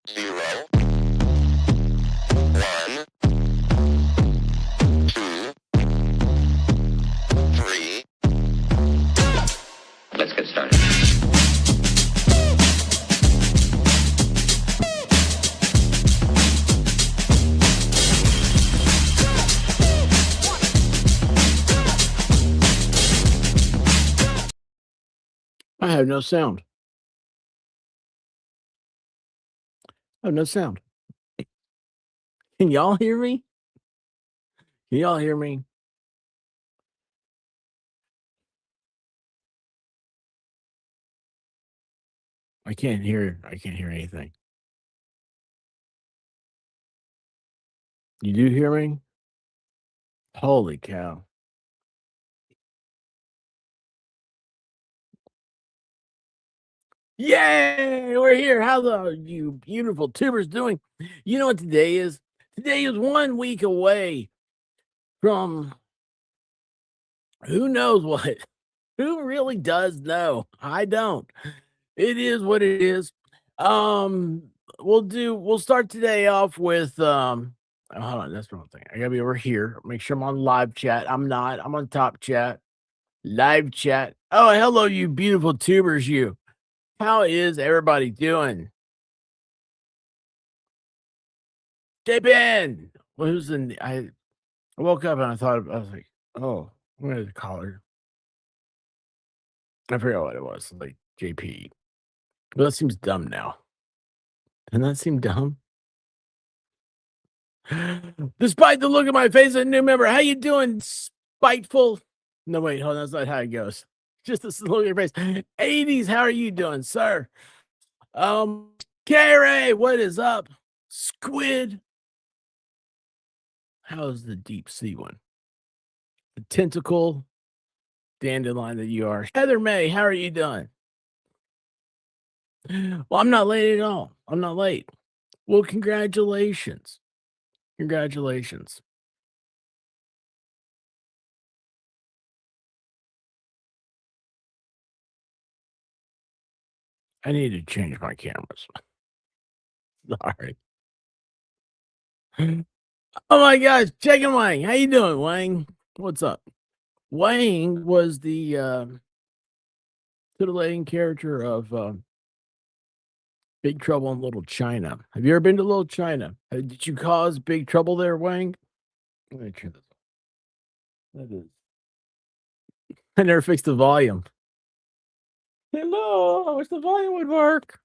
0, 1, 2, 3. Let's get started. I have no sound. I have no sound. Can y'all hear me? Can y'all hear me? I can't hear anything. You do hear me? Holy cow. Yay! We're here. How are you beautiful tubers doing? You know what today is? Today is 1 week away from who knows what. Who really does know? I don't. It is what it is. Um, we'll start today off with hold on, that's the wrong thing. I gotta be over here. Make sure I'm on live chat. I'm not, I'm on top chat. Live chat. Oh, hello, you beautiful tubers, you. How is everybody doing? JPN. Well, who's in I woke up and I thought I was like, oh, I'm gonna call her. I forgot what it was, like JP. Well, that seems dumb now. Doesn't that seem dumb? Despite the look at my face, a new member. How you doing, spiteful? No, wait, hold on. That's not how it goes. Just a look at your face. 80s, how are you doing, sir? K-Ray, what is up? Squid. How's the deep sea one? The tentacle dandelion that you are. Heather May, how are you doing? Well, I'm not late at all. I'm not late. Well, congratulations. Congratulations. I need to change my cameras. Sorry. Oh my gosh, Chicken Wang. How you doing, Wang? What's up? Wang was the titillating character of Big Trouble in Little China. Have you ever been to Little China? Did you cause big trouble there, Wang? Let me turn this on. That is. I never fixed the volume. Hello, I wish the volume would work.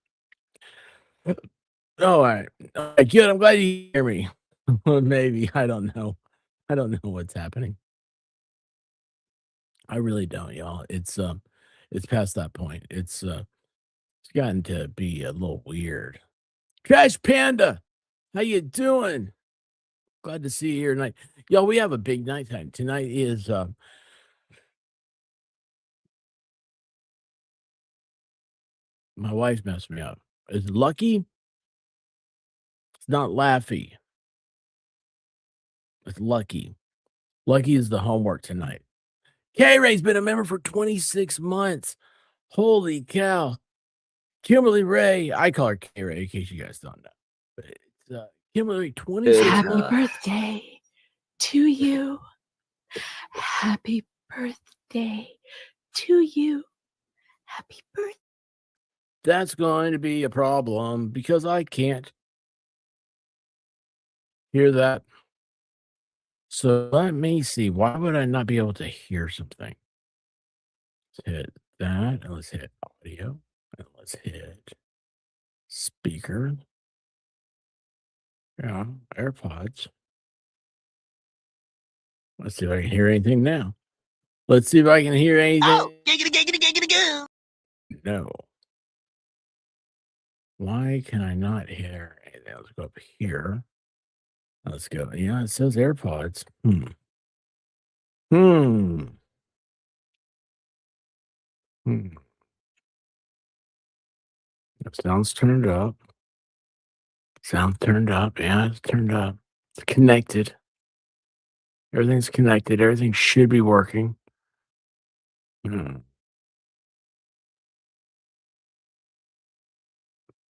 All right. All right, good. I'm glad you hear me. Maybe. I don't know. I don't know what's happening. I really don't, y'all. It's past that point. It's gotten to be a little weird. Trash Panda, how you doing? Glad to see you here tonight. Yo, we have a big night time. Tonight is my wife's messed me up. Is Lucky? It's not Laffy. It's Lucky. Lucky is the homework tonight. K-Ray's been a member for 26 months. Holy cow. Kimberly Ray, I call her K-Ray in case you guys don't know. But it's Kimberly, 26 Happy months. birthday to you. Happy birthday to you. Happy birthday. That's going to be a problem because I can't hear that. So let me see. Why would I not be able to hear something? Let's hit that. And let's hit audio. And let's hit speaker. Yeah, AirPods. Let's see if I can hear anything now. Let's see if I can hear anything. Oh, giggity. No. Why can I not hear anything? Let's go up here. Let's go. Yeah, it says AirPods. Hmm. Sounds turned up. Sound turned up. Yeah, it's turned up. It's connected. Everything's connected. Everything should be working.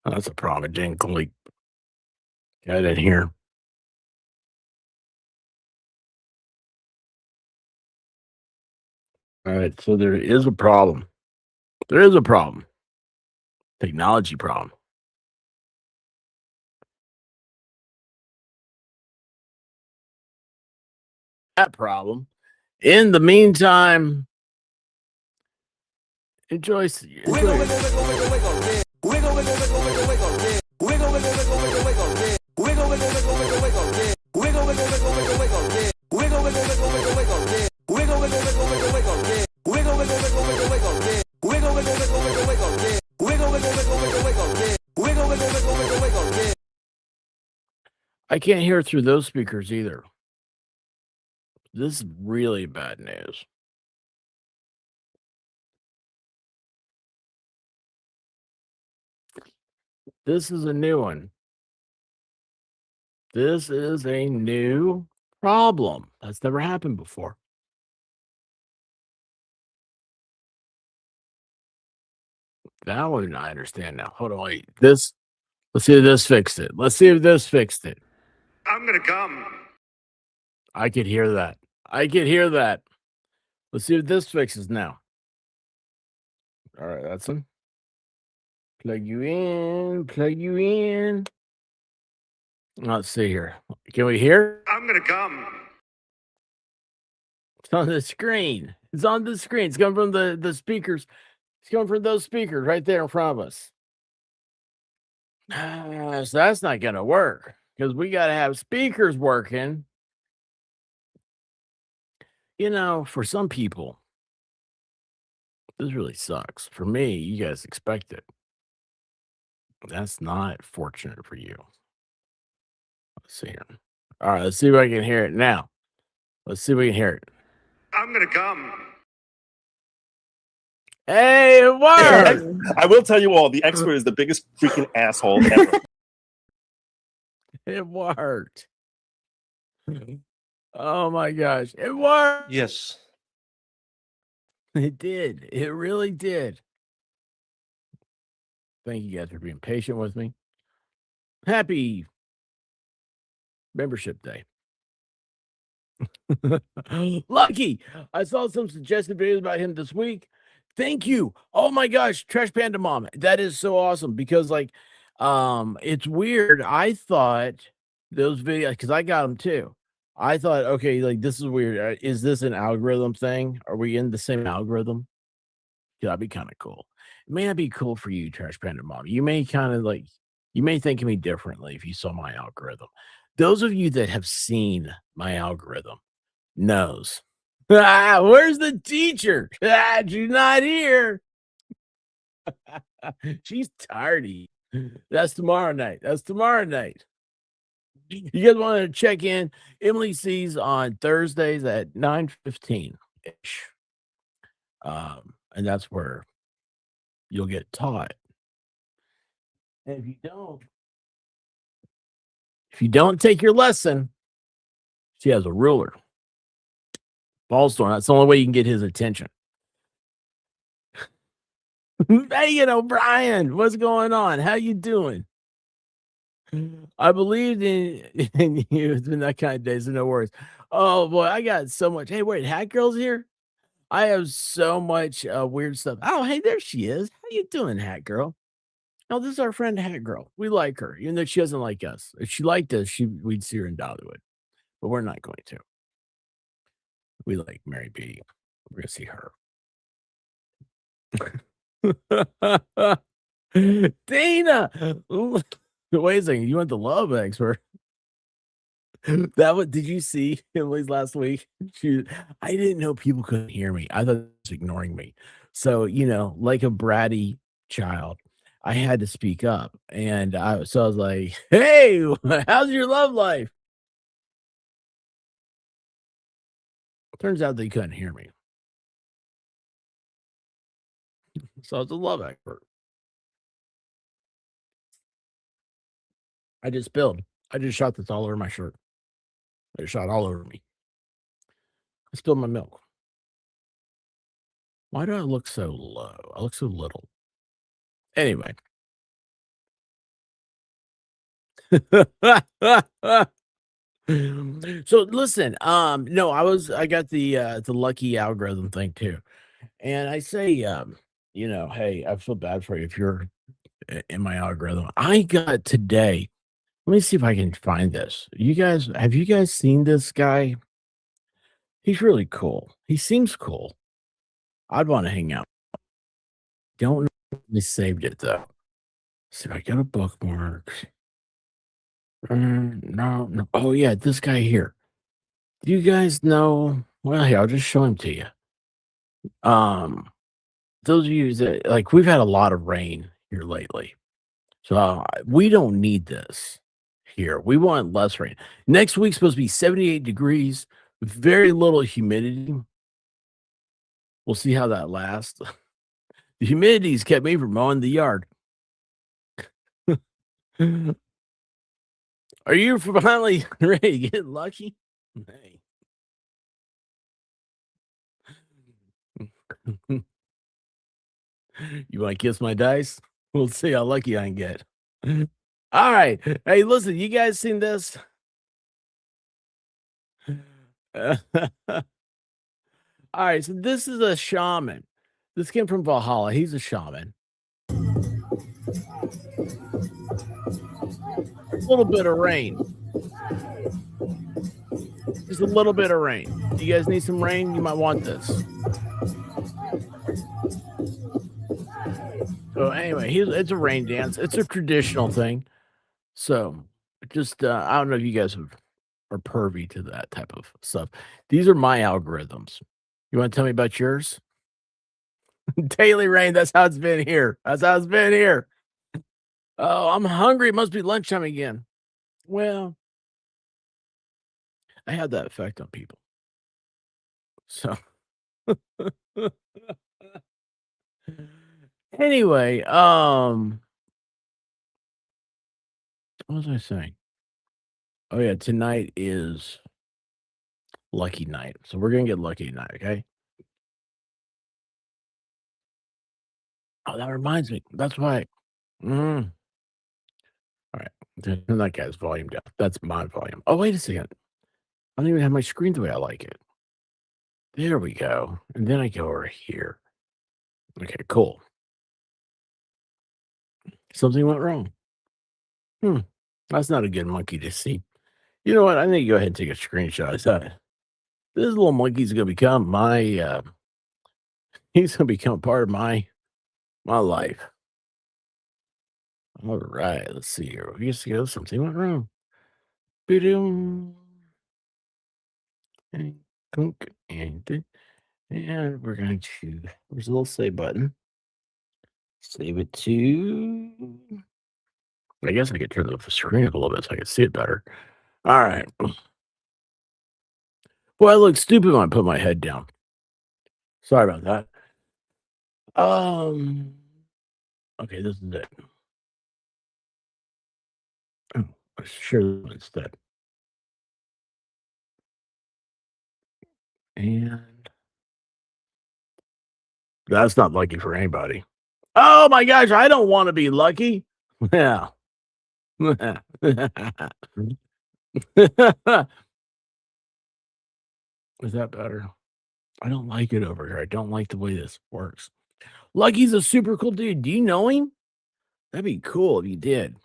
Oh, that's a problem. It didn't Got it here. All right, so there is a problem. There is a problem. Technology problem. That problem. In the meantime, enjoy. I can't hear through those speakers either. This is really bad news. This is a new one. This is a new problem. That's never happened before. That one I understand now. Hold on, wait. This. Let's see if this fixed it. Let's see if this fixed it. I'm gonna come. I could hear that. I could hear that. Let's see if this fixes now. All right, that's one. Plug you in. Plug you in. Let's see here. Can we hear? I'm gonna come. It's on the screen. It's on the screen. It's coming from the speakers. It's coming from those speakers right there in front of us. So that's not going to work because we got to have speakers working. You know, for some people, this really sucks. For me, you guys expect it. That's not fortunate for you. Let's see here. All right, let's see if I can hear it now. Let's see if we can hear it. I'm gonna come. Hey, it worked. I will tell you all, the expert is the biggest freaking asshole ever. It worked. Oh my gosh, it worked. Yes. It did. It really did. Thank you guys for being patient with me. Happy membership day. Lucky. I saw some suggested videos about him this week. Thank you. Oh my gosh, Trash Panda Mom. That is so awesome because it's weird. I thought those videos because I got them too. I thought, okay, like this is weird. Is this an algorithm thing? Are we in the same algorithm? That'd be kind of cool. It may not be cool for you, Trash Panda Mom. You may you may think of me differently if you saw my algorithm. Those of you that have seen my algorithm knows. Where's the teacher? She's not here. She's tardy. That's tomorrow night. That's tomorrow night. You guys want to check in? Emily sees on Thursdays at 9:15 ish. And that's where you'll get taught. And if you don't take your lesson, she has a ruler. Ballstorm. That's the only way you can get his attention. Megan O'Brien, what's going on? How you doing? I believed in you. It's been that kind of day, so no worries. Oh boy, I got so much. Hey, wait, Hat Girl's here. I have so much weird stuff. Oh, hey, there she is. How you doing, Hat Girl? Oh, this is our friend Hat Girl. We like her, even though she doesn't like us. If she liked us, we'd see her in Dollywood, but we're not going to. We like Mary B. We're gonna see her. Dana, wait a second. You want the love expert? That what did you see Emily's last week? I didn't know people couldn't hear me. I thought it was ignoring me. So, like a bratty child, I had to speak up. And I was like, hey, how's your love life? Turns out they couldn't hear me. So I was a love expert. I just spilled. I just shot this all over my shirt. I shot all over me. I spilled my milk. Why do I look so low? I look so little. Anyway. So listen, no, I got the lucky algorithm thing too. And I say, hey, I feel bad for you if you're in my algorithm. I got today. Let me see if I can find this. Have you guys seen this guy? He's really cool. He seems cool. I'd want to hang out. Don't know if they saved it though. See if I got a bookmark. No, no. Oh yeah, this guy here. Do you guys know? Well, here, I'll just show him to you. Um, those of you that like we've had a lot of rain here lately. So we don't need this here. We want less rain. Next week's supposed to be 78 degrees, very little humidity. We'll see how that lasts. The humidity's kept me from mowing the yard. Are you finally ready to get lucky? Hey. You want to kiss my dice? We'll see how lucky I can get. All right. Hey, listen, you guys seen this? All right. So this is a shaman. This came from Valhalla. He's a shaman. A little bit of rain. Just a little bit of rain. You guys need some rain? You might want this. So anyway, it's a rain dance. It's a traditional thing. So just I don't know if you guys are pervy to that type of stuff. These are my algorithms. You want to tell me about yours? Daily rain. That's how it's been here. That's how it's been here. Oh, I'm hungry. It must be lunchtime again. Well, I have that effect on people. So anyway, what was I saying? Oh yeah, tonight is lucky night. So we're gonna get lucky tonight, okay? Oh, that reminds me. That's why. Mm. All right. Turn that guy's volume down. That's my volume. Oh, wait a second. I don't even have my screen the way I like it. There we go. And then I go over here. Okay, cool. Something went wrong. That's not a good monkey to see. You know what? I need to go ahead and take a screenshot of that. This little monkey's gonna become my he's gonna become part of my life. All right, let's see here. We just go. Something went wrong. Boom. And clunk, and we're going to. There's a little save button. Save it to. I guess I could turn the screen up a little bit so I can see it better. All right. Boy, I look stupid when I put my head down. Sorry about that. Okay, this is it. Oh, I sure it's that. And that's not lucky for anybody. Oh my gosh, I don't want to be lucky. Yeah. Is that better? I don't like it over here. I don't like the way this works. Lucky's a super cool dude. Do you know him? That'd be cool if you did.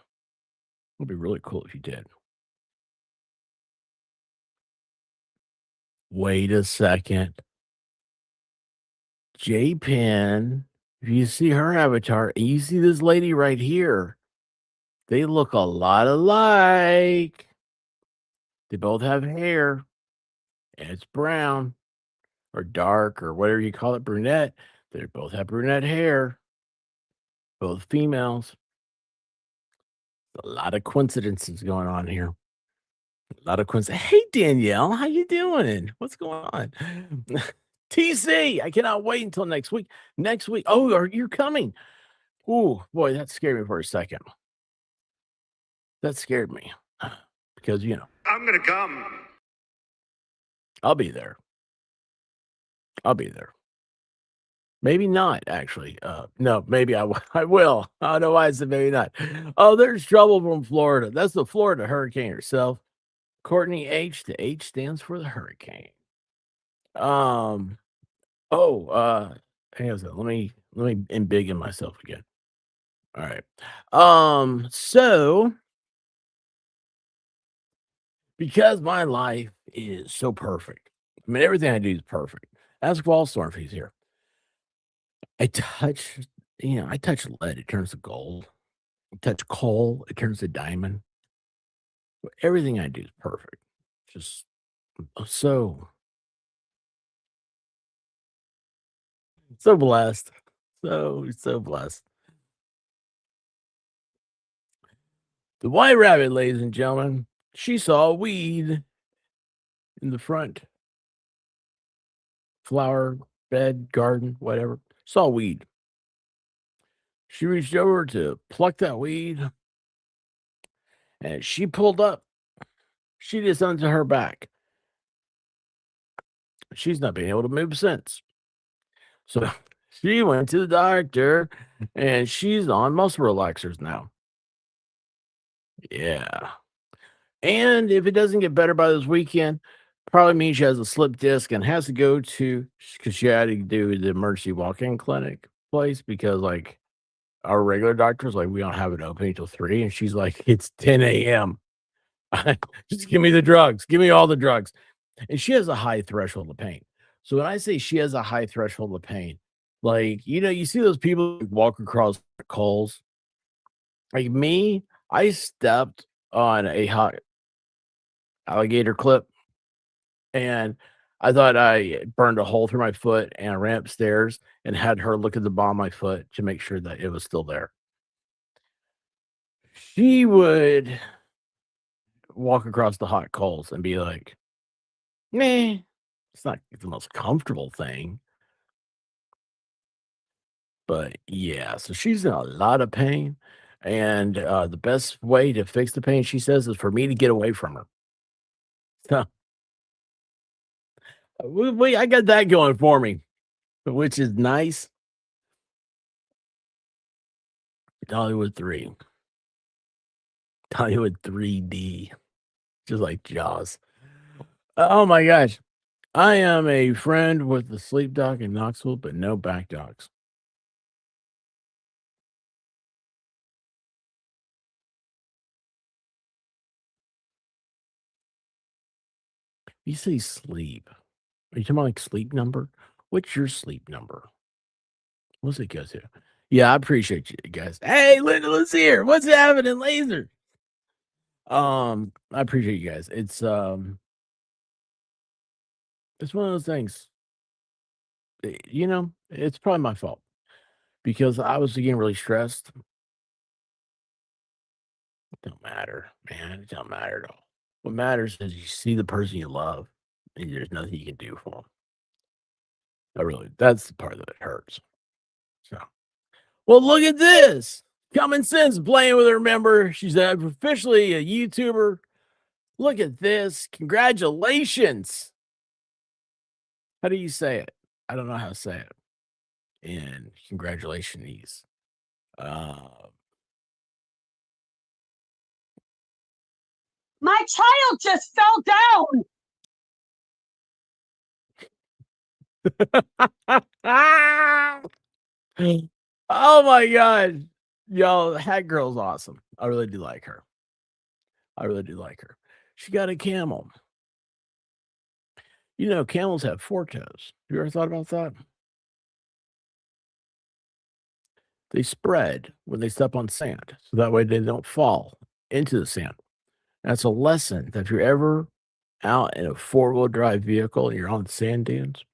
It'd be really cool if you did. Wait a second. J Pen. If you see her avatar, and you see this lady right here, they look a lot alike. They both have hair, and it's brown or dark or whatever you call it, brunette. They both have brunette hair. Both females. A lot of coincidences going on here. A lot of coincidence. Hey Danielle, how you doing? What's going on? TC, I cannot wait until next week. Next week. Oh, you're coming. Oh boy, that scared me for a second. That scared me. Because I'm gonna come. I'll be there. I'll be there. Maybe not, actually. No, maybe I will. I don't know why I said maybe not. Oh, there's trouble from Florida. That's the Florida hurricane herself. Courtney H. The H stands for the hurricane. Um. Oh. Hang on a second. Let me embiggen myself again. All right. So because my life is so perfect, I mean everything I do is perfect. Ask Wallstorm if he's here. I touch, I touch lead, it turns to gold. I touch coal, it turns to diamond. Everything I do is perfect. Just so so blessed. So blessed. The white rabbit, ladies and gentlemen, she saw weed in the front flower bed, garden, whatever. Saw weed. She reached over to pluck that weed, and she pulled up. She did something to her back. She's not been able to move since. So she went to the doctor, and she's on muscle relaxers now. Yeah. And if it doesn't get better by this weekend, probably means she has a slip disc and has to go to because she had to do the emergency walk-in clinic place because like our regular doctor's like, we don't have it open until 3. And she's like, it's 10 a.m. Just give me the drugs. Give me all the drugs. And she has a high threshold of pain. So when I say she has a high threshold of pain, like, you see those people who walk across coals. Like me, I stepped on a hot alligator clip and I thought I burned a hole through my foot and I ran upstairs and had her look at the bottom of my foot to make sure that it was still there. She would walk across the hot coals and be like, "Meh, it's not the most comfortable thing." But yeah, so she's in a lot of pain. And the best way to fix the pain, she says, is for me to get away from her. So I got that going for me, which is nice. Hollywood 3. Hollywood 3D, just like Jaws. Oh my gosh. I am a friend with the sleep doc in Knoxville, but no back docs. You say sleep. Are you talking about like sleep number? What's your sleep number? What's it go to? Yeah, I appreciate you guys. Hey, Linda's here. What's happening, Laser? I appreciate you guys. It's one of those things. It's probably my fault because I was getting really stressed. It don't matter, man. It don't matter at all. What matters is you see the person you love, and there's nothing you can do for them. That's the part that hurts. So, well, look at this. Common Sense playing with her member. She's officially a YouTuber. Look at this. Congratulations. How do you say it? I don't know how to say it. And congratulations. Uh, My child just fell down. oh my god. Yo, Hat Girl's awesome. I really do like her. I really do like her. She got a camel. Camels have 4 toes. You ever thought about that? They spread when they step on sand, so that way they don't fall into the sand. That's a lesson that if you're ever out in a 4-wheel drive vehicle and you're on sand dunes,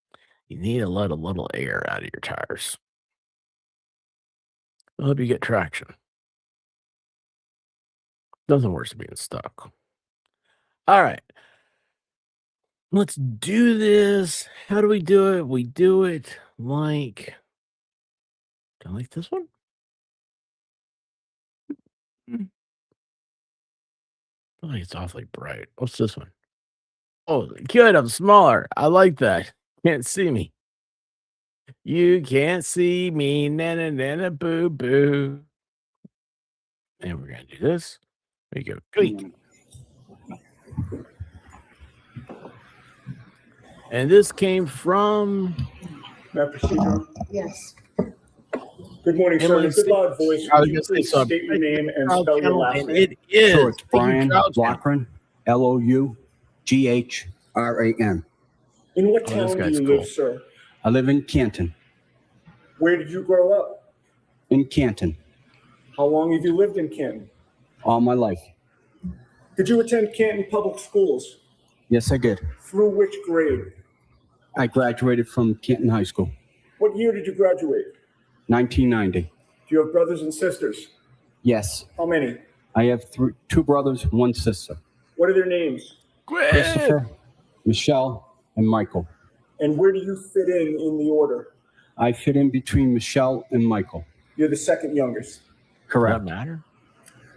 you need to let a little air out of your tires. It'll help you get traction. Nothing worse than being stuck. All right. Let's do this. How do we do it? We do it like, do I like this one? I think it's awfully bright. What's this one? Oh, good. I'm smaller. I like that. Can't see me. You can't see me, nana nana boo boo. And we're gonna do this. There you go. Click. And this came from May I proceed, Your Honor? Yes. Good morning, sir. In a good loud voice, I was would you gonna say please something. state your name and Charles spell your Channel, last and name? it is. Sure, it's Thank you, Brian Charles Channel. Loughran, Loughran. In what Oh, this town do guy's you cool. live, sir? I live in Canton. Where did you grow up? In Canton, How long have you lived in Canton? all my life. Did you attend Canton Public Schools? Yes, I did. Through which grade? I graduated from Canton High School, What year did you graduate? 1990. Do you have brothers and sisters? Yes, How many? I have two brothers, one sister. What are their names? Christopher, Michelle, and Michael. And where do you fit in the order? I fit in between Michelle and Michael. You're the second youngest. Does that Correct. matter?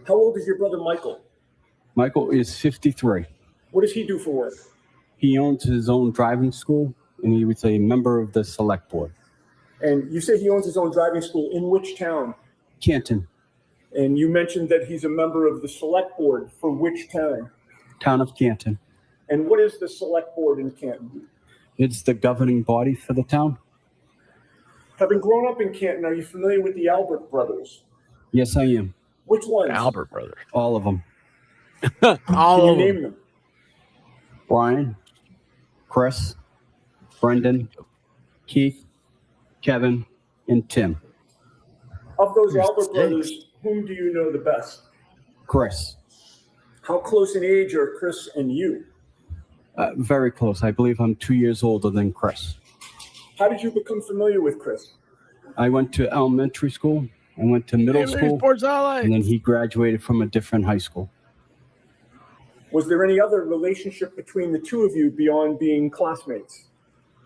How old is your brother Michael? Michael is 53. What does he do for work? He owns his own driving school, and he was a member of the select board. And you say he owns his own driving school. In which town? Canton, And you mentioned that he's a member of the select board for which town? town of Canton. And what is the select board in Canton? It's the governing body for the town. Having grown up in Canton, are you familiar with the Albert brothers? Yes, I am. Which ones? Albert brothers. All of them. All Can you of them. name them? Brian, Chris, Brendan, Keith, Kevin, and Tim. Of those There's Albert six. brothers, whom do you know the best? Chris. How close in age are Chris and you? Very close. I believe I'm 2 years older than Chris. How did you become familiar with Chris? I went to elementary school. I went to middle school. Sports Highlights. And then he graduated from a different high school. Was there any other relationship between the two of you beyond being classmates?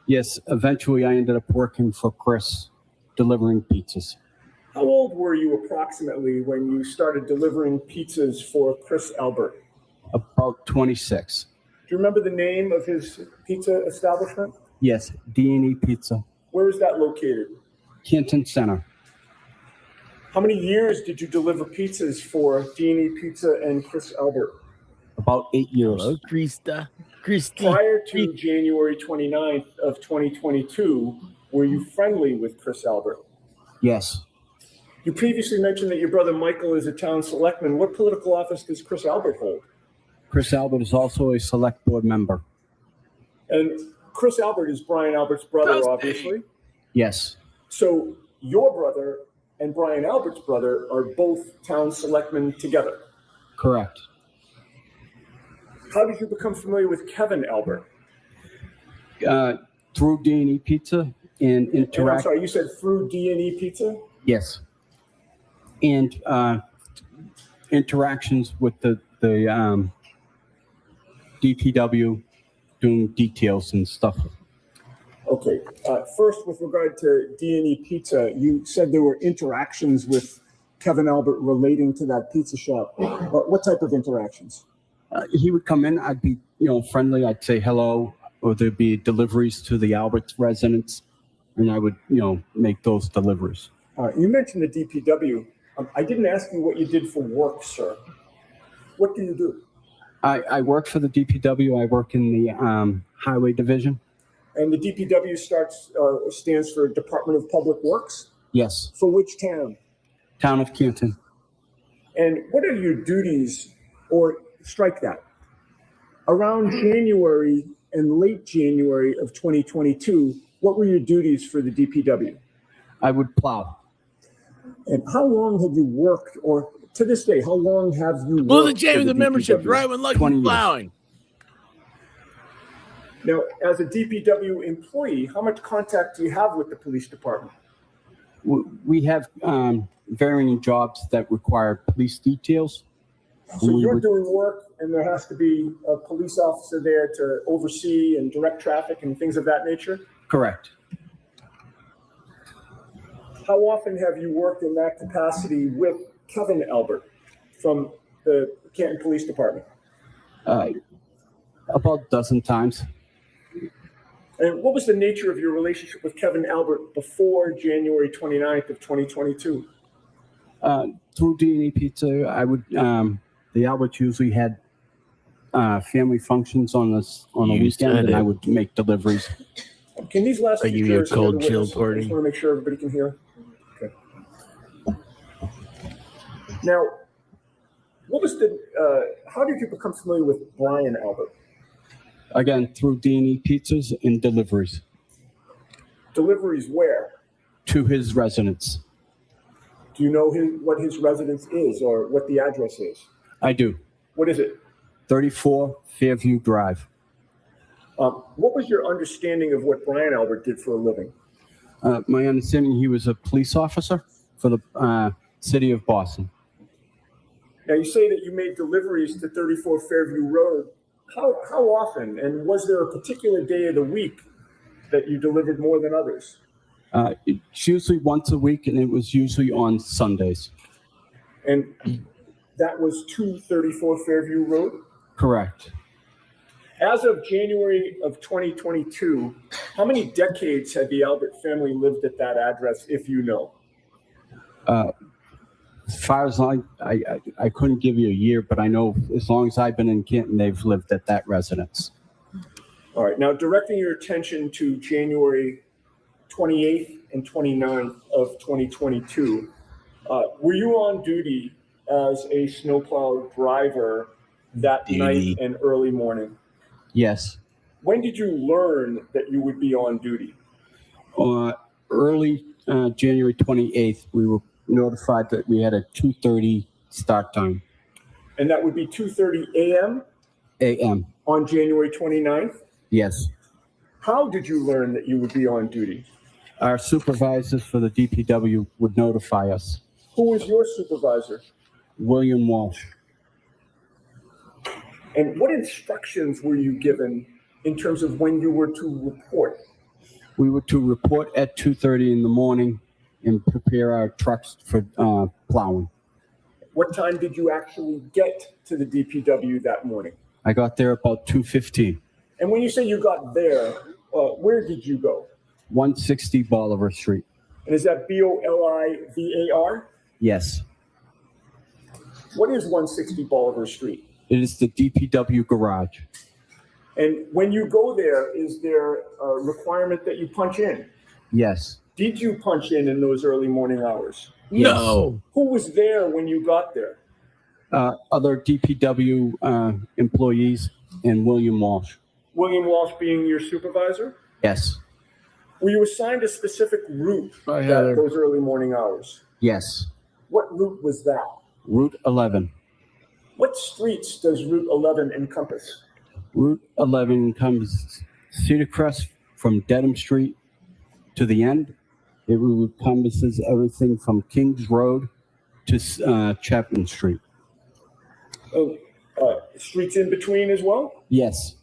Yes, eventually I ended up working for Chris, delivering pizzas. How old were you approximately when you started delivering pizzas for Chris Albert? About 26. Do you remember the name of his pizza establishment? Yes, D&E Pizza, Where is that located? Canton Center. How many years did you deliver pizzas for D&E Pizza and Chris Albert? About 8 years. Hello, Krista. Christy. Prior to January 29th of 2022, were you friendly with Chris Albert? Yes. You previously mentioned that your brother Michael is a town selectman. What political office does Chris Albert hold? Chris Albert is also a select board member. And Chris Albert is Brian Albert's brother, Dusty. obviously. Yes. So your brother and Brian Albert's brother are both town selectmen together. Correct. How did you become familiar with Kevin Albert? Through D&E Pizza and And I'm interact. sorry, you said through D&E Pizza? Yes. And interactions with the DPW, doing details and stuff. Okay. First, with regard to D&E Pizza, you said there were interactions with Kevin Albert relating to that pizza shop. What type of interactions? He would come in. I'd be, friendly. I'd say hello, or there'd be deliveries to the Albert residents, and I would, make those deliveries. You mentioned the DPW. I didn't ask you what you did for work, sir. What do you do? I work for the DPW. I work in the highway division. And the DPW stands for Department of Public Works? Yes. For which town? Town of Canton. And what are your duties, or strike that? Around January and late January of 2022, what were your duties for the DPW? I would plow. And how long have you worked, or to this day, how long have you worked? Well, the for Jamie, the membership's DPW? right when Lucky 20 years. plowing. Now, as a DPW employee, how much contact do you have with the police department? We have varying jobs that require police details. So you're doing work, and there has to be a police officer there to oversee and direct traffic and things of that nature? Correct. How often have you worked in that capacity with Kevin Albert from the Canton Police Department? About a dozen times. And what was the nature of your relationship with Kevin Albert before January 29th of 2022? Through D&E Pizza, I would the Alberts usually had family functions on a You weekend, said and I it. would make deliveries. Can these last Are few you your pairs hear the cold chill witness? I party? just want to make sure everybody can hear. Okay. Now, what was how did you become familiar with Brian Albert? Again, through D&E Pizzas and deliveries Deliveries where? to his residence. Do you know what his residence is or what the address is? I do. What is it? 34 Fairview Drive. What was your understanding of what Brian Albert did for a living? My understanding, he was a police officer for the city of Boston. Now, you say that you made deliveries to 34 Fairview Road. How often? And was there a particular day of the week that you delivered more than others? It's usually once a week, and it was usually on Sundays. And that was to 34 Fairview Road? Correct. As of January of 2022, how many decades had the Albert family lived at that address, if you know? As far as I couldn't give you a year, but I know as long as I've been in Canton, they've lived at that residence. All right. Now, directing your attention to January 28th and 29th of 2022, were you on duty as a snowplow driver that night and early morning? Yes. When did you learn that you would be on duty? Early January 28th, we were notified that we had a 2:30 start time. And that would be 2:30 a.m.? A.m. On January 29th? Yes. How did you learn that you would be on duty? Our supervisors for the DPW would notify us. Who was your supervisor? William Walsh. And what instructions were you given in terms of when you were to report? We were to report at 2:30 in the morning and prepare our trucks for plowing. What time did you actually get to the DPW that morning? I got there about 2:15. And when you say you got there, where did you go? 160 Bolivar Street. And is that Bolivar? Yes. What is 160 Bolivar Street? It is the DPW garage. And when you go there, is there a requirement that you punch in? Yes. Did you punch in those early morning hours? Yes. No. Who was there when you got there? Other DPW employees and William Walsh. William Walsh being your supervisor? Yes. Were you assigned a specific route Hi, Heather. those early morning hours? Yes. What route was that? Route 11. What streets does Route 11 encompass? Route 11 comes Cedar Crest from Dedham Street to the end. It encompasses everything from Kings Road to Chapman Street. Streets in between as well? Yes.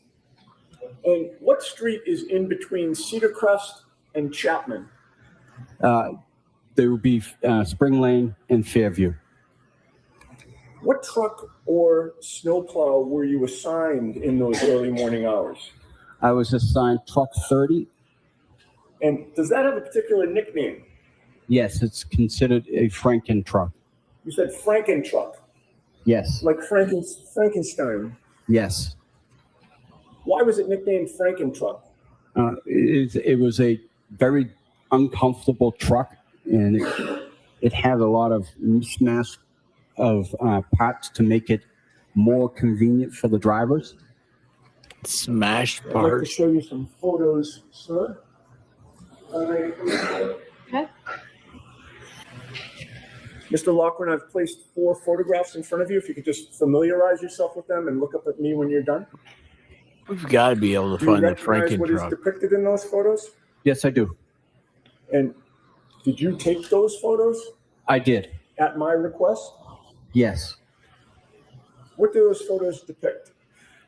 And what street is in between Cedar Crest and Chapman? There would be Spring Lane and Fairview. What truck or snowplow were you assigned in those early morning hours? I was assigned Truck 30. And does that have a particular nickname? Yes, it's considered a Franken truck. You said Franken truck, Yes. like Frankenstein. Yes. Why was it nicknamed Franken truck? It was a very uncomfortable truck, and it had a lot of mishmash of parts to make it more convenient for the drivers. Smashed I'd like to parts. show you some photos, sir. Okay. Mr. Loughran, I've placed 4 photographs in front of you. If you could just familiarize yourself with them and look up at me when you're done. We've got to be able to Do you find the recognize Franken what is truck. depicted in those photos? Yes, I do. And did you take those photos I did. at my request? Yes. What do those photos depict?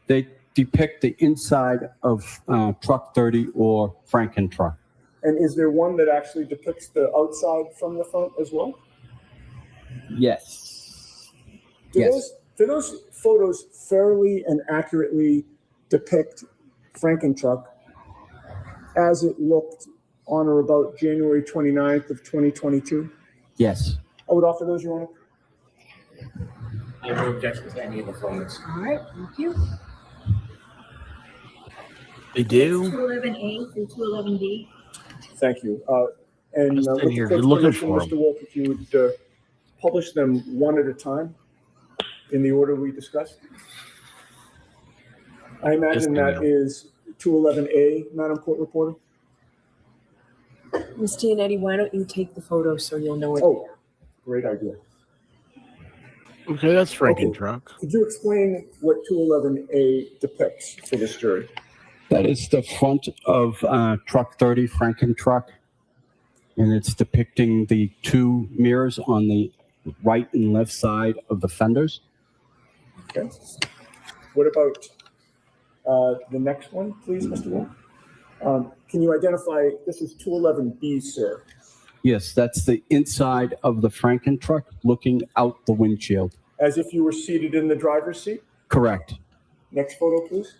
They depict the inside of Truck 30 or Franken truck. And is there one that actually depicts the outside from the front as well? Yes. Do those photos fairly and accurately depict Franken truck as it looked on or about January 29th of 2022? Yes. I would offer those, Your Honor. I have no objection to any of the photos. All right, thank you. They do. 211A through 211B. Thank you. I And was with sitting the here court's looking permission, for Mr. 'em. Wolf, if you would publish them one at a time in the order we discussed. I imagine Yes, I that will. is 211A, Madam Court Reporter. Ms. Giannetti, why don't you take the photo so you'll know it? Oh, great idea. Okay, that's Franken Okay. truck. Could you explain what 211A depicts for this jury? That is the front of truck 30, Franken truck. And it's depicting the two mirrors on the right and left side of the fenders. Okay. What about the next one, please, Mr. Wolf? Can you identify, this is 211B, sir. Yes, that's the inside of the Franken truck looking out the windshield. As if you were seated in the driver's seat? Correct. Next photo, please.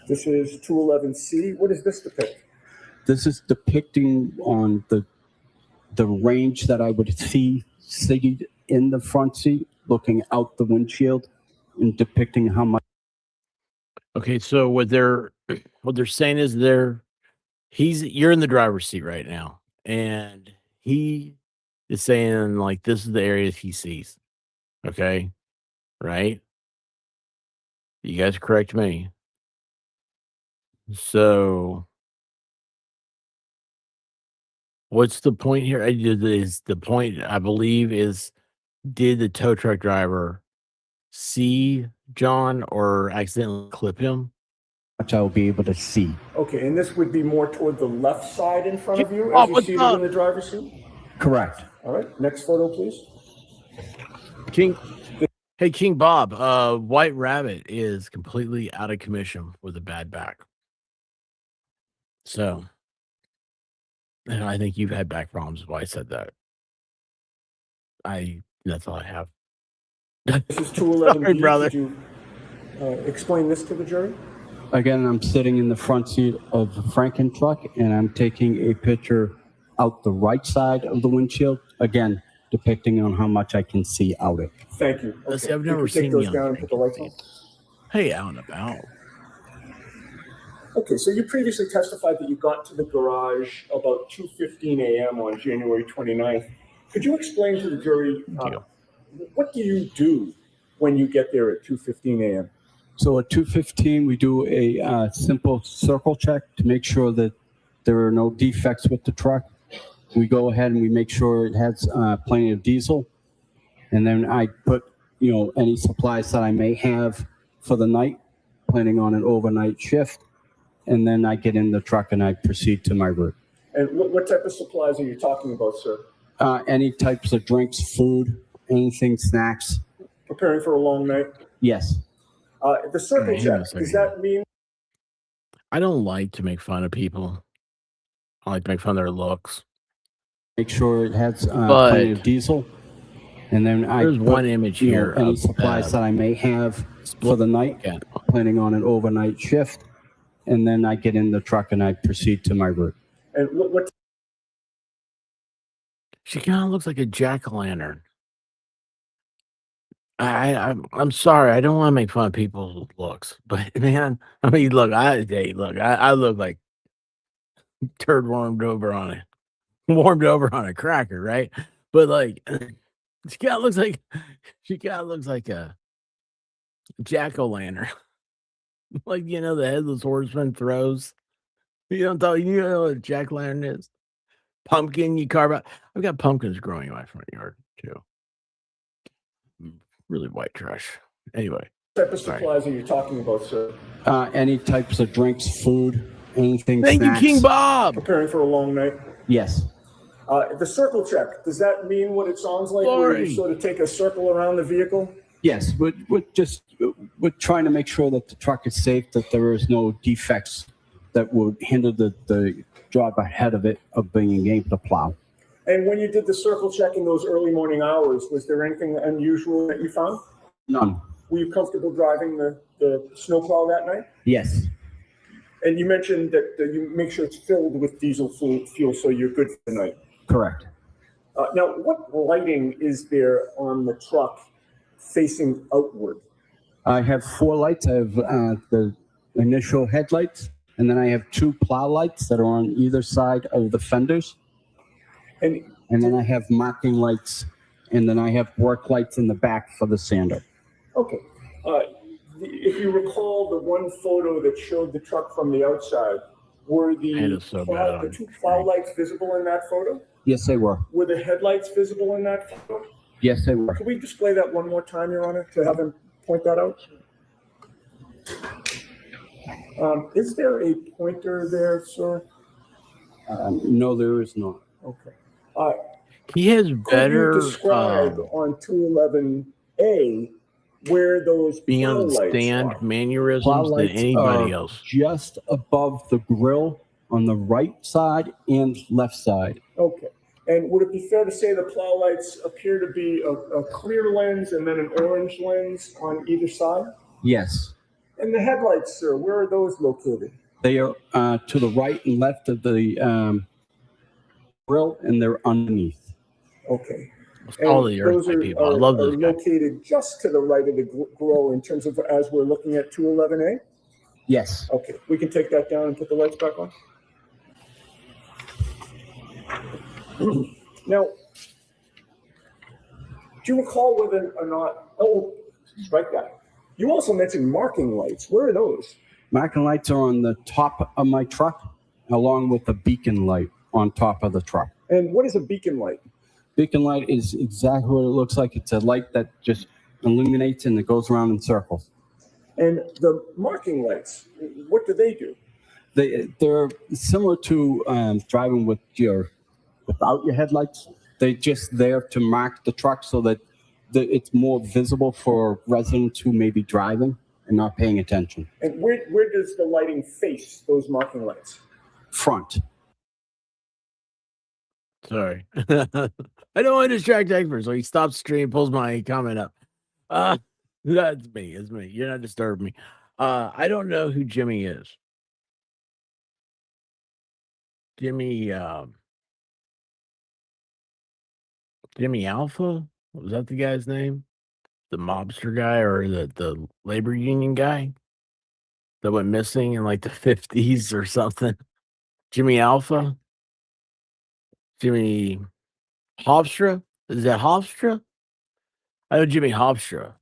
This is 211C. What does this depict? This is depicting on the range that I would see seated in the front seat, looking out the windshield and depicting how much. Okay, so what they're saying is you're in the driver's seat right now, and he is saying like this is the areas he sees. Okay, right? You guys correct me. So what's the point here? Is the point I believe is did the tow truck driver see John or accidentally clip him? I will be able to see. Okay, and this would be more toward the left side in front of you Oh, as you're what's seated up? in the driver's seat? Correct. All right, next photo, please. King Bob, White Rabbit is completely out of commission with a bad back. So, and I think you've had back problems. Is why I said that. That's all I have. This is 211B. Sorry, brother. Could you explain this to the jury? Again, I'm sitting in the front seat of the Franken truck, and I'm taking a picture out the right side of the windshield. Again, depicting on how much I can see out it. Thank you. Let's see, Okay. I've You never can take seen those you on down and put the lights on. Hey, out and about. Okay, so you previously testified that you got to the garage about 2:15 a.m. on January 29th. Could you explain to the jury what do you do when you get there at 2:15 a.m.? So at 2:15, we do a simple circle check to make sure that there are no defects with the truck. We go ahead and we make sure it has plenty of diesel. And then I put, any supplies that I may have for the night, planning on an overnight shift. And then I get in the truck and I proceed to my route. And what type of supplies are you talking about, sir? Any types of drinks, food, anything, snacks. Preparing for a long night? Yes. The circle Hang on a check, second. does that mean? I don't like to make fun of people. I like to make fun of their looks. Make sure it has plenty of diesel. And then there's one image here any of supplies that I may have for the night, planning on an overnight shift. And then I get in the truck and I proceed to my route. And what? She kind of looks like a jack-o'-lantern. I'm sorry. I don't want to make fun of people's looks, but man, I mean, look, I look like turd warmed over on a cracker, right? But like, she kind of looks like a jack-o'-lantern, like the headless horseman throws. You know what a jack-o'-lantern is? Pumpkin you carve out. I've got pumpkins growing in my front yard too. Really white trash. Anyway. What type of supplies are you talking about, sir? Any types of drinks, food, anything. Thank snacks. you, King Bob. Preparing for a long night? Yes. The circle check, does that mean what it sounds like, where you sort of take a circle around the vehicle? Yes. We're trying to make sure that the truck is safe, that there is no defects that would hinder the job ahead of it of being able to plow. And when you did the circle check in those early morning hours, was there anything unusual that you found? None. Were you comfortable driving the snowplow that night? Yes. And you mentioned that you make sure it's filled with diesel fuel so you're good for the night. Correct. Now, what lighting is there on the truck facing outward? I have 4 lights. I have the initial headlights, and then I have 2 plow lights that are on either side of the fenders. And then I have marking lights, and then I have work lights in the back for the sander. okay. If you recall the one photo that showed the truck from the outside, were the 2 plow lights visible in that photo? Yes, they were. Were the headlights visible in that photo? Yes, they were. Could we display that one more time, Your Honor, to have him point that out? Is there a pointer there, sir? No, there is not. Okay. He has better Could you describe on 211A where those being plow on the lights stand are? mannerisms Plow than lights anybody are else. just above the grill on the right side and left side. Okay. And would it be fair to say the plow lights appear to be a clear lens and then an orange lens on either side? Yes. And the headlights, sir, where are those located? They are to the right and left of the grill, and they're underneath. Okay. All And the those Earth people. I love those guys. located just to the right of the grill in terms of as we're looking at 211A? Yes. Okay. We can take that down and put the lights back on? Now, do you recall whether or not, strike that. You also mentioned marking lights. Where are those? Marking lights are on the top of my truck, along with a beacon light on top of the truck. And what is a beacon light? Beacon light is exactly what it looks like. It's a light that just illuminates and it goes around in circles. And the marking lights, what do they do? They're similar to driving without your headlights. They're just there to mark the truck so that it's more visible for residents who may be driving and not paying attention. And where does the lighting face those marking lights? Front. Sorry. I don't want to distract experts, so he stops stream, pulls my comment up. That's me. It's me. You're not disturbing me. I don't know who Jimmy is. Jimmy Alpha? Was that the guy's name? The mobster guy or the labor union guy that went missing in like the 50s or something? Jimmy Alpha? Jimmy Hofstra? Is that Hofstra? I know Jimmy Hofstra.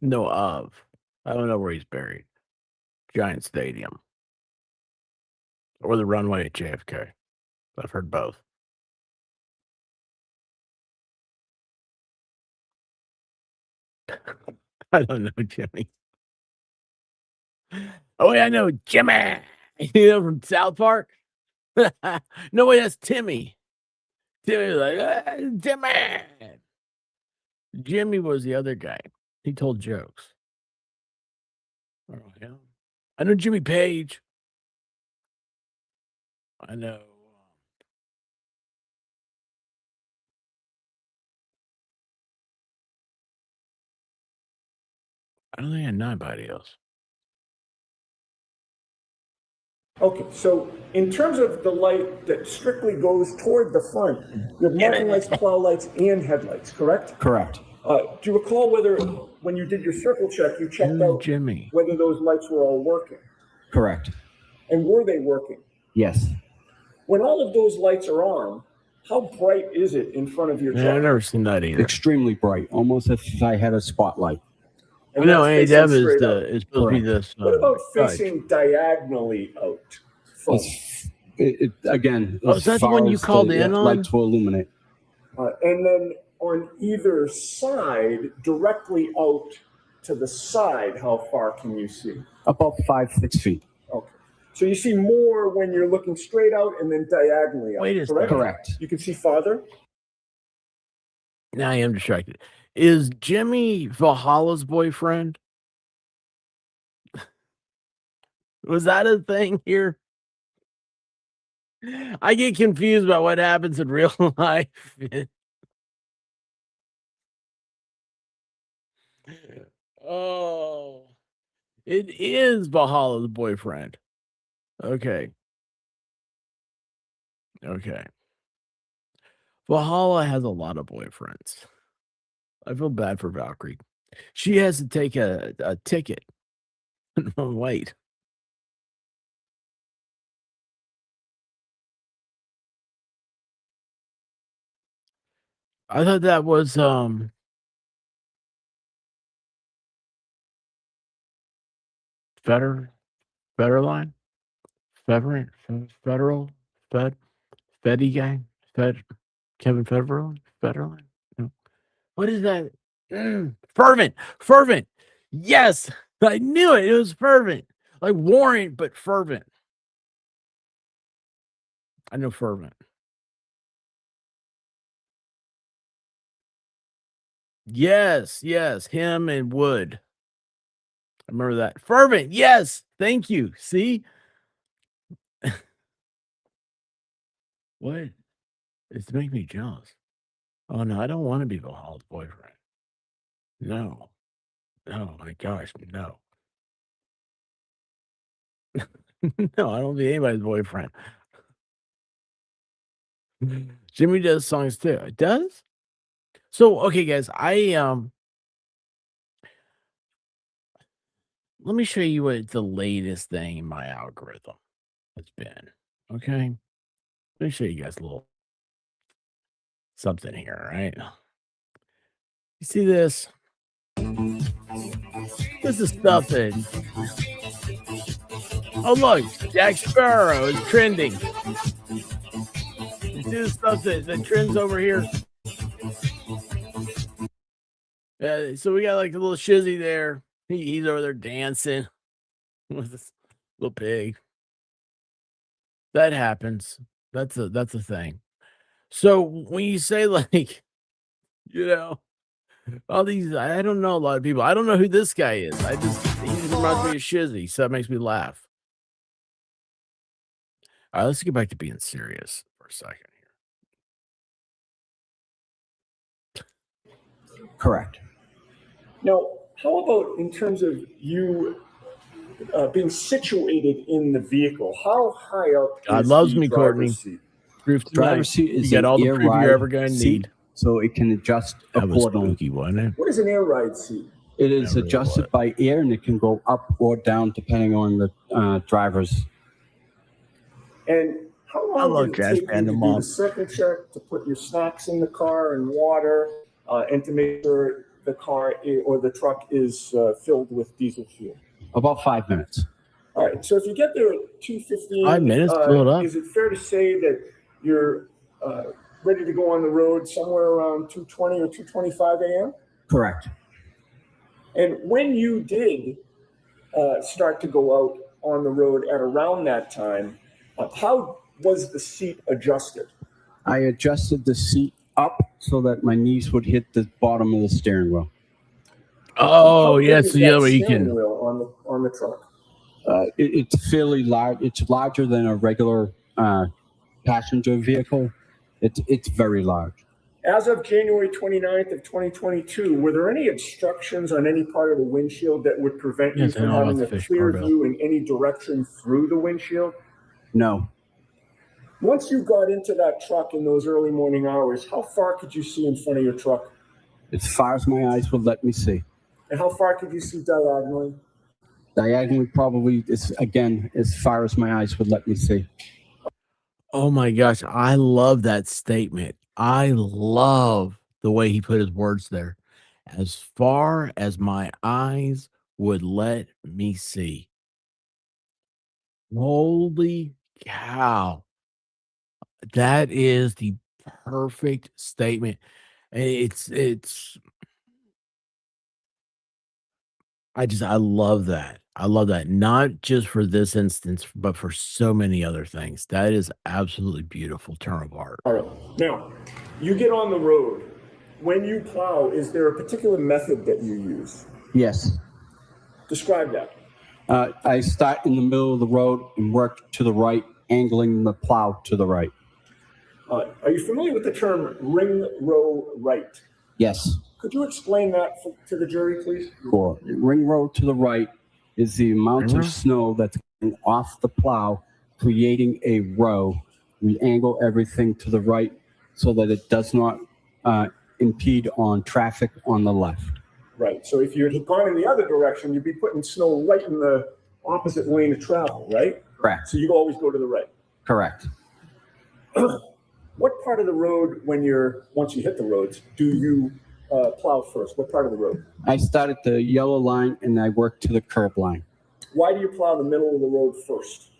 No of. I don't know where he's buried. Giant Stadium. Or the runway at JFK. I've heard both. I don't know Jimmy. Oh, yeah, I know Jimmy. You know, from South Park? No, wait, that's Timmy. Timmy was like, Jimmy. Jimmy was the other guy. He told jokes. Oh, yeah. I know Jimmy Page. I know. I don't think I know anybody else. Okay, so in terms of the light that strictly goes toward the front, you have marking lights, plow lights, and headlights, correct? Correct. Do you recall whether, when you did your circle check, you checked out Jimmy? Whether those lights were all working? Correct. And were they working? Yes. When all of those lights are on, how bright is it in front of your truck? I've never seen that either. Extremely bright, almost as if I had a spotlight. And No, that's ADEV facing is straight out. supposed to be this. What about facing diagonally out? From? Again, Oh, is that the one you called in on? Lights will illuminate. And then on either side, directly out to the side, how far can you see? About 5-6 feet. Okay. So you see more when you're looking straight out and then diagonally out. Wait a correct? second. Correct. You can see farther? Now I am distracted. Is Jimmy Valhalla's boyfriend? Was that a thing here? I get confused about what happens in real life. Oh, it is Valhalla's boyfriend. Okay. Okay. Valhalla has a lot of boyfriends. I feel bad for Valkyrie. She has to take a ticket. Wait. I thought that was Federline? Federal? Fetty guy? Kevin Federline? No. What is that? Fervent. Yes, I knew it. It was fervent. Like warrant, but fervent. I know fervent. Yes, him and Wood. I remember that. Fervent, yes. Thank you. See? What? It's making me jealous. Oh no, I don't want to be Valhalla's boyfriend. No. Oh my gosh, no. No, I don't want to be anybody's boyfriend. Jimmy does songs too. It does? So okay, guys, let me show you what the latest thing in my algorithm has been. Okay. Let me show you guys a little something here, right? You see this? This is stuff that. Oh, look, Jack Sparrow is trending. You see the stuff that trends over here? So we got like a little shizzy there. He's over there dancing with this little pig. That happens. That's a thing. So when you say like, all these, I don't know a lot of people. I don't know who this guy is. He just reminds me of Shizzy, so that makes me laugh. All right, let's get back to being serious for a second here. Correct. Now, how about in terms of you being situated in the vehicle? How high up God is loves the me, Courtney. driver's seat? Proof Driver's seat is you got an all the air proof ride you're ever going to seat, need. so it can adjust That was accordingly. spooky, wasn't it? What is an air ride seat? It is Never adjusted was. by air, and it can go up or down depending on the driver's. And how long love did it Jazz take you Band to and do Mom. the second check, to put your snacks in the car and water, and to make sure the car or the truck is filled with diesel fuel? About 5 minutes. All right. So if you get there at 2:15, 5 minutes, fill it up. is it fair to say that you're ready to go on the road somewhere around 2:20 or 2:25 a.m.? Correct. And when you did start to go out on the road at around that time, how was the seat adjusted? I adjusted the seat up so that my knees would hit the bottom of the steering wheel. Oh, How big yes, is the that other way you steering can. wheel on the truck? It's fairly large. It's larger than a regular passenger vehicle. It's very large. As of January 29th of 2022, were there any obstructions on any part of the windshield that would prevent you Yes, I from know about having the a fish clear barbell. view in any direction through the windshield? No. Once you got into that truck in those early morning hours, how far could you see in front of your truck? As far as my eyes would let me see. And how far could you see diagonally? Diagonally, probably, again, as far as my eyes would let me see. Oh my gosh, I love that statement. I love the way he put his words there. As far as my eyes would let me see. Holy cow. That is the perfect statement. I love that. I love that. Not just for this instance, but for so many other things. That is absolutely beautiful term of art. All right. Now, you get on the road. When you plow, is there a particular method that you use? Yes. Describe that. I start in the middle of the road and work to the right, angling the plow to the right. Are you familiar with the term ring row right? Yes. Could you explain that to the jury, please? Sure. Ring road to the right is the amount of snow that's off the plow, creating a row. We angle everything to the right so that it does not impede on traffic on the left. Right. So if you had gone in the other direction, you'd be putting snow right in the opposite lane of travel, right? Correct. So you always go to the right. Correct. What part of the road, once you hit the roads, do you plow first? What part of the road? I start at the yellow line and I work to the curb line. Why do you plow the middle of the road first?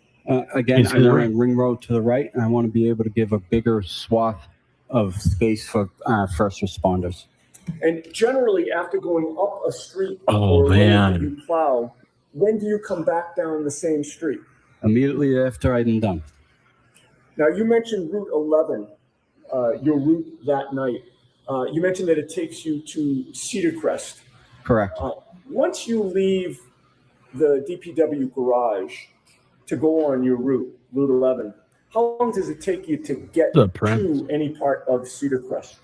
Again, I want a ring road to the right, and I want to be able to give a bigger swath of space for first responders. And generally, after going up a street Oh, or road man. that you plow, when do you come back down the same street? Immediately after I'm done. Now, you mentioned Route 11, your route that night. You mentioned that it takes you to Cedar Crest. Correct. Once you leave the DPW garage to go on your route, Route 11, how long does it take you to get to any part of Cedar Crest?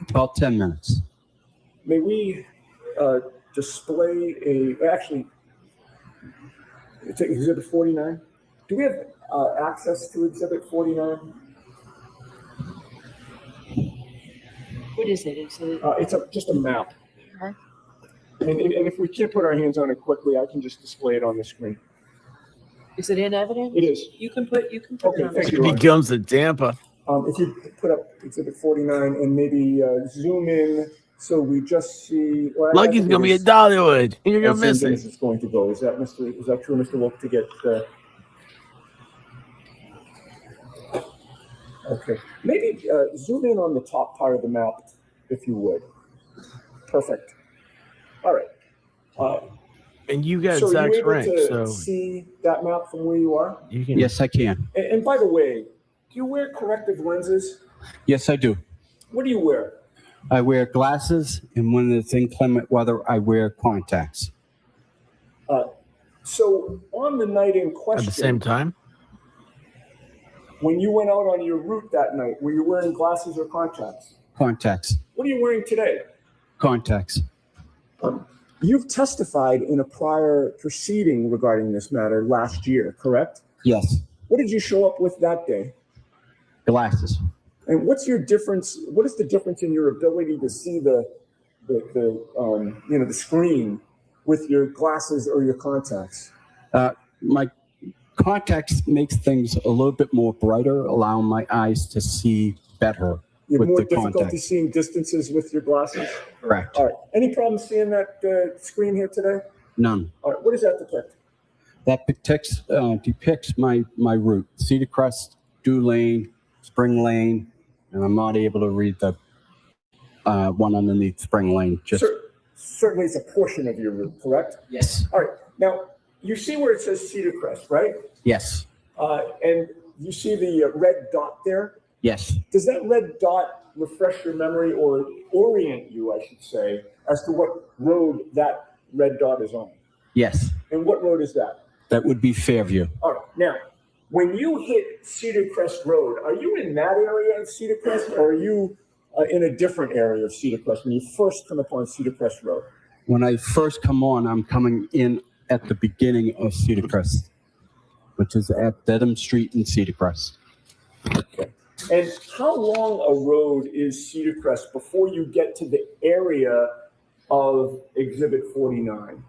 About 10 minutes. May we display actually, it's Exhibit 49. Do we have access to Exhibit 49? What is it? Is it? It's just a map. Okay. And if we can't put our hands on it quickly, I can just display it on the screen. Is it in evidence? It is. You can put Okay, it on the thank screen. you. He comes to Tampa. If you put up Exhibit 49 and maybe zoom in so we just see. Well, Lucky's gonna be at Dollywood. You're gonna miss it. It's going to go. Is that true, Mr. Wilk, to get? Okay, maybe zoom in on the top part of the map, if you would. Perfect. All right. And you got So are Zach's you able rank, to so see that map from where you are? you can. Yes, I can. And by the way, do you wear corrective lenses? Yes, I do. What do you wear? I wear glasses, and when it's inclement weather, I wear contacts. So on the night in question, At the same time, when you went out on your route that night, were you wearing glasses or contacts? Contacts. What are you wearing today? Contacts. You've testified in a prior proceeding regarding this matter last year, correct? Yes. What did you show up with that day? Glasses. And what's your difference? What is the difference in your ability to see the screen with your glasses or your contacts? My contacts makes things a little bit more brighter, allowing my eyes to see better. You have with more the difficulty contacts. seeing distances with your glasses? Correct. All right. Any problem seeing that screen here today? None. All right. What does that depict? That depicts my route: Cedar Crest, Dew Lane, Spring Lane, and I'm not able to read the one underneath Spring Lane. Just Certainly, it's a portion of your route, correct? yes. All right. Now, you see where it says Cedar Crest, right? Yes. And you see the red dot there? Yes. Does that red dot refresh your memory or orient you, I should say, as to what road that red dot is on? Yes. And what road is that? That would be Fairview. All right. Now, when you hit Cedar Crest Road, are you in that area of Cedar Crest, or are you in a different area of Cedar Crest when you first come upon Cedar Crest Road? When I first come on, I'm coming in at the beginning of Cedar Crest, which is at Dedham Street in Cedar Crest. Okay. And how long a road is Cedar Crest before you get to the area of Exhibit 49?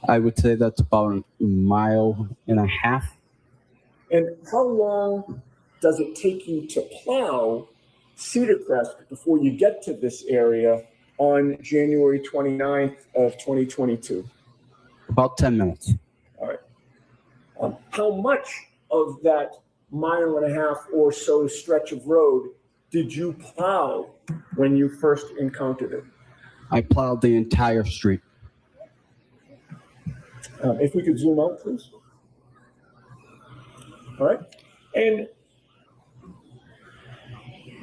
I would say that's about a mile and a half. And how long does it take you to plow Cedar Crest before you get to this area on January 29th of 2022? About 10 minutes. All right. How much of that mile and a half or so stretch of road did you plow when you first encountered it? I plowed the entire street. If we could zoom out, please. All right. And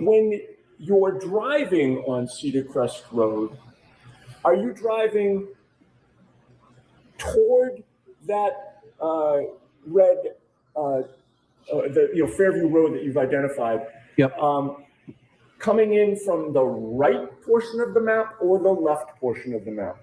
when you're driving on Cedar Crest Road, are you driving toward that red, Fairview Road that you've identified? Yep. Coming in from the right portion of the map or the left portion of the map?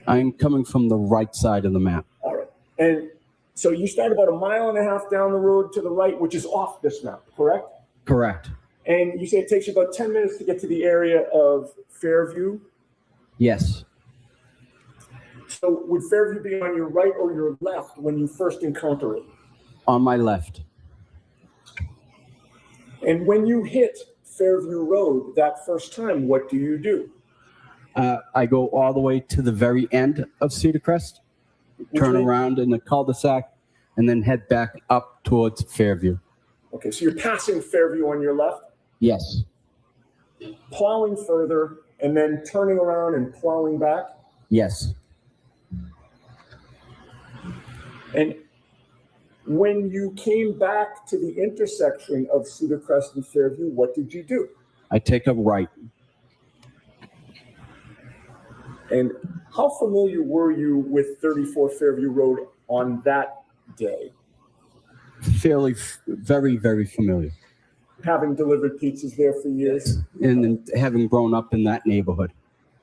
I'm coming from the right side of the map. All right. And So you start about 1.5 miles down the road to the right, which is off this map, correct? Correct. And you say it takes you about 10 minutes to get to the area of Fairview. Yes. So would Fairview be on your right or your left when you first encounter it? On my left. And when you hit Fairview Road that first time, what do you do? I go all the way to the very end of Cedar Crest, turn around in the cul-de-sac, and then head back up towards Fairview. Okay, so you're passing Fairview on your left, Yes. plowing further, and then turning around and plowing back. Yes. And when you came back to the intersection of Cedar Crest and Fairview, what did you do? I take a right. And how familiar were you with 34 Fairview Road on that day? Very, very familiar. Having delivered pizzas there for years? And then having grown up in that neighborhood.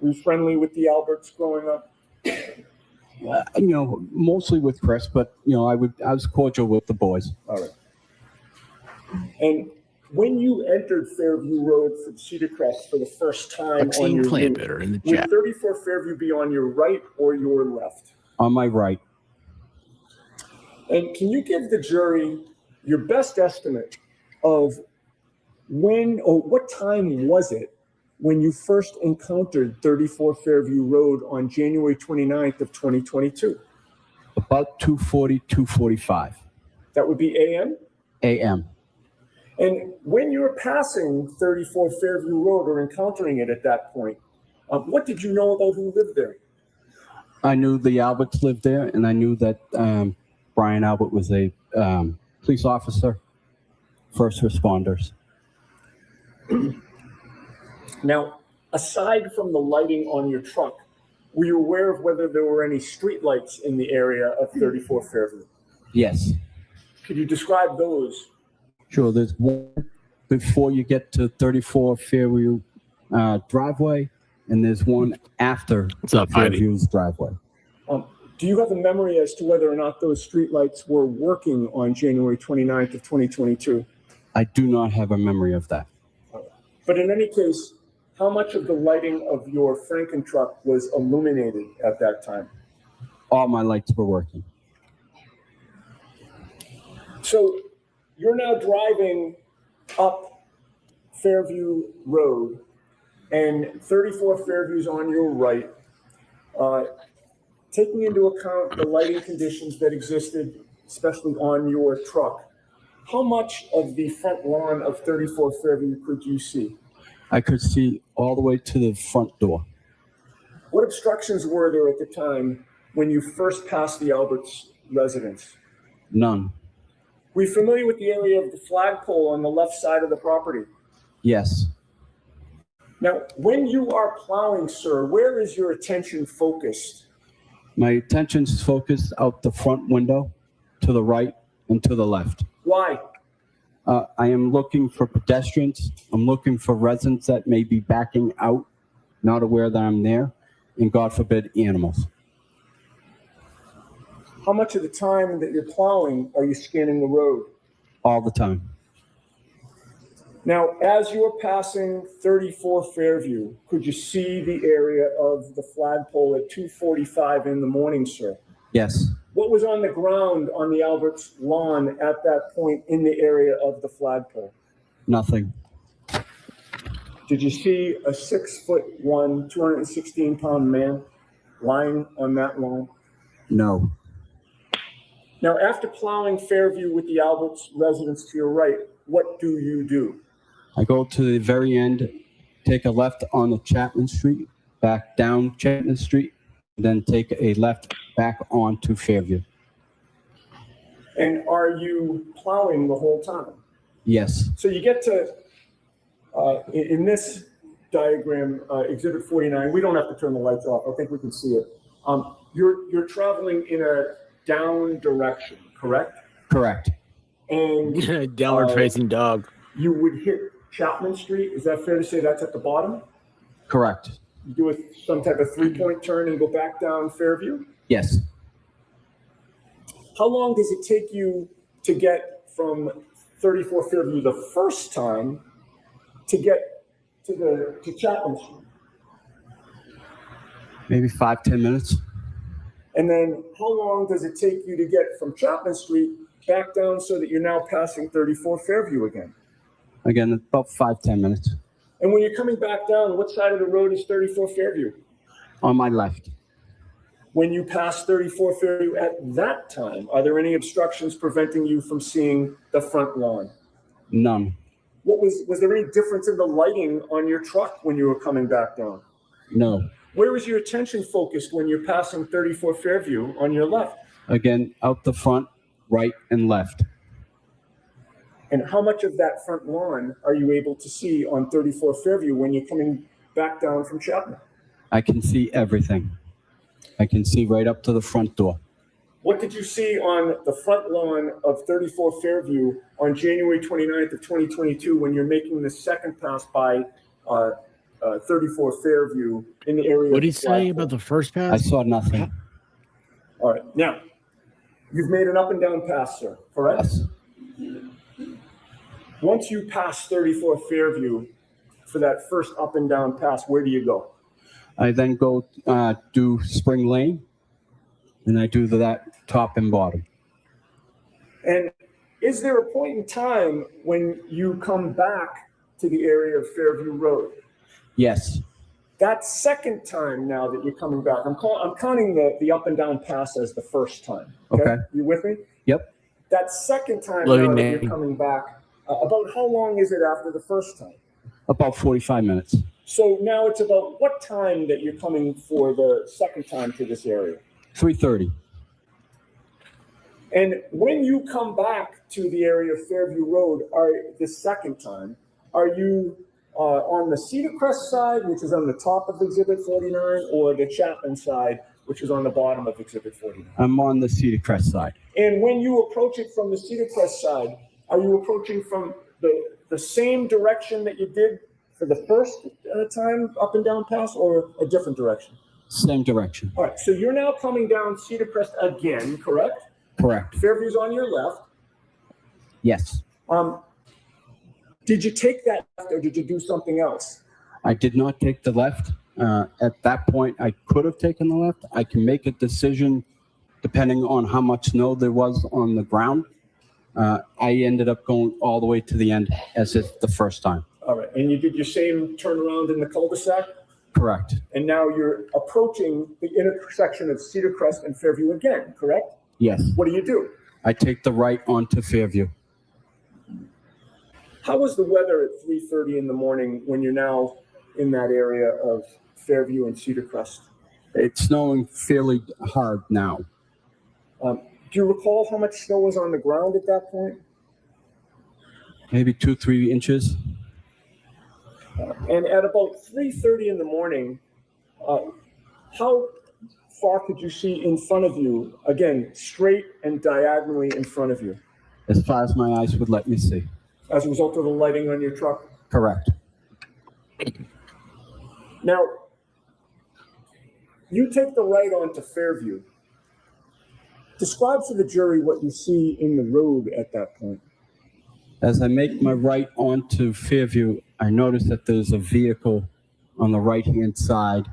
Were you friendly with the Alberts growing up? Mostly with Chris, but I was cordial with the boys. All right. And when you entered Fairview Road from Cedar Crest for the first time on your route, better in the would chat. 34 Fairview be on your right or your left? On my right. And can you give the jury your best estimate of when or what time was it when you first encountered 34 Fairview Road on January 29th of 2022? About 2:40, 2:45 That would be AM? a.m. And when you were passing 34 Fairview Road or encountering it at that point, what did you know about who lived there? I knew the Alberts lived there, and I knew that Brian Albert was a police officer, first responders. Now, aside from the lighting on your truck, were you aware of whether there were any streetlights in the area of 34 Fairview? Yes. Could you describe those? Sure. There's one before you get to 34 Fairview driveway, and there's one after Fairview's driveway. Do you have a memory as to whether or not those streetlights were working on January 29th of 2022? I do not have a memory of that. But in any case, how much of the lighting of your Franken truck was illuminated at that time? All my lights were working. So you're now driving up Fairview Road, and 34 Fairview's on your right. Taking into account the lighting conditions that existed, especially on your truck, how much of the front lawn of 34 Fairview could you see? I could see all the way to the front door. What obstructions were there at the time when you first passed the Alberts residence? None. Were you familiar with the area of the flagpole on the left side of the property? Yes. Now, when you are plowing, sir, where is your attention focused? My attention's focused out the front window, to the right and to the left. Why? I am looking for pedestrians. I'm looking for residents that may be backing out, not aware that I'm there, and God forbid, animals. How much of the time that you're plowing are you scanning the road? All the time. Now, as you were passing 34 Fairview, could you see the area of the flagpole at 2:45 in the morning, sir? Yes. What was on the ground on the Alberts lawn at that point in the area of the flagpole? Nothing. Did you see a 6'1", 216-pound man lying on that lawn? No. Now, after plowing Fairview with the Alberts residence to your right, what do you do? I go to the very end, take a left on the Chapman Street, back down Chapman Street, then take a left back onto Fairview. And are you plowing the whole time? Yes. So you get to, in this diagram, Exhibit 49, we don't have to turn the lights off. I think we can see it. You're traveling in a down direction, correct? Correct. And downward facing dog. You would hit Chapman Street. Is that fair to say that's at the bottom? Correct. You do some type of three-point turn and go back down Fairview? Yes. how long does it take you to get from 34 Fairview the first time to get to Chapman Street? Maybe 5-10 minutes. And then how long does it take you to get from Chapman Street back down so that you're now passing 34 Fairview again? Again, about 5-10 minutes. And when you're coming back down, what side of the road is 34 Fairview? On my left. When you pass 34 Fairview at that time, are there any obstructions preventing you from seeing the front lawn? None. Was there any difference in the lighting on your truck when you were coming back down? No. Where was your attention focused when you're passing 34 Fairview on your left? Again, out the front, right and left. And how much of that front lawn are you able to see on 34 Fairview when you're coming back down from Chapman? I can see everything. I can see right up to the front door. What did you see on the front lawn of 34 Fairview on January 29th of 2022 when you're making the second pass by 34 Fairview in the area? What did he say about the first pass? I saw nothing. All right. Now, you've made an up and down pass, sir, correct? Yes. Once you pass 34 Fairview for that first up and down pass, where do you go? I then go do Spring Lane, and I do that top and bottom. And is there a point in time when you come back to the area of Fairview Road? Yes. That second time now that you're coming back, I'm counting the up and down pass as the first time. Okay. You with me? Yep. That second time Loving now that name. you're coming back, about how long is it after the first time? About 45 minutes. So now it's about what time that you're coming for the second time to this area? 3:30. And when you come back to the area of Fairview Road, the second time, are you on the Cedar Crest side, which is on the top of Exhibit 49, or the Chapman side, which is on the bottom of Exhibit 49? I'm on the Cedar Crest side. And when you approach it from the Cedar Crest side, are you approaching from the same direction that you did for the first time up and down pass, or a different direction? Same direction. All right, so you're now coming down Cedar Crest again, correct? Correct. Fairview's on your left. Yes. Did you take that left, or did you do something else? I did not take the left. At that point, I could have taken the left. I can make a decision depending on how much snow there was on the ground. I ended up going all the way to the end as if the first time. All right, and you did your same turnaround in the cul-de-sac? Correct. And now you're approaching the intersection of Cedar Crest and Fairview again, correct? Yes. What do? I take the right onto Fairview. How was the weather at 3:30 in the morning when you're now in that area of Fairview and Cedar Crest? It's snowing fairly hard now. Do you recall how much snow was on the ground at that point? Maybe 2-3 inches. And at about 3:30 in the morning, how far could you see in front of you? Again, straight and diagonally in front of you, As far as my eyes would let me see. as a result of the lighting on your truck? Correct. Now, you take the right onto Fairview. Describe for the jury what you see in the road at that point. As I make my right onto Fairview, I notice that there's a vehicle on the right-hand side,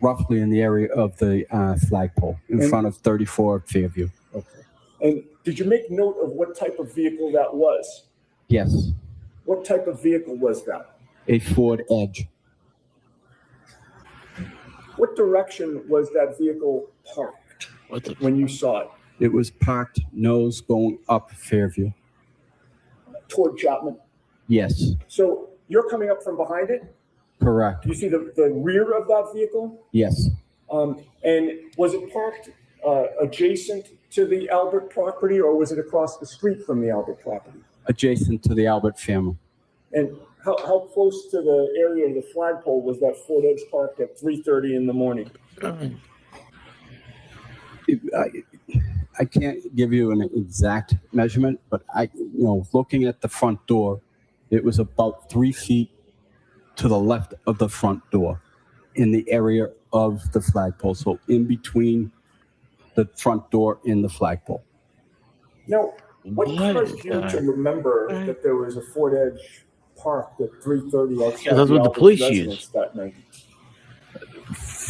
roughly in the area of the flagpole in front of 34 Fairview. Okay. And did you make note of what type of vehicle that was? Yes, What type of vehicle was that? a Ford Edge. What direction was that vehicle parked when you saw it? It was parked nose going up Fairview. Toward Chapman? Yes, So you're coming up from behind it? correct. You see the rear of that vehicle? Yes, And was it parked adjacent to the Albert property, or was it across the street from the Albert property? adjacent to the Albert family. And how close to the area of the flagpole was that Ford Edge parked at 3:30 in the morning? I can't give you an exact measurement, but looking at the front door, it was about 3 feet to the left of the front door in the area of the flagpole. So in between the front door in the flagpole. Now, what What caused you to remember that there was a Ford Edge parked at 3:30 outside that's the what the Alberts police residence use. that night?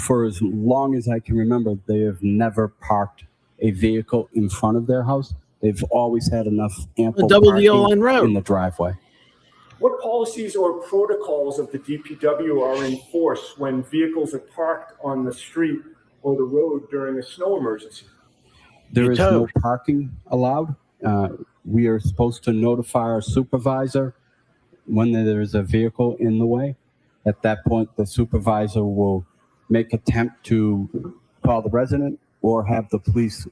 For as long as I can remember, they have never parked a vehicle in front of their house. They've always had enough ample Double the parking O-line road. in the driveway. What policies or protocols of the DPW are in force when vehicles are parked on the street or the road during a snow emergency? There is no towed. parking allowed. We are supposed to notify our supervisor when there is a vehicle in the way. At that point, the supervisor will make attempt to call the resident or have the police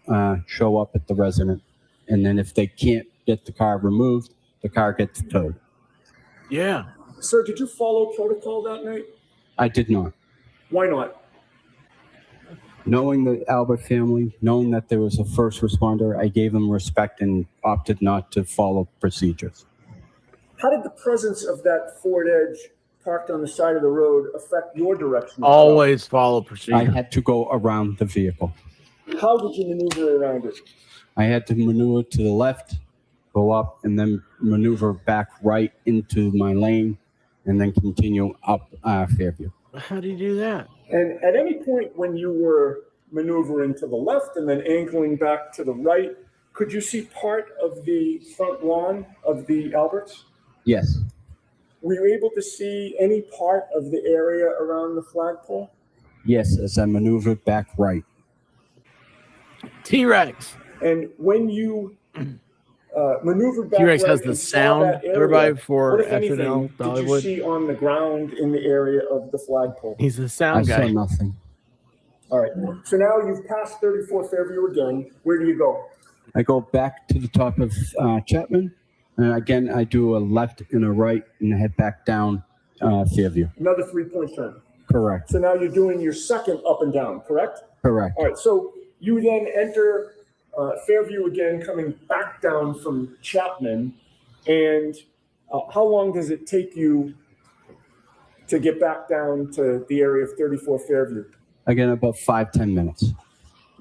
show up at the resident. And then if they can't get the car removed, the car gets towed. Yeah. Sir, did you follow protocol that night? I did not. Why not? Knowing the Albert family, knowing that there was a first responder, I gave them respect and opted not to follow procedures. How did the presence of that Ford Edge parked on the side of the road affect your direction of Always follow I procedure. had to go around the vehicle. travel? How did you maneuver around it? I had to maneuver to the left, go up, and then maneuver back right into my lane, and then continue up Fairview. How do you do that? And at any point when you were maneuvering to the left and then angling back to the right, could you see part of the front lawn of the Alberts? Yes, Were you able to see any part of the area around the flagpole? yes, as I maneuvered back right. T-Rex. And when you maneuvered back T-Rex right has the and saw sound, that area, everybody, for what, if anything, FNL did you Dollywood. see on the ground in the area of the flagpole? He's a I sound saw guy. nothing. All right. So now you've passed 34 Fairview again. Where do you go? I go back to the top of Chapman, and again, I do a left and a right, and I head back down Fairview. Another 3-point turn. Correct. So now you're doing your second up and down, correct? Correct. All right. So you then enter Fairview again, coming back down from Chapman. And how long does it take you to get back down to the area of 34 Fairview? Again, about 5-10 minutes.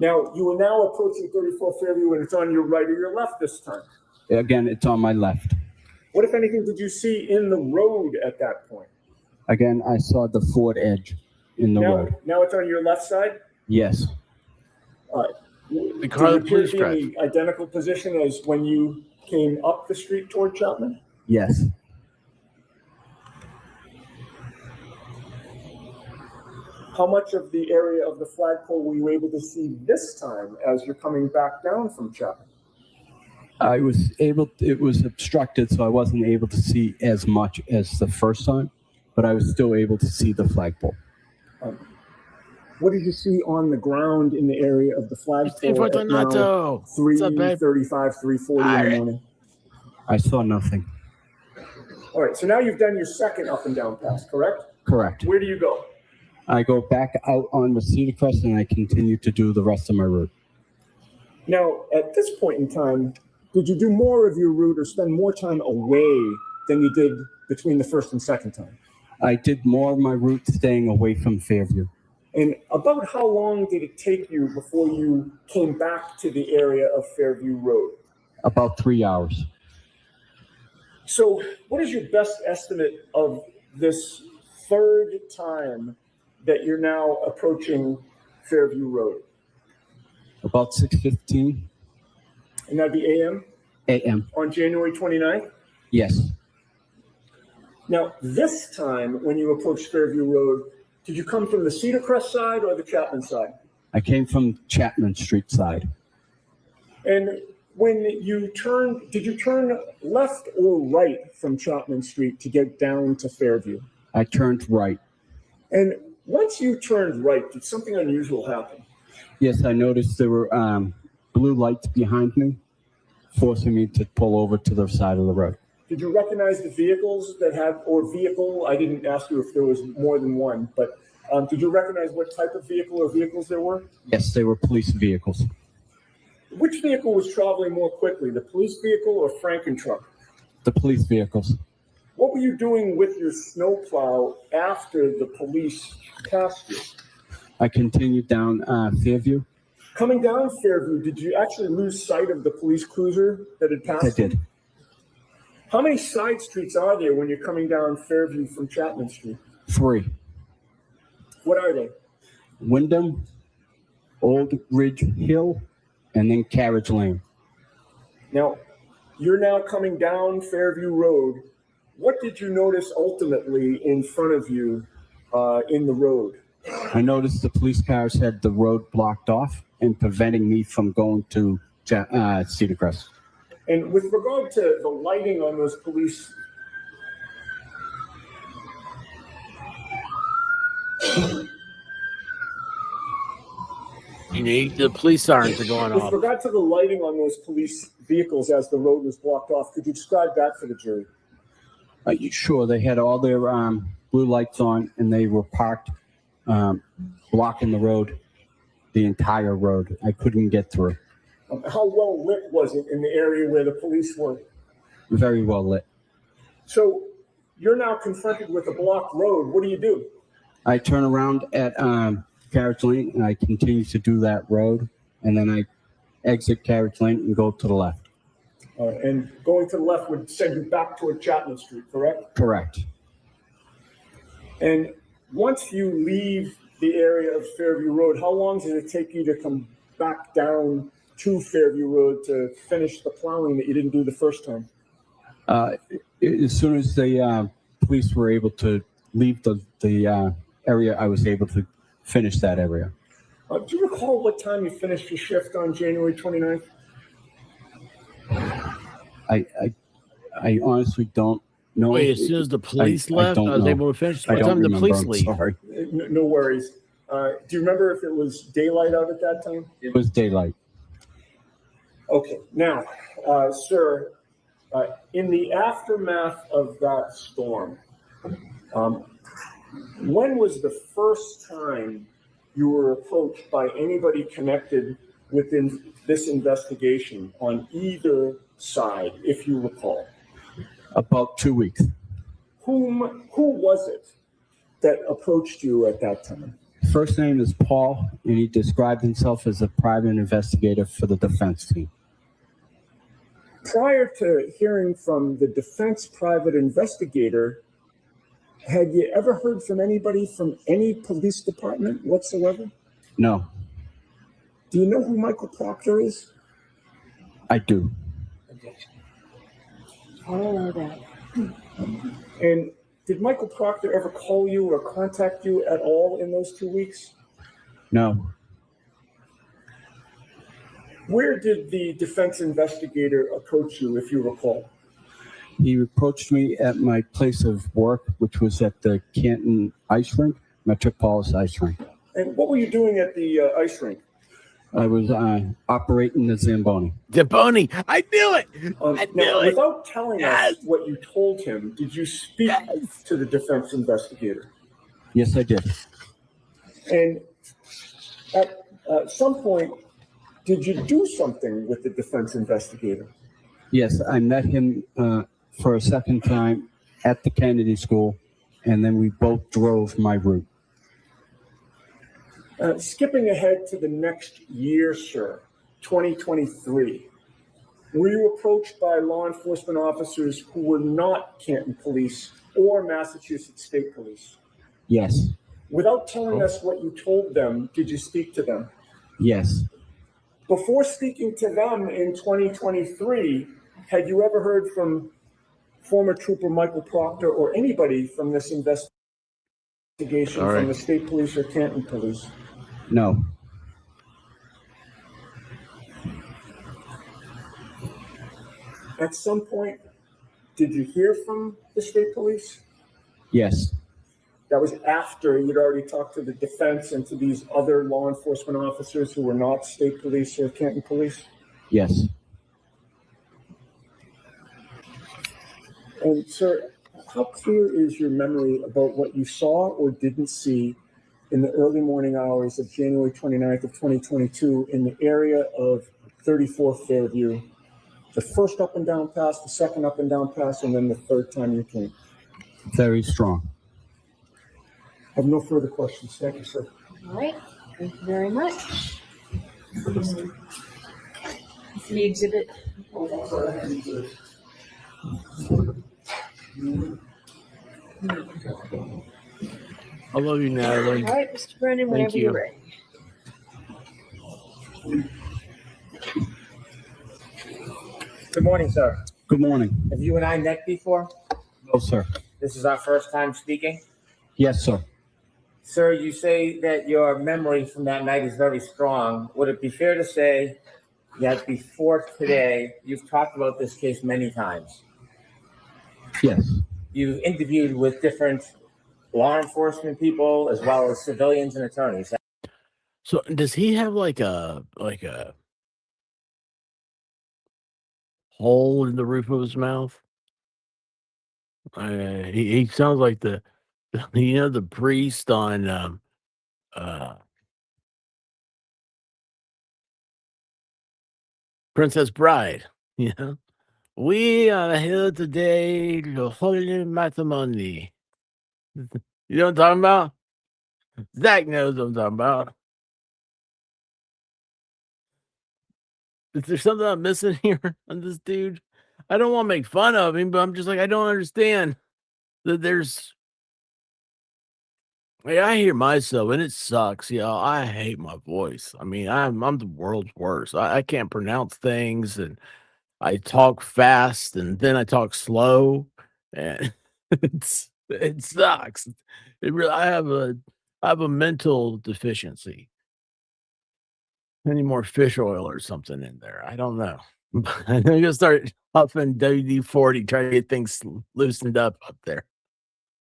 Now, you are now approaching 34 Fairview, and it's on your right or your left this time. Again, it's on my left. What, if anything, did you see in the road at that point? Again, I saw the Ford Edge in the road. Now it's on your left side? Yes, All right. The car Did the it appear police to be in the identical position as when you came up the street toward Chapman? yes. How much of the area of the flagpole were you able to see this time as you're coming back down from Chapman? I was able, it was obstructed, so I wasn't able to see as much as the first time, but I was still able to see the flagpole. What did you see on the ground in the area of the flagpole at now Fortunato. What's up, babe? 3:35, 3:40 in the morning? I saw nothing. All right, so now you've done your second up and down pass, correct? Correct. Where do you go? I go back out on the Cedar Crest and I continue to do the rest of my route. Now, at this point in time, did you do more of your route or spend more time away than you did between the first and second time? I did more of my route staying away from Fairview. And about how long did it take you before you came back to the area of Fairview Road? About 3 hours. So what is your best estimate of this third time that you're now approaching Fairview Road? About 6:15 And that'd be AM a.m. on January 29th? Yes. Now, this time when you approached Fairview Road, did you come from the Cedar Crest side or the Chapman side? I came from Chapman Street side. And when you turned, did you turn left or right from Chapman Street to get down to Fairview? I turned right. And once you turned right, did something unusual happen? Yes, I noticed there were blue lights behind me, forcing me to pull over to the side of the road. Did you recognize the vehicles that had, or vehicle? I didn't ask you if there was more than one, but did you recognize what type of vehicle or vehicles there were? Yes, they were police vehicles. Which vehicle was traveling more quickly, the police vehicle or Franken truck? The police vehicles. What were you doing with your snowplow after the police passed you? I continued down Fairview, Coming down Fairview, did you actually lose sight of the police cruiser that had passed? I did. How many side streets are there when you're coming down Fairview from Chapman Street? 3. What are they? Wyndham, Old Ridge Hill, and then Carriage Lane. Now, you're now coming down Fairview Road. What did you notice ultimately in front of you in the road? I noticed the police cars had the road blocked off and preventing me from going to Cedar Crest. And with regard to the lighting on those police, The police sirens are going with off. regard to the lighting on those police vehicles as the road was blocked off, could you describe that for the jury? Sure, they had all their blue lights on, and they were parked, blocking the road, the entire road. I couldn't get through. How well lit was it in the area where the police were? Very well lit. So you're now confronted with a blocked road. What do you do? I turn around at Carriage Lane, and I continue to do that road, and then I exit Carriage Lane and go to the left. And going to the left would send you back toward Chapman Street, correct? Correct. And once you leave the area of Fairview Road, how long does it take you to come back down to Fairview Road to finish the plowing that you didn't do the first time? As soon as the police were able to leave the area, I was able to finish that area. Do you recall what time you finished your shift on January 29th? I honestly don't know. Wait, as soon as the police left, I was know. able to finish. I What don't time did the remember. police I'm leave? sorry. No worries. Do you remember if it was daylight out at that time? It was daylight. Okay. Now, sir, in the aftermath of that storm, when was the first time you were approached by anybody connected within this investigation on either side, if you recall? About 2 weeks. Who was it that approached you at that time? First name is Paul, and he described himself as a private investigator for the defense team. Prior to hearing from the defense private investigator, had you ever heard from anybody from any police department whatsoever? No, Do you know who Michael Proctor is? I do. I don't know that. And did Michael Proctor ever call you or contact you at all in those 2 weeks? No, Where did the defense investigator approach you, if you recall? he approached me at my place of work, which was at the Canton Ice Rink, Metropolis Ice Rink. And what were you doing at the ice rink? I was operating the Zamboni. Deboni, I knew it. I knew Now, it. without telling Yes. us what you told him, did you speak Yes. to the defense investigator? Yes, I did. And at some point, did you do something with the defense investigator? Yes, I met him for a second time at the Kennedy School, and then we both drove my route. Skipping ahead to the next year, sir, 2023, were you approached by law enforcement officers who were not Canton Police or Massachusetts State Police? Yes, Without telling us what you told them, did you speak to them? yes. Before speaking to them in 2023, had you ever heard from former Trooper Michael Proctor or anybody from this investigation All right. from the State Police or Canton Police? No, At some point, did you hear from the State Police? yes, That was after you'd already talked to the defense and to these other law enforcement officers who were not State Police or Canton Police? yes. And sir, how clear is your memory about what you saw or didn't see in the early morning hours of January 29th of 2022 in the area of 34 Fairview? The first up and down pass, the second up and down pass, and then the third time you came. Very strong. I have no further questions. Thank you, sir. All right. Thank you very much. The exhibit. I love you, Natalie. All right, Mr. Brennan, Thank whenever you're you. ready. Good morning, sir. Good morning. Have you and I met before? No, sir. This is our first time speaking. Yes, sir. Sir, you say that your memory from that night is very strong. Would it be fair to say that before today, you've talked about this case many times? Yes. You've interviewed with different law enforcement people as well as civilians and attorneys. So does he have like a hole in the roof of his mouth? He sounds like the the priest on Princess Bride. You know, we are here today to holy matrimony. You know what I'm talking about? Zach knows what I'm talking about. Is there something I'm missing here on this dude? I don't want to make fun of him, but I'm just like, I don't understand that there's. I hear myself and it sucks, y'all. I hate my voice. I mean, I'm the world's worst. I can't pronounce things, and I talk fast, and then I talk slow, and it sucks. It really. I have a mental deficiency. I need more fish oil or something in there. I don't know. I'm gonna start huffing WD-40, try to get things loosened up there.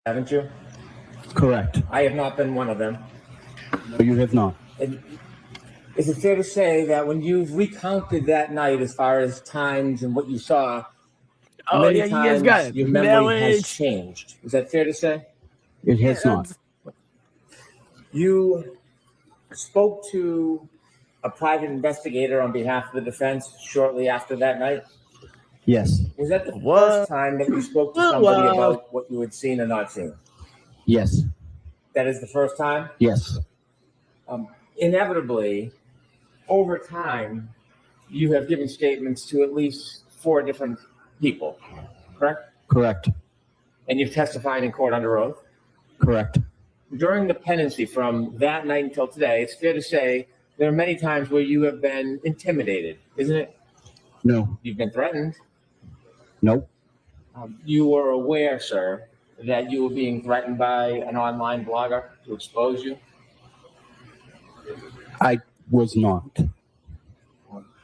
Haven't you? Correct. I have not been one of them. No, you have not. And is it fair to say that when you've recounted that night as far as times and what you saw, many you guys got times it. your memory has Marriage. changed? Is that fair to say? It has not. You spoke to a private investigator on behalf of the defense shortly after that night. Yes. Was that the What? first time that you spoke to somebody about what you had seen or not seen? Yes. That is the first time? Yes. Inevitably, over time, you have given statements to at least 4 different people, correct? Correct. And you've testified in court under oath? Correct. During the pendency from that night until today, it's fair to say there are many times where you have been intimidated, isn't it? No. You've been threatened. Nope. You were aware, sir, that you were being threatened by an online blogger to expose you? I was not.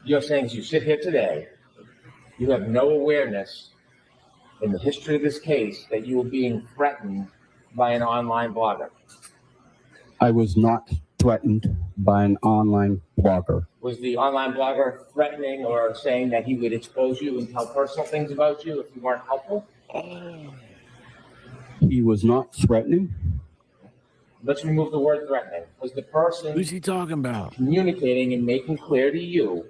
You're saying as you sit here today, you have no awareness in the history of this case that you were being threatened by an online blogger. I was not threatened by an online blogger. Was the online blogger threatening or saying that he would expose you and tell personal things about you if you weren't helpful? He was not threatening. Let's remove the word threatening. Was the person Who's he talking about? communicating and making clear to you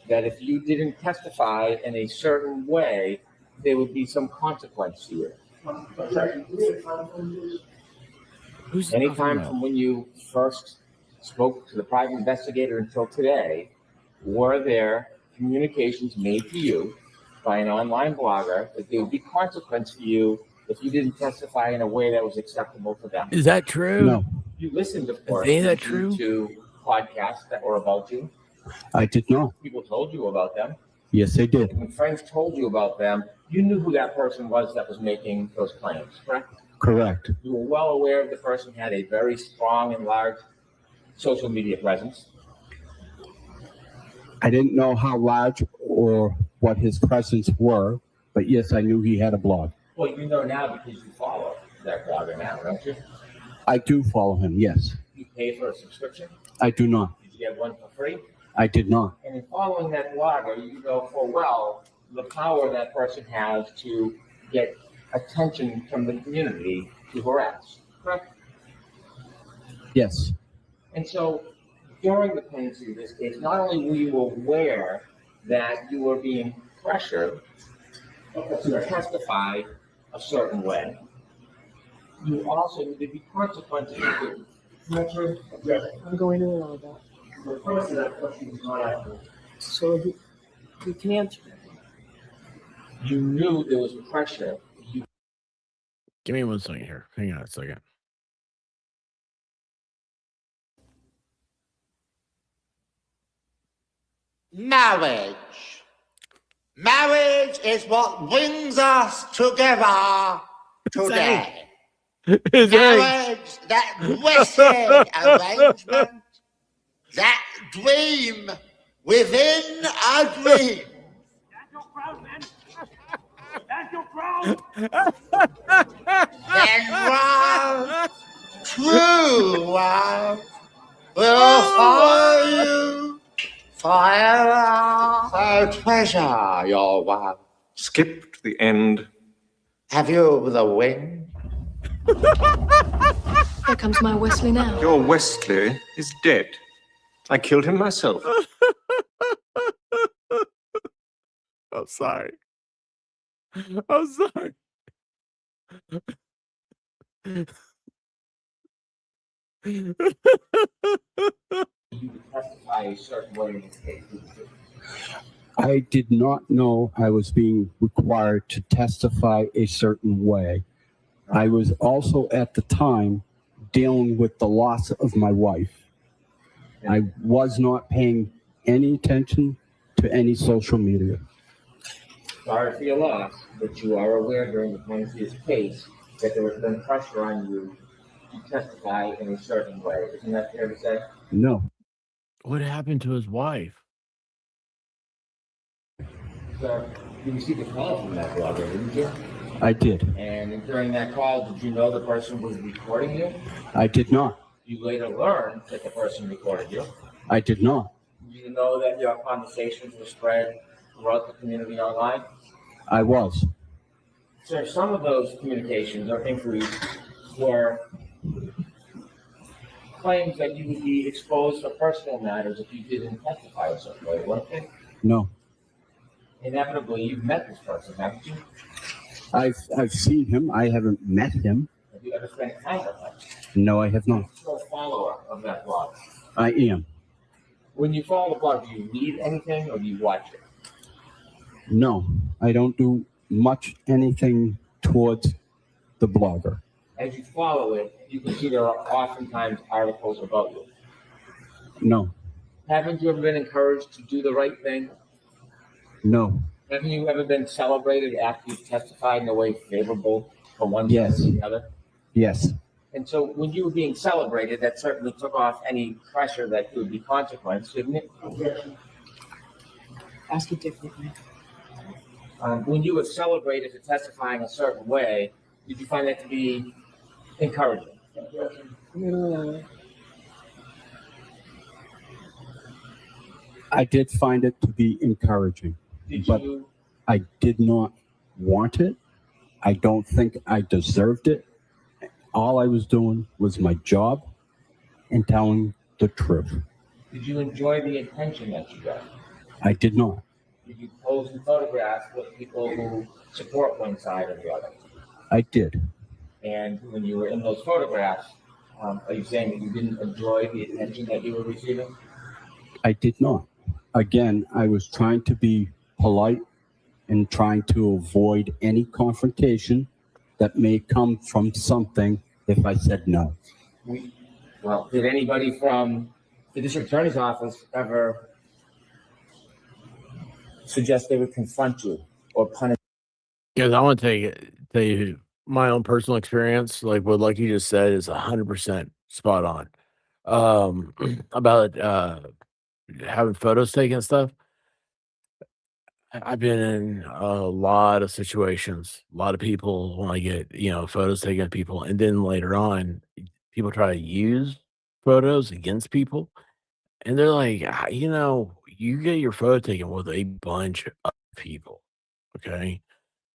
that if you didn't testify in a certain way, there would be some consequence to you? Who's he Any talking time about? from when you first spoke to the private investigator until today, were there communications made to you by an online blogger that there would be consequence to you if you didn't testify in a way that was acceptable to them? Is that true? No, You listened, of course, Is that true? to podcasts that were about you. I did not. People told you about them. Yes, they did. And when friends told you about them, you knew who that person was that was making those claims, correct? Correct. You were well aware the person had a very strong and large social media presence. I didn't know how large or what his presence were, but yes, I knew he had a blog. Well, you know now because you follow that blogger now, don't you? I do follow him, yes. You pay for a subscription. I do not. Did you get one for free? I did not. And in following that blogger, you know full well the power that person has to get attention from the community to harass, correct? Yes. And so during the pendency of this case, not only were you aware that you were being pressured to testify a certain way, you also knew there'd be consequences. I'm going to allow that. The person that question was not after. So you can answer. You knew there was pressure. You Give me 1 second here. Hang on a second. Marriage. Marriage is what brings us together today. Marriage, that blessed arrangement, that dream within a dream. Then love, true love, will follow you forever. So treasure your love. Skip to the end. Have you the wing? Here comes my Wesley now. Your Wesley is dead. I killed him myself. I'm sorry. I'm sorry. testify a certain way in this case. I did not know I was being required to testify a certain way. I was also at the time dealing with the loss of my wife. I was not paying any attention to any social media. Sorry for your loss, but you are aware during the pendency of this case that there has been pressure on you to testify in a certain way. Isn't that fair to say? No. What happened to his wife? Sir, you received a call from that blogger, didn't you? I did. And during that call, did you know the person was recording you? I did not. You later learned that the person recorded you. I did not. Did you know that your conversations were spread throughout the community online? I was. Sir, some of those communications or inquiries were claims that you would be exposed for personal matters if you didn't testify a certain way, weren't they? No. Inevitably, you've met this person, haven't you? I've seen him. I haven't met him. Have you ever spent time with him? No, I have not. You're a follower of that blog. I am. When you follow the blog, do you read anything or do you watch it? No, I don't do much anything towards the blogger. As you follow it, you can see there are oftentimes articles about you. No. Haven't you ever been encouraged to do the right thing? No. Haven't you ever been celebrated after you've testified in a way favorable for one Yes. side or the other? Yes. And so when you were being celebrated, that certainly took off any pressure that could be consequence, didn't it? Ask it differently. When you were celebrated for testifying a certain way, did you find that to be encouraging? I did find it to be encouraging, but I did not want it. I don't think I deserved it. All I was doing was my job and telling the truth. Did you enjoy the attention that you got? I did not. Did you pose in photographs with people who support one side or the other? I did. And when you were in those photographs, are you saying that you didn't enjoy the attention that you were receiving? I did not. Again, I was trying to be polite and trying to avoid any confrontation that may come from something if I said no. Well, did anybody from the district attorney's office ever suggest they would confront you or punish? Because I want to tell you my own personal experience. Like what Lucky just said is 100% spot on. About having photos taken and stuff. I've been in a lot of situations. A lot of people when I get photos taken of people, and then later on, people try to use photos against people, and they're like, you get your photo taken with a bunch of people. Okay,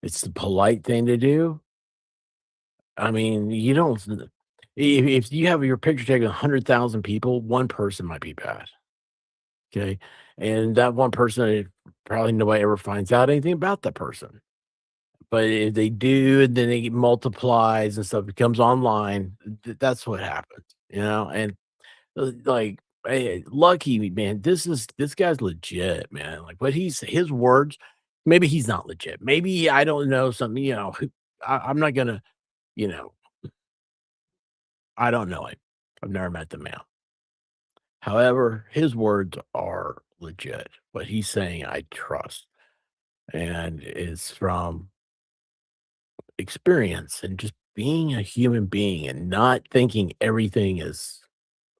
it's the polite thing to do. I mean, you don't. If you have your picture taken 100,000 people, one person might be bad. Okay, and that one person probably nobody ever finds out anything about that person. But if they do, and then it multiplies and stuff becomes online. That's what happens, and like Hey, Lucky, man, this guy's legit, man. Like what his words, maybe he's not legit. Maybe I don't know something, I'm not gonna, you know, I don't know him. I've never met the man. However, his words are legit. What he's saying, I trust, and is from experience and just being a human being and not thinking everything is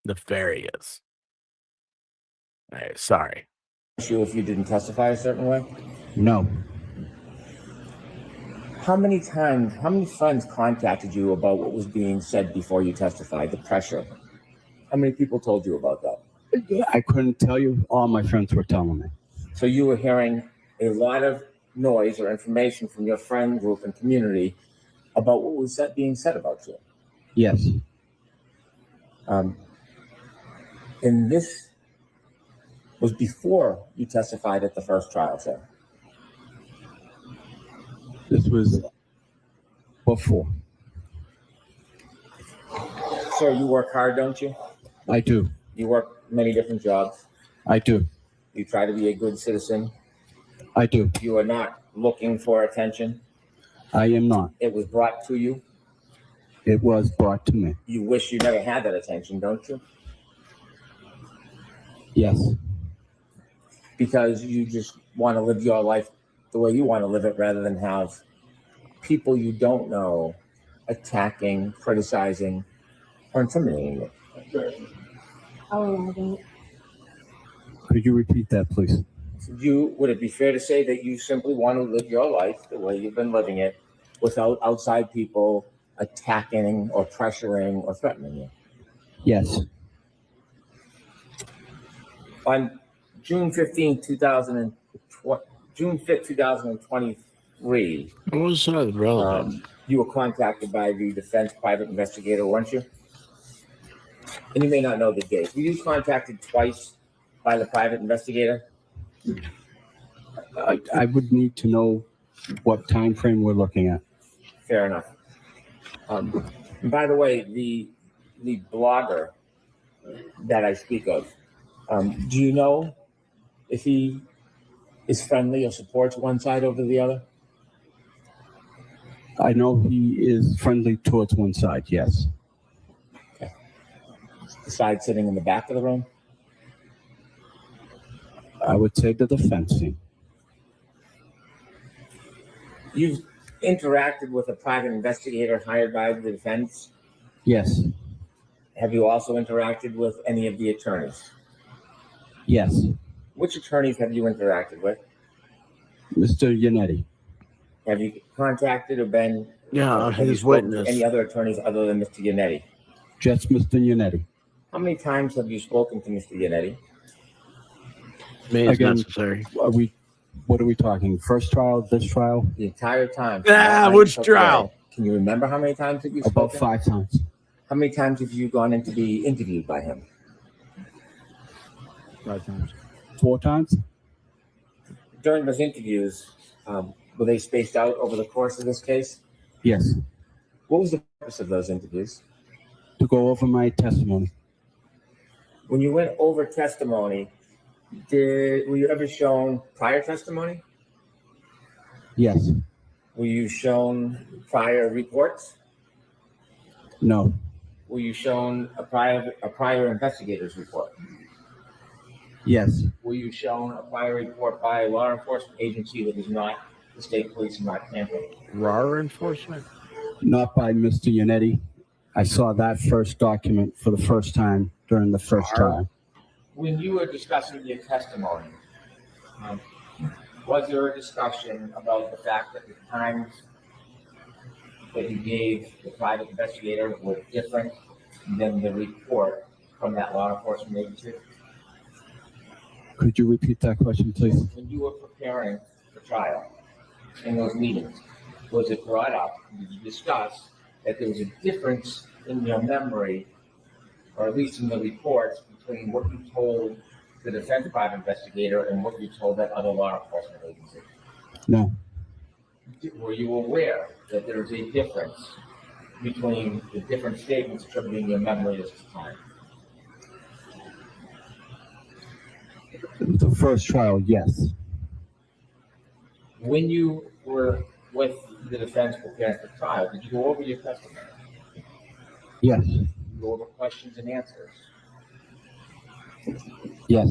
nefarious. Sorry. You if you didn't testify a certain way? No. How many friends contacted you about what was being said before you testified, the pressure? How many people told you about that? I couldn't tell you. All my friends were telling me. So you were hearing a lot of noise or information from your friend group and community about what was being said about you. Yes. And this was before you testified at the first trial, sir. This was before. Sir, you work hard, don't you? I do. You work many different jobs. I do. You try to be a good citizen. I do. You are not looking for attention. I am not. It was brought to you. It was brought to me. You wish you never had that attention, don't you? Yes. Because you just want to live your life the way you want to live it rather than have people you don't know attacking, criticizing, or intimidating you. Could you repeat that, please? Would it be fair to say that you simply want to live your life the way you've been living it without outside people attacking or pressuring or threatening you? Yes. On June 15, 2023, What was relevant? you were contacted by the defense private investigator, weren't you? And you may not know the date. Were you contacted twice by the private investigator? I would need to know what time frame we're looking at. Fair enough. By the way, the blogger that I speak of, do you know if he is friendly or supports one side over the other? I know he is friendly towards one side, yes. Okay. The side sitting in the back of the room? I would say the defense team. You've interacted with a private investigator hired by the defense? Yes. Have you also interacted with any of the attorneys? Yes. Which attorneys have you interacted with? Mr. Yannetti. Have you contacted or been? Yeah, have you his spoken witness. to any other attorneys other than Mr. Yannetti? Just Mr. Yannetti. How many times have you spoken to Mr. Yannetti? May is Again, necessary. What are we talking? First trial, this trial? The entire time. Which trial? Can you remember how many times have you About spoken? 5 times. How many times have you gone in to be interviewed by him? 5 times. 4 times? During those interviews, were they spaced out over the course of this case? Yes. What was the purpose of those interviews? To go over my testimony. When you went over testimony, were you ever shown prior testimony? Yes. Were you shown prior reports? No. Were you shown a prior investigator's report? Yes. Were you shown a prior report by a law enforcement agency that is not the state police and not Tampa? Raw enforcement? Not by Mr. Yannetti. I saw that first document for the first time during the first trial. When you were discussing your testimony, was there a discussion about the fact that the times that you gave the private investigator were different than the report from that law enforcement agency? Could you repeat that question, please? When you were preparing for trial in those meetings, was it brought up, did you discuss that there was a difference in your memory, or at least in the reports, between what you told the defense private investigator and what you told that other law enforcement agency? No. Were you aware that there is a difference between the different statements attributing your memory at this time? The first trial, yes. When you were with the defense preparing for trial, did you go over your testimony? Yes. Did you go over questions and answers? Yes.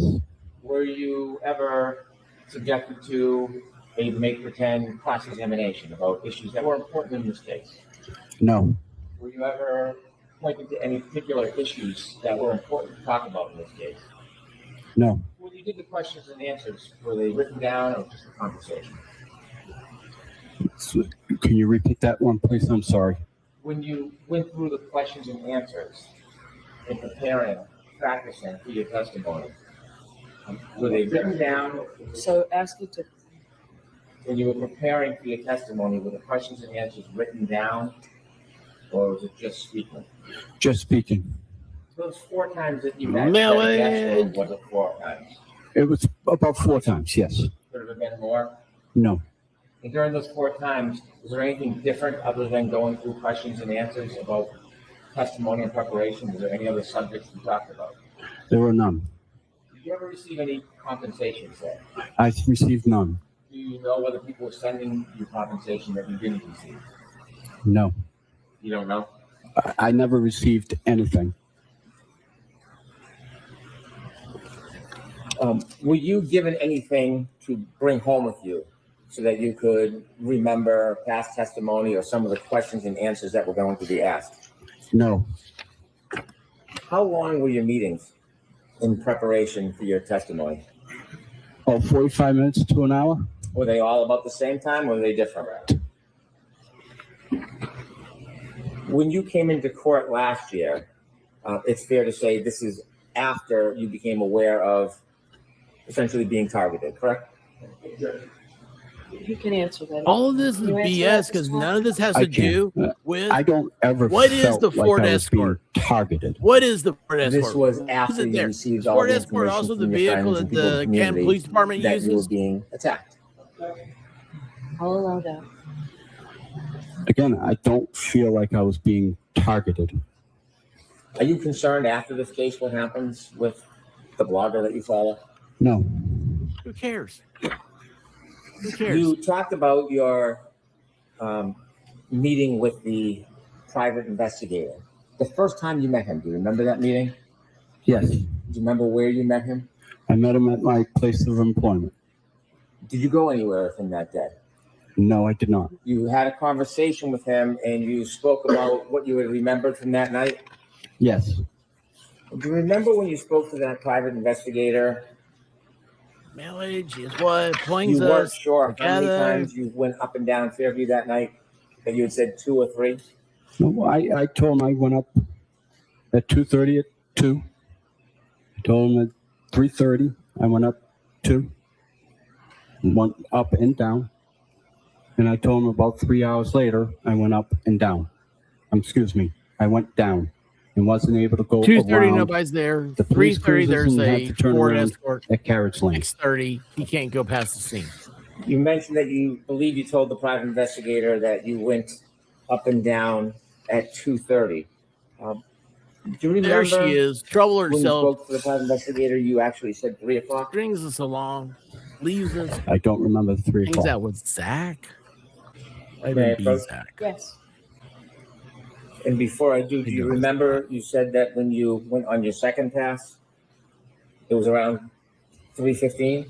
Were you ever subjected to a make-pretend cross-examination about issues that were important in this case? No. Were you ever pointed to any particular issues that were important to talk about in this case? No. When you did the questions and answers, were they written down or just a conversation? Can you repeat that one, please? I'm sorry. When you went through the questions and answers in preparing, practicing for your testimony, were they written down? So ask you to. When you were preparing for your testimony, were the questions and answers written down, or was it just speaking? Just speaking. Those 4 times that you met, was it 4 times? It was about 4 times, yes. Could have been more? No. And during those 4 times, was there anything different other than going through questions and answers about testimony and preparation? Was there any other subjects you talked about? There were none. Did you ever receive any compensation for? I received none. Do you know whether people were sending you compensation that you didn't receive? No. You don't know? I never received anything. Were you given anything to bring home with you so that you could remember past testimony or some of the questions and answers that were going to be asked? No. How long were your meetings in preparation for your testimony? Oh, 45 minutes to an hour? Were they all about the same time or were they different? When you came into court last year, it's fair to say this is after you became aware of essentially being targeted, correct? You can answer that. All of this is You answer BS that because this none of this has to do with. I don't ever What is felt the like Ford I was being Escort? targeted. What is the Ford Escort? This was Is after it you there? received Is all Ford the Escort information also the from your vehicle friends that and people in the the Canton community Police Department that you were uses? being attacked. I'll allow that. Again, I don't feel like I was being targeted. Are you concerned after this case what happens with the blogger that you follow? No. Who cares? Who cares? You talked about your meeting with the private investigator. The first time you met him, do you remember that meeting? Yes. Do you remember where you met him? I met him at my place of employment. Did you go anywhere with him that day? No, I did not. You had a conversation with him and you spoke about what you had remembered from that night? Yes. Do you remember when you spoke to that private investigator? Marriage is what You brings weren't us sure how many together. times you went up and down Fairview that night, that you had said 2 or 3? No, I told him I went up at 2:30 at 2. I told him at 3:30 I went up 2. Went up and down. And I told him about 3 hours later I went up and down. I went down and wasn't able to go 2:30, around. nobody's there. The police 3:30, there's cruisers and had a to turn Ford around Escort. at Carriage Lane. 6:30, he can't go past the scene. You mentioned that you believe you told the private investigator that you went up and down at 2:30. Do you remember? There she is. Trouble When you herself. spoke to the private investigator, you actually said 3 o'clock? Brings us along. Leaves us. I don't remember the 3 Hangs o'clock. out with Zach. I May I would be approach? Zach. Yes. And before I do you remember you said that when you went on your second pass, it was around 3:15?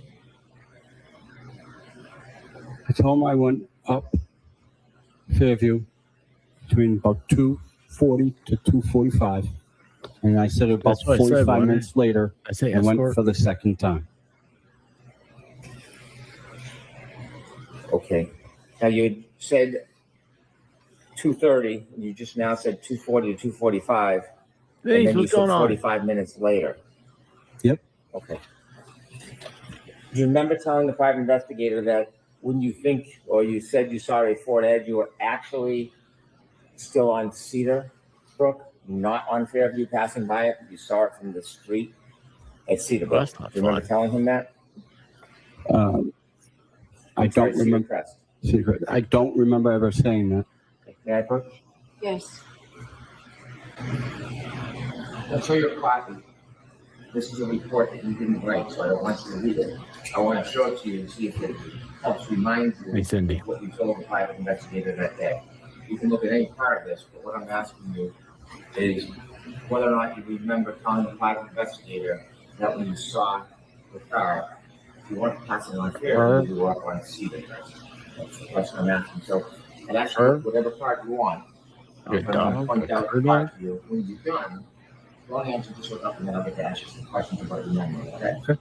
I told him I went up Fairview between about 2:40 to 2:45. And I said about That's what I said, 45 wasn't minutes later, I say I went escort. for the second time. Okay. Now you had said 2:30, and you just now said 2:40 to 2:45. And Hey, then you what's said going on? 45 minutes later. Yep. Okay. Do you remember telling the private investigator that when you think, or you said you saw a Ford Edge, you were actually still on Cedar Brook, not on Fairview passing by it? You saw it from the street at Cedar Brook. That's not Do you remember fun. telling him that? I Sorry, don't Cedar remember. Crest. I don't remember ever saying that. May I approach? Yes. Let's show your copy. this is a report that you didn't write, so I don't want you to read it. I want to show it to you and see if it helps remind you Hey, Cindy. of what you told the private investigator that day. You can look at any part of this, but what I'm asking you is whether or not you remember telling the private investigator that when you saw the car, you weren't passing on Fairview, you were up on Cedar. That's the question I'm asking. So, and actually, whatever part you want, I'm going to point out the part to you. When you're done, don't answer, just look up and then I'll get to ask you some questions about your memory, okay?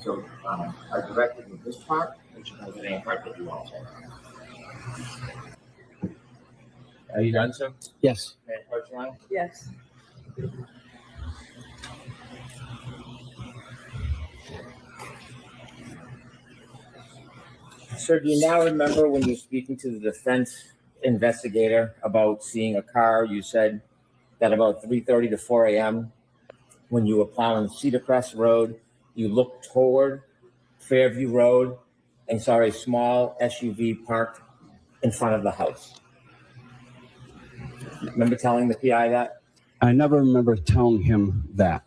So, I directed with this part, which you can get any part that you want to. Are you done, sir? Yes. Any questions, Ryan? Yes. Sir, do you now remember when you're speaking to the defense investigator about seeing a car? You said that about 3:30 to 4 a.m. when you were plowing Cedar Crest Road, you looked toward Fairview Road and saw a small SUV parked in front of the house. Remember telling the PI that? I never remember telling him that.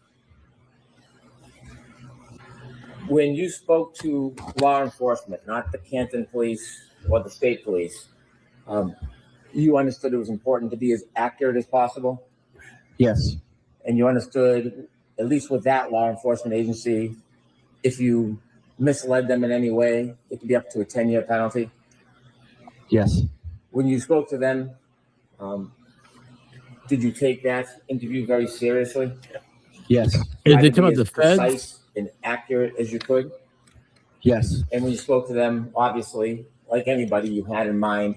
When you spoke to law enforcement, not the Canton police or the state police, you understood it was important to be as accurate as possible? Yes. And you understood, at least with that law enforcement agency, if you misled them in any way, it could be up to a 10-year penalty? Yes. When you spoke to them, did you take that interview very seriously? Yes. Is Try they to talking be about as the feds? precise and accurate as you could? Yes. And when you spoke to them, obviously, like anybody, you had in mind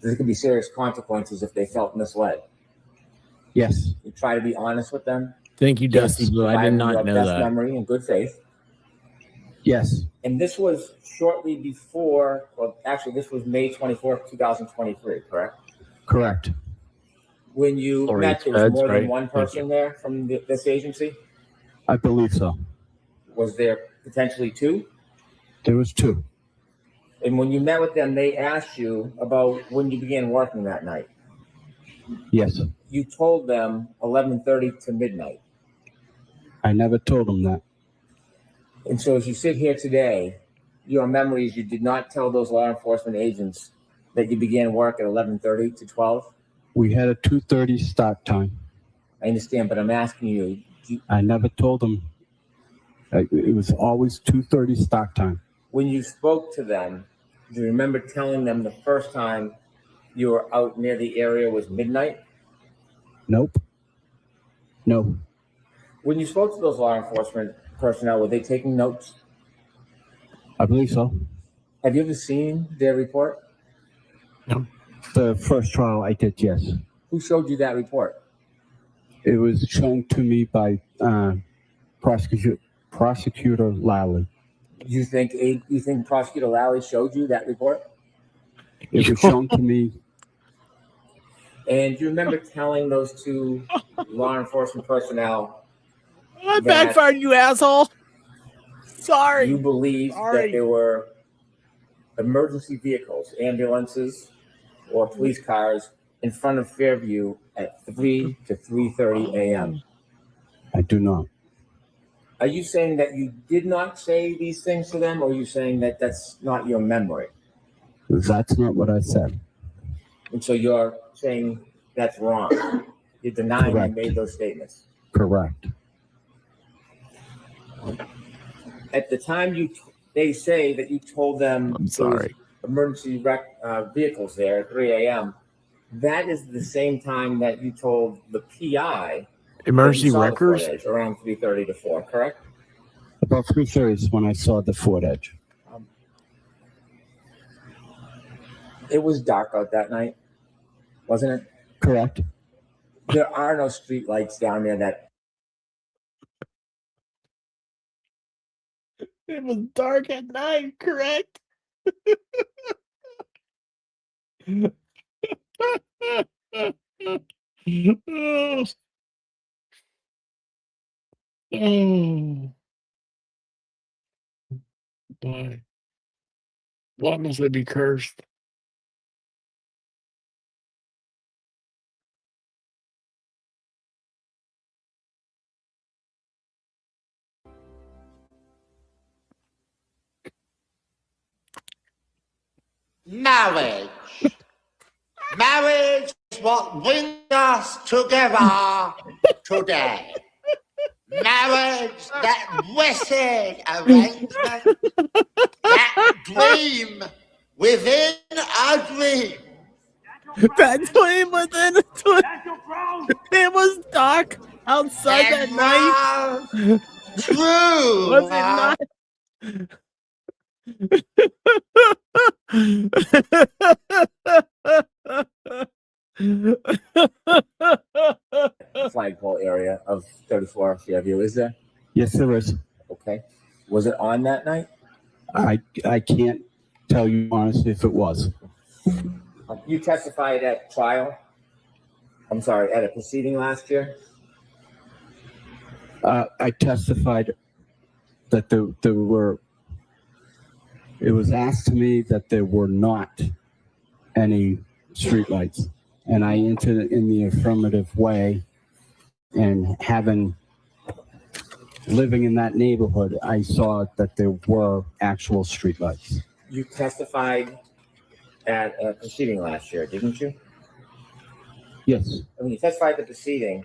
there could be serious consequences if they felt misled. Yes. You try to be honest with them. Thank you, Dusty Blue. I did Provide not your know best that. memory and good faith. Yes. And this was shortly before, well, actually, this was May 24th, 2023, correct? Correct. When you Sorry, met, it's there was feds, more than right? one Thank person there from this agency? I believe so. Was there potentially two? There was two. And when you met with them, they asked you about when you began working that night. Yes. You told them 11:30 to midnight. I never told him that. And so as you sit here today, your memories, you did not tell those law enforcement agents that you began work at 11:30 to 12? We had a 2:30 start time. I understand, but I'm asking you, I never told him. It was always 2:30 start time. when you spoke to them, do you remember telling them the first time you were out near the area was midnight? Nope. No. When you spoke to those law enforcement personnel, were they taking notes? I believe so. Have you ever seen their report? No. The first trial I did, yes. Who showed you that report? It was shown to me by Prosecutor Lally. You think Prosecutor Lally showed you that report? It was shown to me. And do you remember telling those two law enforcement personnel I that backfired, you asshole. Sorry. you believed that there were emergency vehicles, ambulances, or police cars in front of Fairview at 3 to 3:30 a.m.? I do not. Are you saying that you did not say these things to them, or are you saying that that's not your memory? That's not what I said. And so you're saying that's wrong. You're denying Correct. you made those statements. Correct. At the time they say that you told them I'm sorry. emergency vehicles there at 3 a.m. That is the same time that you told the PI Emergency that you saw wreckers? the footage around 3:30 to 4, correct? About 3:30 is when I saw the footage. It was dark out that night, wasn't it? Correct. There are no street lights down there that. It was dark at night, correct? Oh, boy. Why must I be cursed? Marriage. Marriage is what brings us together today. Marriage, that blessed arrangement, that dream within a dream. That dream within a dream. It was dark outside that night. Love, true Was it love. not? Flagpole area of 34 Fairview, is there? Yes, there is. Okay. Was it on that night? I can't tell you honestly if it was. You testified at trial? I'm sorry, at a proceeding last year? I testified that there were. It was asked to me that there were not any streetlights, and I entered it in the affirmative way. And living in that neighborhood, I saw that there were actual streetlights. You testified at a proceeding last year, didn't you? Yes. When you testified at the proceeding,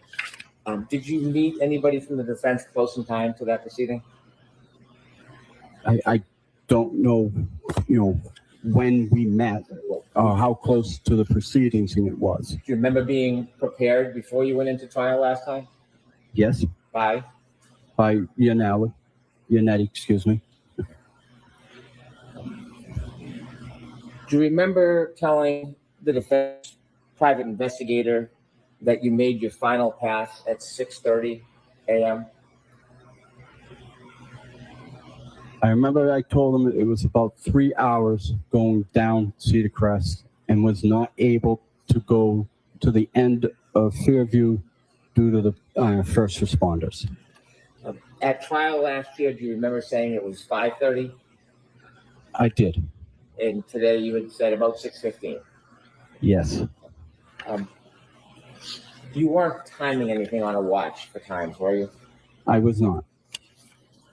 did you meet anybody from the defense close in time to that proceeding? I don't know, when we met or how close to the proceedings it was. Do you remember being prepared before you went into trial last time? Yes. By Yannetti, excuse me. Do you remember telling the defense private investigator that you made your final pass at 6:30 a.m.? I remember I told him it was about 3 hours going down Cedar Crest and was not able to go to the end of Fairview due to the first responders. At trial last year, do you remember saying it was 5:30? I did. And today you had said about 6:15. Yes. You weren't timing anything on a watch for times, were you? I was not.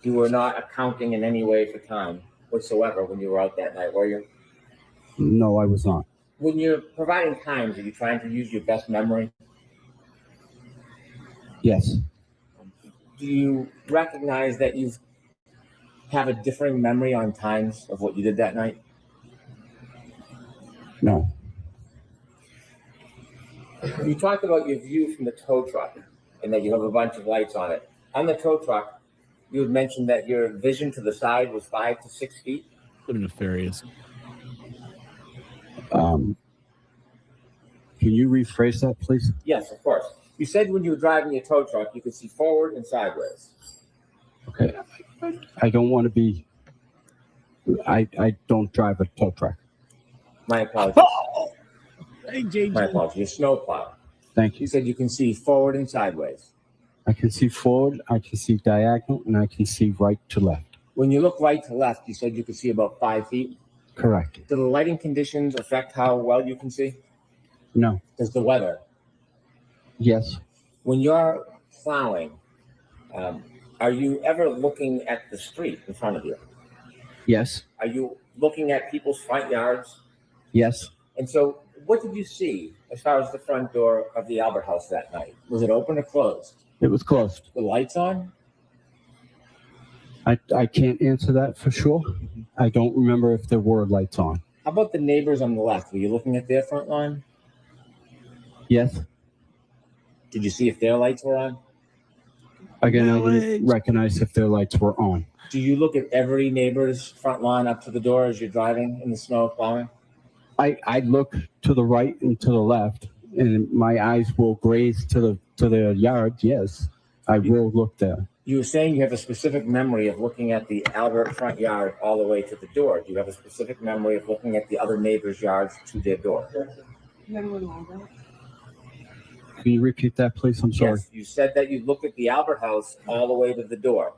You were not accounting in any way for time whatsoever when you were out that night, were you? No, I was not. When you're providing times, are you trying to use your best memory? Yes. Do you recognize that you have a differing memory on times of what you did that night? No. You talked about your view from the tow truck and that you have a bunch of lights on it. On the tow truck, you had mentioned that your vision to the side was 5 to 6 feet. So nefarious. Can you rephrase that, please? Yes, of course. You said when you were driving your tow truck, you could see forward and sideways. Okay. I don't want to be. I don't drive a tow truck. My apologies. Hey, JJ. My apologies. Your snowplow. Thank you. You said you can see forward and sideways. I can see forward, I can see diagonal, and I can see right to left. When you look right to left, you said you could see about 5 feet. Correct. Do the lighting conditions affect how well you can see? No. Does the weather? Yes. When you're plowing, are you ever looking at the street in front of you? Yes. Are you looking at people's front yards? Yes. And so what did you see as far as the front door of the Albert House that night? Was it open or closed? It was closed. The lights on? I can't answer that for sure. I don't remember if there were lights on. How about the neighbors on the left? Were you looking at their front lawn? Yes. Did you see if their lights were on? Again, I didn't recognize if their lights were on. Do you look at every neighbor's front lawn up to the door as you're driving in the snow plowing? I look to the right and to the left, and my eyes will graze to the yard. Yes, I will look there. You were saying you have a specific memory of looking at the Albert front yard all the way to the door. Do you have a specific memory of looking at the other neighbors' yards to their door? Can you repeat that, please? I'm sorry. Yes, you said that you looked at the Albert house all the way to the door.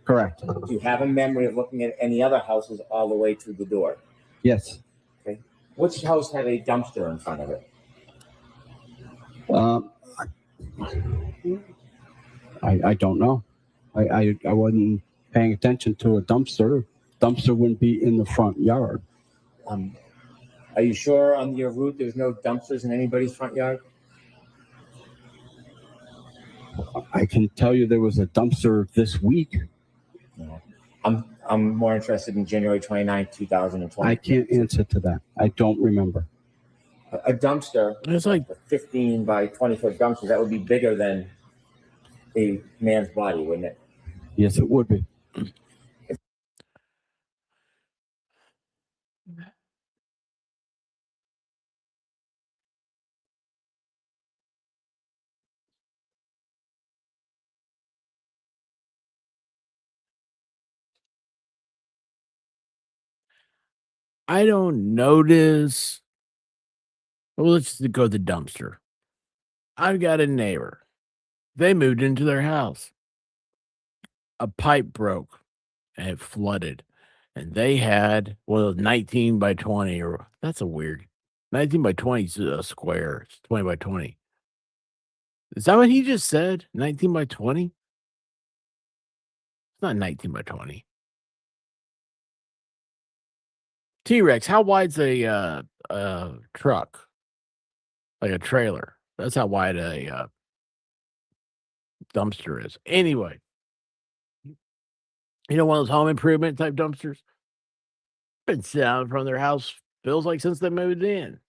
Correct. Do you have a memory of looking at any other houses all the way to the door? Yes. Okay. Which house had a dumpster in front of it? I don't know. I wasn't paying attention to a dumpster. Dumpster wouldn't be in the front yard. Are you sure on your route there's no dumpsters in anybody's front yard? I can tell you there was a dumpster this week. No. I'm more interested in January 29, 2020. I can't answer to that. I don't remember. A dumpster, It's like a 15 by 20 foot dumpster, that would be bigger than a man's body, wouldn't it? Yes, it would be. I don't notice. Well, let's just go to the dumpster. I've got a neighbor. They moved into their house. A pipe broke and it flooded. And they had, well, 19 by 20, or that's a weird 19 by 20 is a square. It's 20 by 20. Is that what he just said? 19 by 20? It's not 19 by 20. T-Rex, how wide's a truck? Like a trailer. That's how wide a dumpster is. Anyway, you know, one of those home improvement type dumpsters? Been sitting out in front of their house, feels like since they moved in.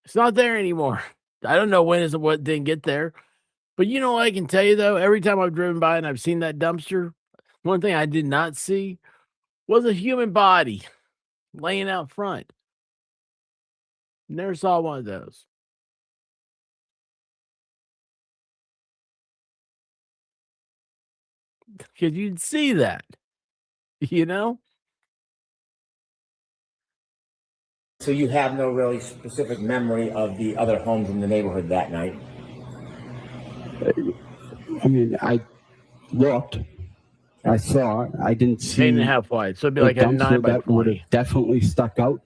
It's not there anymore. I don't know what didn't get there. But you know what I can tell you, though? Every time I've driven by and I've seen that dumpster, one thing I did not see was a human body laying out front. Never saw one of those. Because you'd see that, you know? So you have no really specific memory of the other homes in the neighborhood that night? I mean, I looked. I saw. I didn't see 8.5 wide. So it'd be like a 9 by that would 20. have definitely stuck out.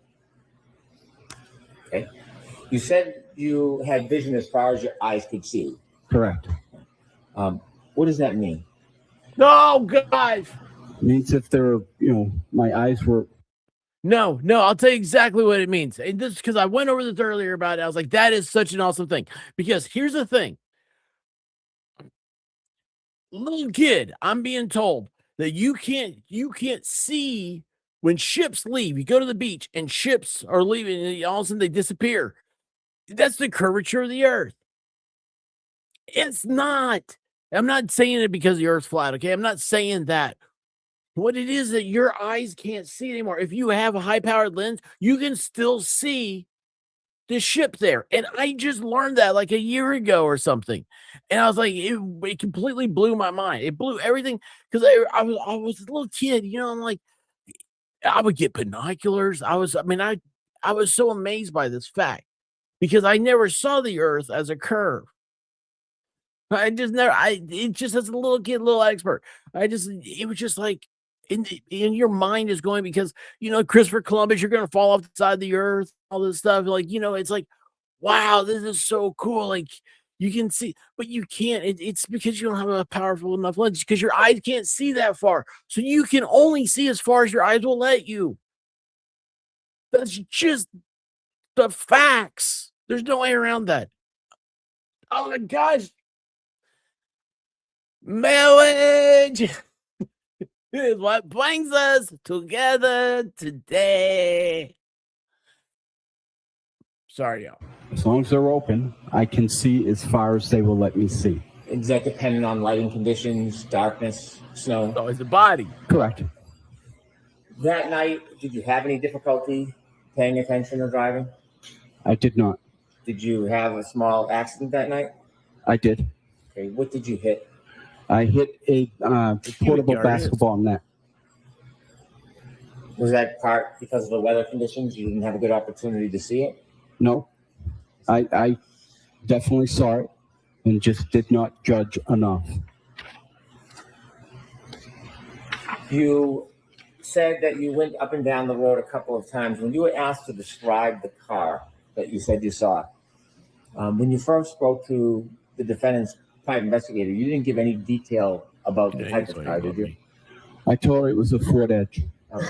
Okay. You said you had vision as far as your eyes could see. Correct. What does that mean? Oh, guys. It means if there, my eyes were. No, I'll tell you exactly what it means. And this because I went over this earlier about it. I was like, that is such an awesome thing. Because here's the thing. Little kid, I'm being told that you can't see when ships leave. You go to the beach and ships are leaving, and all of a sudden they disappear. That's the curvature of the earth. It's not. I'm not saying it because the earth's flat, okay? I'm not saying that. What it is that your eyes can't see anymore. If you have a high-powered lens, you can still see the ship there. And I just learned that like a year ago or something. And I was like, it completely blew my mind. It blew everything because I was a little kid, I'm like, I would get binoculars. I was so amazed by this fact because I never saw the earth as a curve. It just as a little kid, little expert. It was just like, in your mind is going because, Christopher Columbus, you're going to fall off the side of the earth, all this stuff. Like, it's like, wow, this is so cool. Like, you can see, but you can't. It's because you don't have a powerful enough lens because your eyes can't see that far. So you can only see as far as your eyes will let you. That's just the facts. There's no way around that. Oh my gosh. Marriage is what brings us together today. Sorry, y'all. As long as they're open, I can see as far as they will let me see. Is that dependent on lighting conditions, darkness, snow? It's always the body. Correct. That night, did you have any difficulty paying attention or driving? I did not. Did you have a small accident that night? I did. Okay, what did you hit? I hit a portable basketball net. Was that part because of the weather conditions? You didn't have a good opportunity to see it? No. I definitely saw it and just did not judge enough. You said that you went up and down the road a couple of times. When you were asked to describe the car that you said you saw, when you first spoke to the defendant's private investigator, you didn't give any detail about the type of car, did you? I told her it was a Ford Edge. Okay.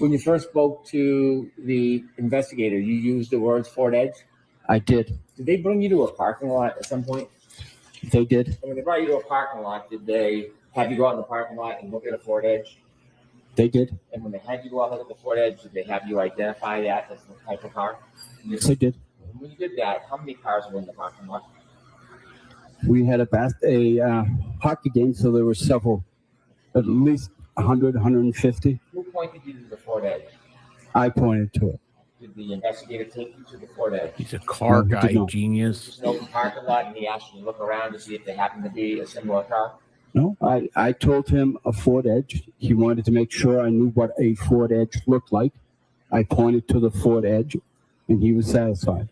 When you first spoke to the investigator, you used the words Fort Edge. I did. Did they bring you to a parking lot at some point? They did. And when they brought you to a parking lot, did they have you go out in the parking lot and look at a Fort Edge? They did. And when they had you go out and look at the Fort Edge, did they have you identify that as the type of car? Yes, they did. And when you did that, how many cars were in the parking lot? We had a hockey game, so there were several, at least 100, 150. Who pointed you to the Fort Edge? I pointed to it. Did the investigator take you to the Fort Edge? He's a car No, he did guy, not. genius. Just an open parking lot, and he asked you to look around to see if there happened to be a similar car? No, I told him a Ford Edge. He wanted to make sure I knew what a Ford Edge looked like. I pointed to the Ford Edge, and he was satisfied.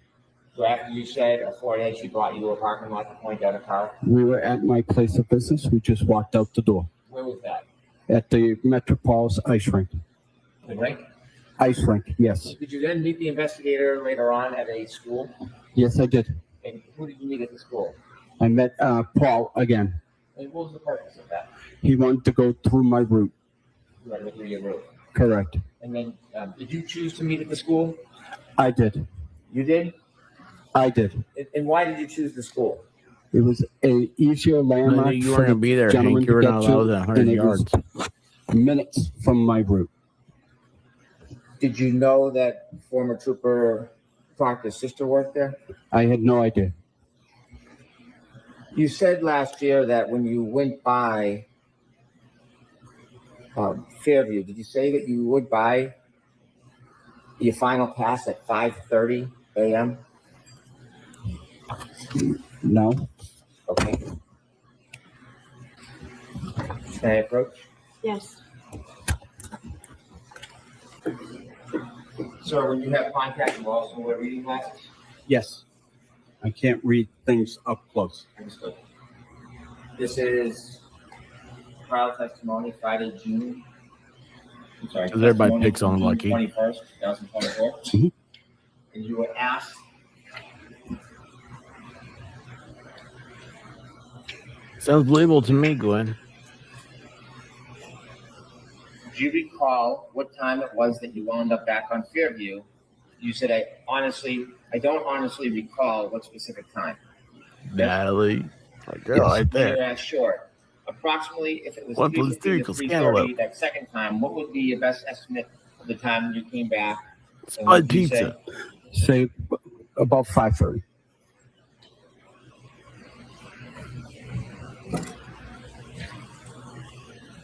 So after you said a Fort Edge, he brought you to a parking lot to point out a car? We were at my place of business. We just walked out the door. Where was that? At the Metropolis ice rink. The rink? Ice rink, yes. Did you then meet the investigator later on at a school? Yes, I did. And who did you meet at the school? I met Paul again. And what was the purpose of that? He wanted to go through my route. You had to go through your route. Correct. And then did you choose to meet at the school? I did. You did? I did. And why did you choose the school? It was a easier landmark. I knew you for weren't going to be there, gentlemen Hank. You were to not get allowed to, within 100 and it was yards. minutes from my route. Did you know that former Trooper Proctor's sister worked there? I had no idea. You said last year that when you went by Fairview, did you say that you would buy your final pass at 5:30 a.m.? No. Okay. Can I approach? Yes. Sir, when you have contact, you also wear reading glasses? Yes. I can't read things up close. Understood. This is trial testimony, Friday, June. I'm sorry. Because everybody testimony picks on June Lucky. 21st, 2024. Mhm. And you were asked. Sounds believable to me, Glenn. Do you recall what time it was that you wound up back on Fairview? You said, I don't honestly recall what specific time. Natalie. My girl right You're there. asked short. Approximately, if it was 1 plus 3:50 3 to equals 3:30, cantaloupe. that second time, what would be your best estimate of the time you came back? And Spud what did you pizza. Say about 5:30.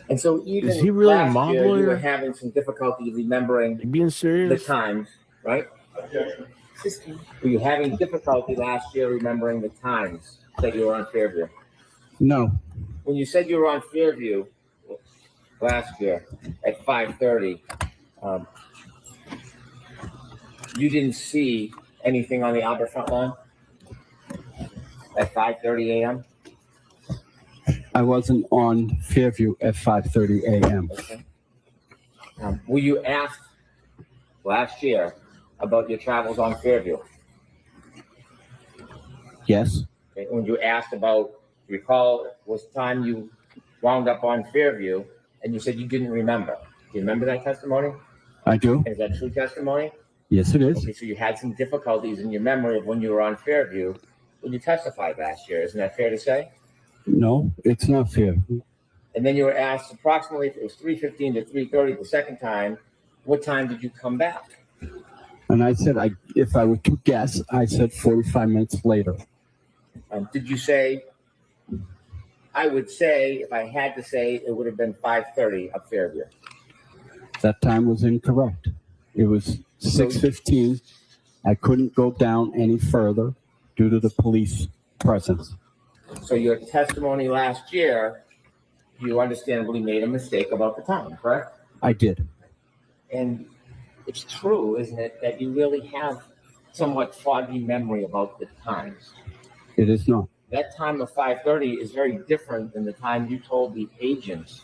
And so even Is he really a last mob year, you were lawyer? having some difficulty remembering You being the serious? times, right? Were you having difficulty last year remembering the times that you were on Fairview? No. When you said you were on Fairview last year at 5:30, you didn't see anything on the Albert front line at 5:30 a.m.? I wasn't on Fairview at 5:30 a.m. Okay. Were you asked last year about your travels on Fairview? Yes. Okay. When you asked about, recall, was time you wound up on Fairview, and you said you didn't remember. Do you remember that testimony? I do. Is that true testimony? Yes, it is. Okay, so you had some difficulties in your memory of when you were on Fairview when you testified last year. Isn't that fair to say? No, it's not fair. And then you were asked approximately if it was 3:15 to 3:30 the second time, what time did you come back? And I said, if I were to guess, I said 45 minutes later. Did you say, I would say, if I had to say, it would have been 5:30 up Fairview? That time was incorrect. It was 6:15. I couldn't go down any further due to the police presence. So your testimony last year, you understandably made a mistake about the time, correct? I did. And it's true, isn't it, that you really have somewhat foggy memory about the times. It is not. That time of 5:30 is very different than the time you told the agents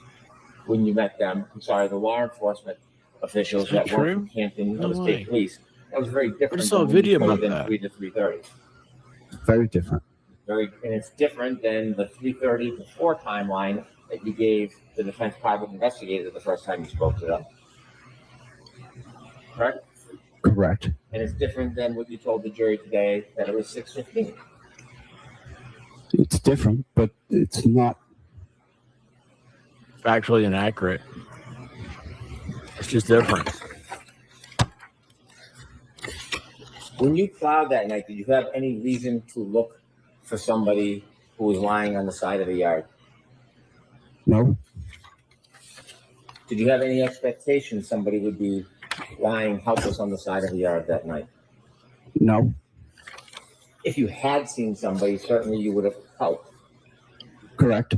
when you met them. I'm sorry, the law enforcement officials Is that that work true? for Hampton No the way. State Police. That was very different. I saw a than when you video told about them that. 3 to 3:30. Very different. And it's different than the 3:30 to 4 timeline that you gave the defense private investigator the first time you spoke to them. correct? Correct. And it's different than what you told the jury today, that it was 6:15. It's different, but it's not. Factually inaccurate. It's just different. When you plowed that night, did you have any reason to look for somebody who was lying on the side of the yard? No. Did you have any expectation somebody would be lying helpless on the side of the yard that night? No. If you had seen somebody, certainly you would have helped. Correct.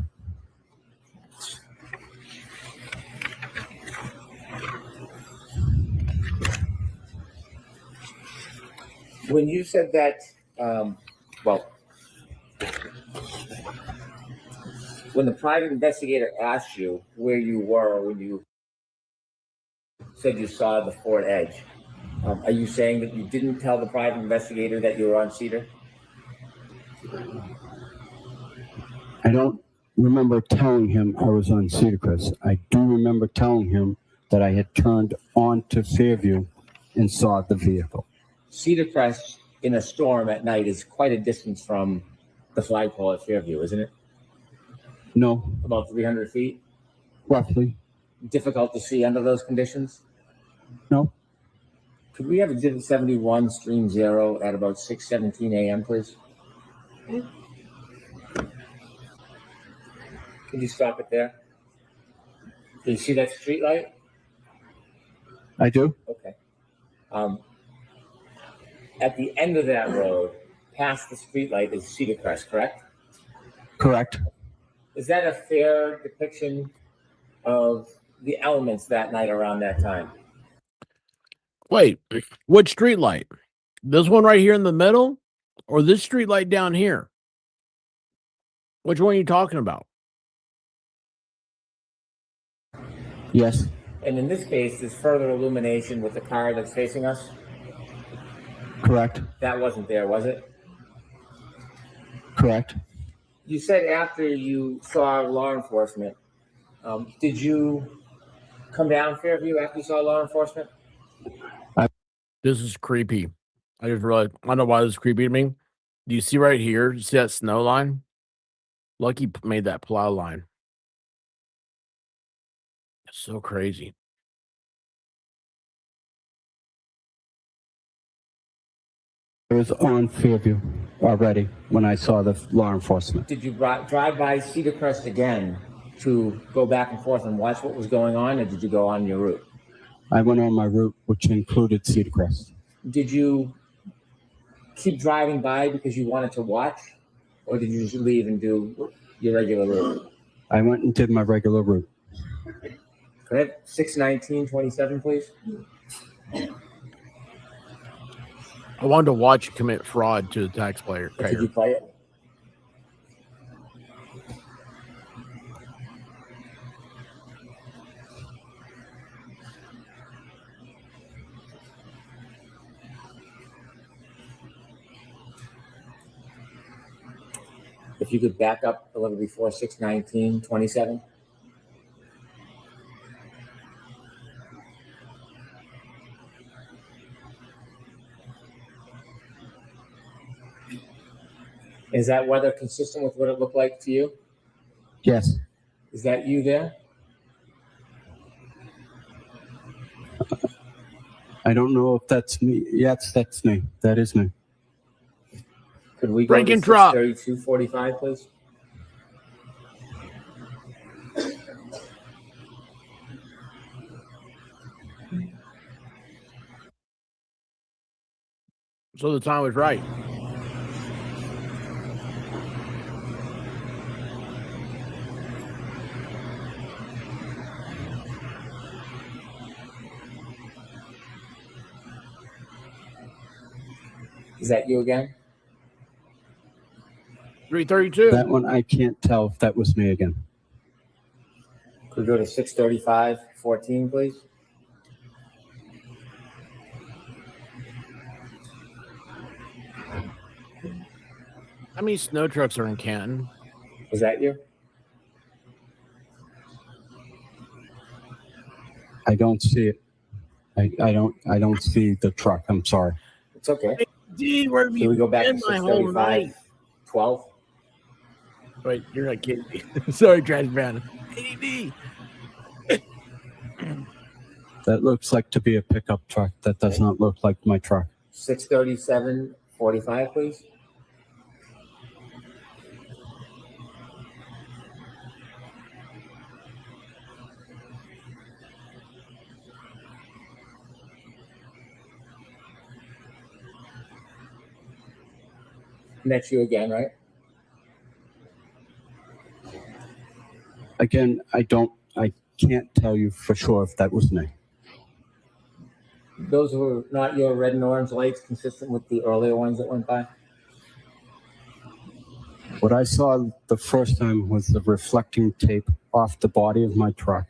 When you said that, when the private investigator asked you where you were when you said you saw the Ford Edge, are you saying that you didn't tell the private investigator that you were on Cedar? I don't remember telling him I was on Cedar Crest. I do remember telling him that I had turned onto Fairview and saw the vehicle. Cedar Crest in a storm at night is quite a distance from the flagpole at Fairview, isn't it? No. About 300 feet? Roughly. Difficult to see under those conditions? No. Could we have Exhibit 71, Stream 0 at about 6:17 a.m., please? Could you stop it there? Do you see that street light? I do. Okay. At the end of that road, past the street light, is Cedar Crest, correct? Correct. Is that a fair depiction of the elements that night around that time? Wait, which street light? This one right here in the middle, or this street light down here? Which one are you talking about? Yes. And in this case, there's further illumination with the car that's facing us? Correct. That wasn't there, was it? Correct. You said after you saw law enforcement, did you come down Fairview after you saw law enforcement? This is creepy. I just realized, I don't know why this is creepy to me. Do you see right here? You see that snow line? Lucky made that plow line. It's so crazy. I was on Fairview already when I saw the law enforcement. Did you drive by Cedar Crest again to go back and forth and watch what was going on, or did you go on your route? I went on my route, which included Cedar Crest. Did you keep driving by because you wanted to watch, or did you just leave and do your regular route? I went and did my regular route. Could I have 6:19:27, please? I wanted to watch you commit fraud to the taxpayer. Did you play it? If you could back up a little before 6:19:27. Is that weather consistent with what it looked like to you? Yes. Is that you there? I don't know if that's me. Yes, that's me. That is me. Could we go Break to and drop. 6:32:45, please? So the time was right. Is that you again? 3:32. That one, I can't tell if that was me again. Could we go to 6:35:14, please? How many snow trucks are in Canton? Was that you? I don't see it. I don't see the truck. I'm sorry. It's okay. D, where have Can you we go back to been my whole 6:35, night? 12? Wait, you're not kidding me. Sorry, Trash Man. AD. That looks like to be a pickup truck. That does not look like my truck. 6:37:45, please. And that's you again, right? Again, I can't tell you for sure if that was me. Those were not your red and orange lights consistent with the earlier ones that went by? What I saw the first time was the reflecting tape off the body of my truck.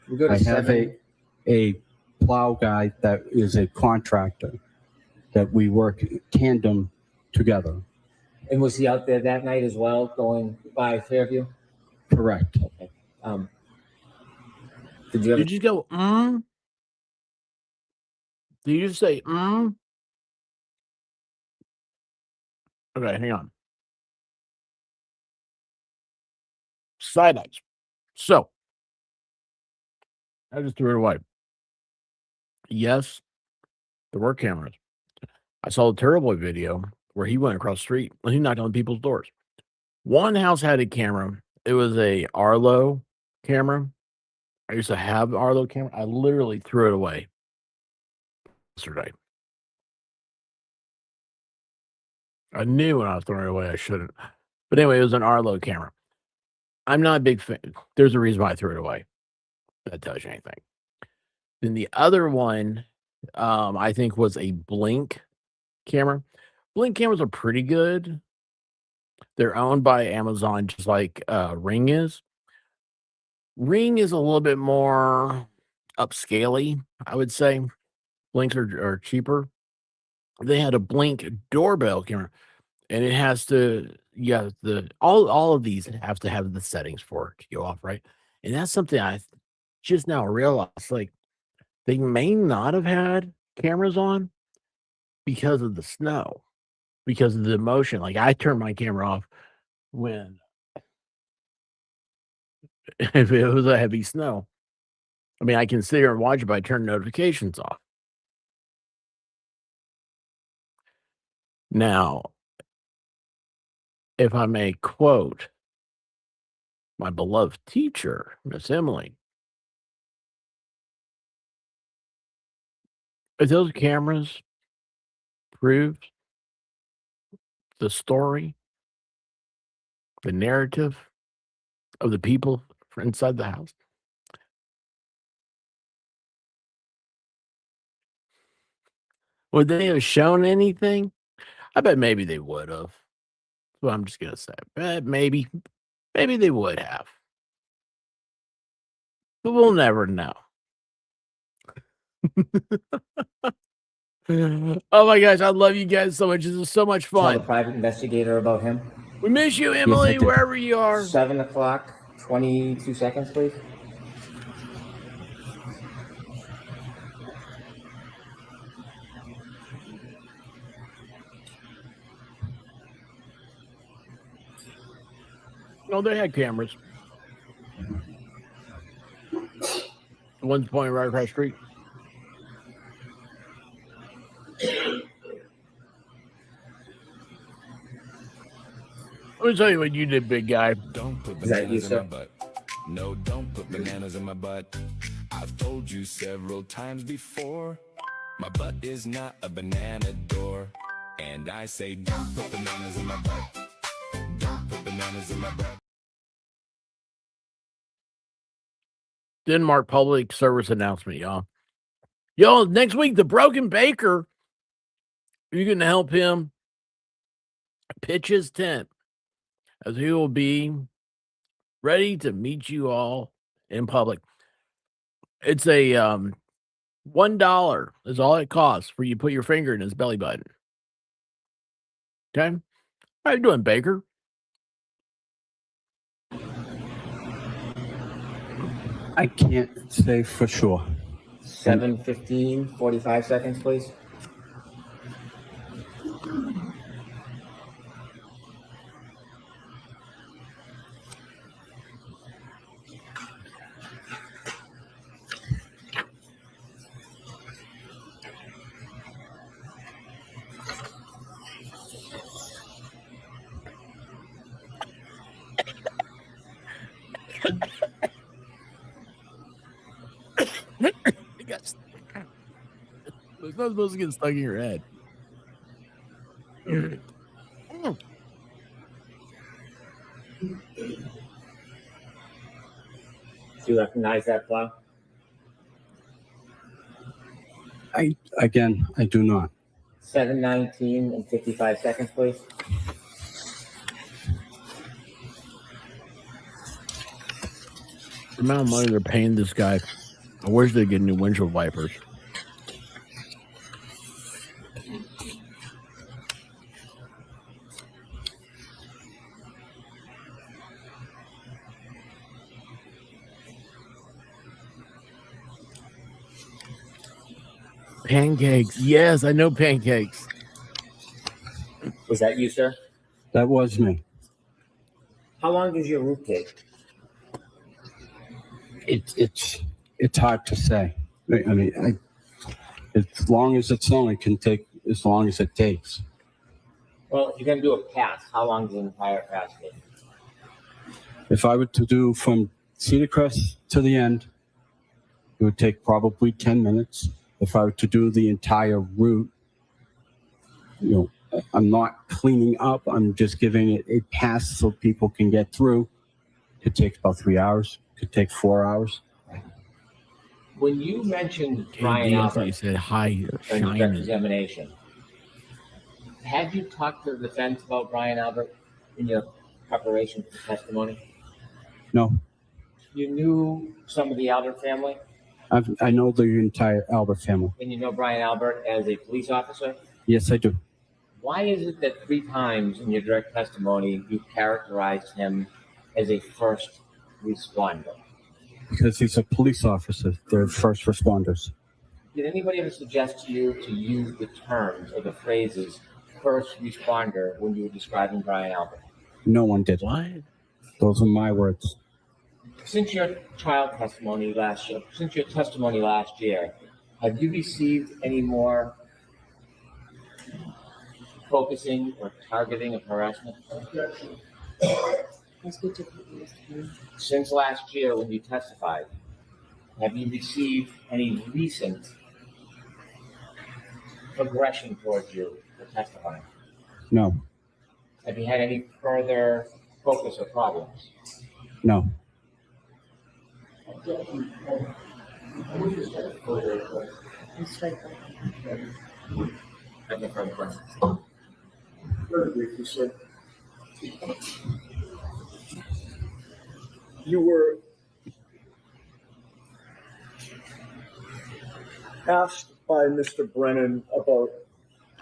We go to I have 7. a plow guy that is a contractor that we work tandem together. And was he out there that night as well, going by Fairview? Correct. Okay. Did you ever? Did you go, Did you just say, Okay, hang on. Side eyes. So, I just threw it away. Yes, there were cameras. I saw the Turboy video where he went across the street and he knocked on people's doors. One house had a camera. It was a Arlo camera. I used to have an Arlo camera. I literally threw it away yesterday. I knew when I was throwing it away I shouldn't. But anyway, it was an Arlo camera. I'm not a big fan. There's a reason why I threw it away. That tells you anything. Then the other one, I think, was a Blink camera. Blink cameras are pretty good. They're owned by Amazon, just like Ring is. Ring is a little bit more upscaley, I would say. Blinks are cheaper. They had a Blink doorbell camera, and it has to, all of these have to have the settings for it to go off, right? And that's something I just now realized. Like, they may not have had cameras on because of the snow, because of the motion. Like, I turned my camera off when if it was a heavy snow. I mean, I can sit here and watch it, but I turn notifications off. Now, if I may quote my beloved teacher, Miss Emily, if those cameras prove the story, the narrative of the people inside the house, would they have shown anything? I bet maybe they would have. Well, I'm just gonna say, maybe they would have, but we'll never know. Oh my gosh, I love you guys so much. This is so much Tell the fun. private investigator about him. We miss you, Emily, wherever you are. 7 o'clock, 22 seconds, please. No, they had cameras. The one's pointing right across the street. Let me tell you what you did, big guy. Don't put Is that you, bananas in sir? my butt. No, don't put bananas in my butt. I've told you several times before, my butt is not a banana door. And I say, don't put bananas in my butt. Don't put bananas in my butt. Denmark public service announcement, y'all. Y'all, next week, the Broken Baker, you're going to help him pitch his tent, as he will be ready to meet you all in public. It's a $1 is all it costs for you to put your finger in his belly button. Okay? How you doing, Baker? I can't say for sure. 7:15, 45 seconds, please. It's not supposed to get stuck in your head. Do you recognize that plow? I do not. 7:19 and 55 seconds, please. The amount of money they're paying this guy, I wish they'd get new windshield wipers. Pancakes. Yes, I know pancakes. Was that you, sir? That was me. How long does your route take? It's hard to say. I mean, as long as it's on, it can take as long as it takes. Well, if you're going to do a pass, how long does an entire pass take? If I were to do from Cedar Crest to the end, it would take probably 10 minutes. If I were to do the entire route, I'm not cleaning up. I'm just giving it a pass so people can get through. It takes about 3 hours. It could take 4 hours. When you mentioned Brian Albert, you said hi, in your examination, have you talked to the defense about Brian Albert in your preparation for testimony? No. You knew some of the Albert family? I know the entire Albert family. And you know Brian Albert as a police officer? Yes, I do. Why is it that 3 times in your direct testimony you characterized him as a first responder? Because he's a police officer. They're first responders. Did anybody ever suggest to you to use the terms or the phrases first responder when you were describing Brian Albert? No one did. What? Those are my words. Since your testimony last year, have you received any more focusing or targeting of harassment? Since last year when you testified, have you received any recent progression towards you for testifying? No. Have you had any further focus or problems? No. Any further questions? Very briefly, sir. You were asked by Mr. Brennan about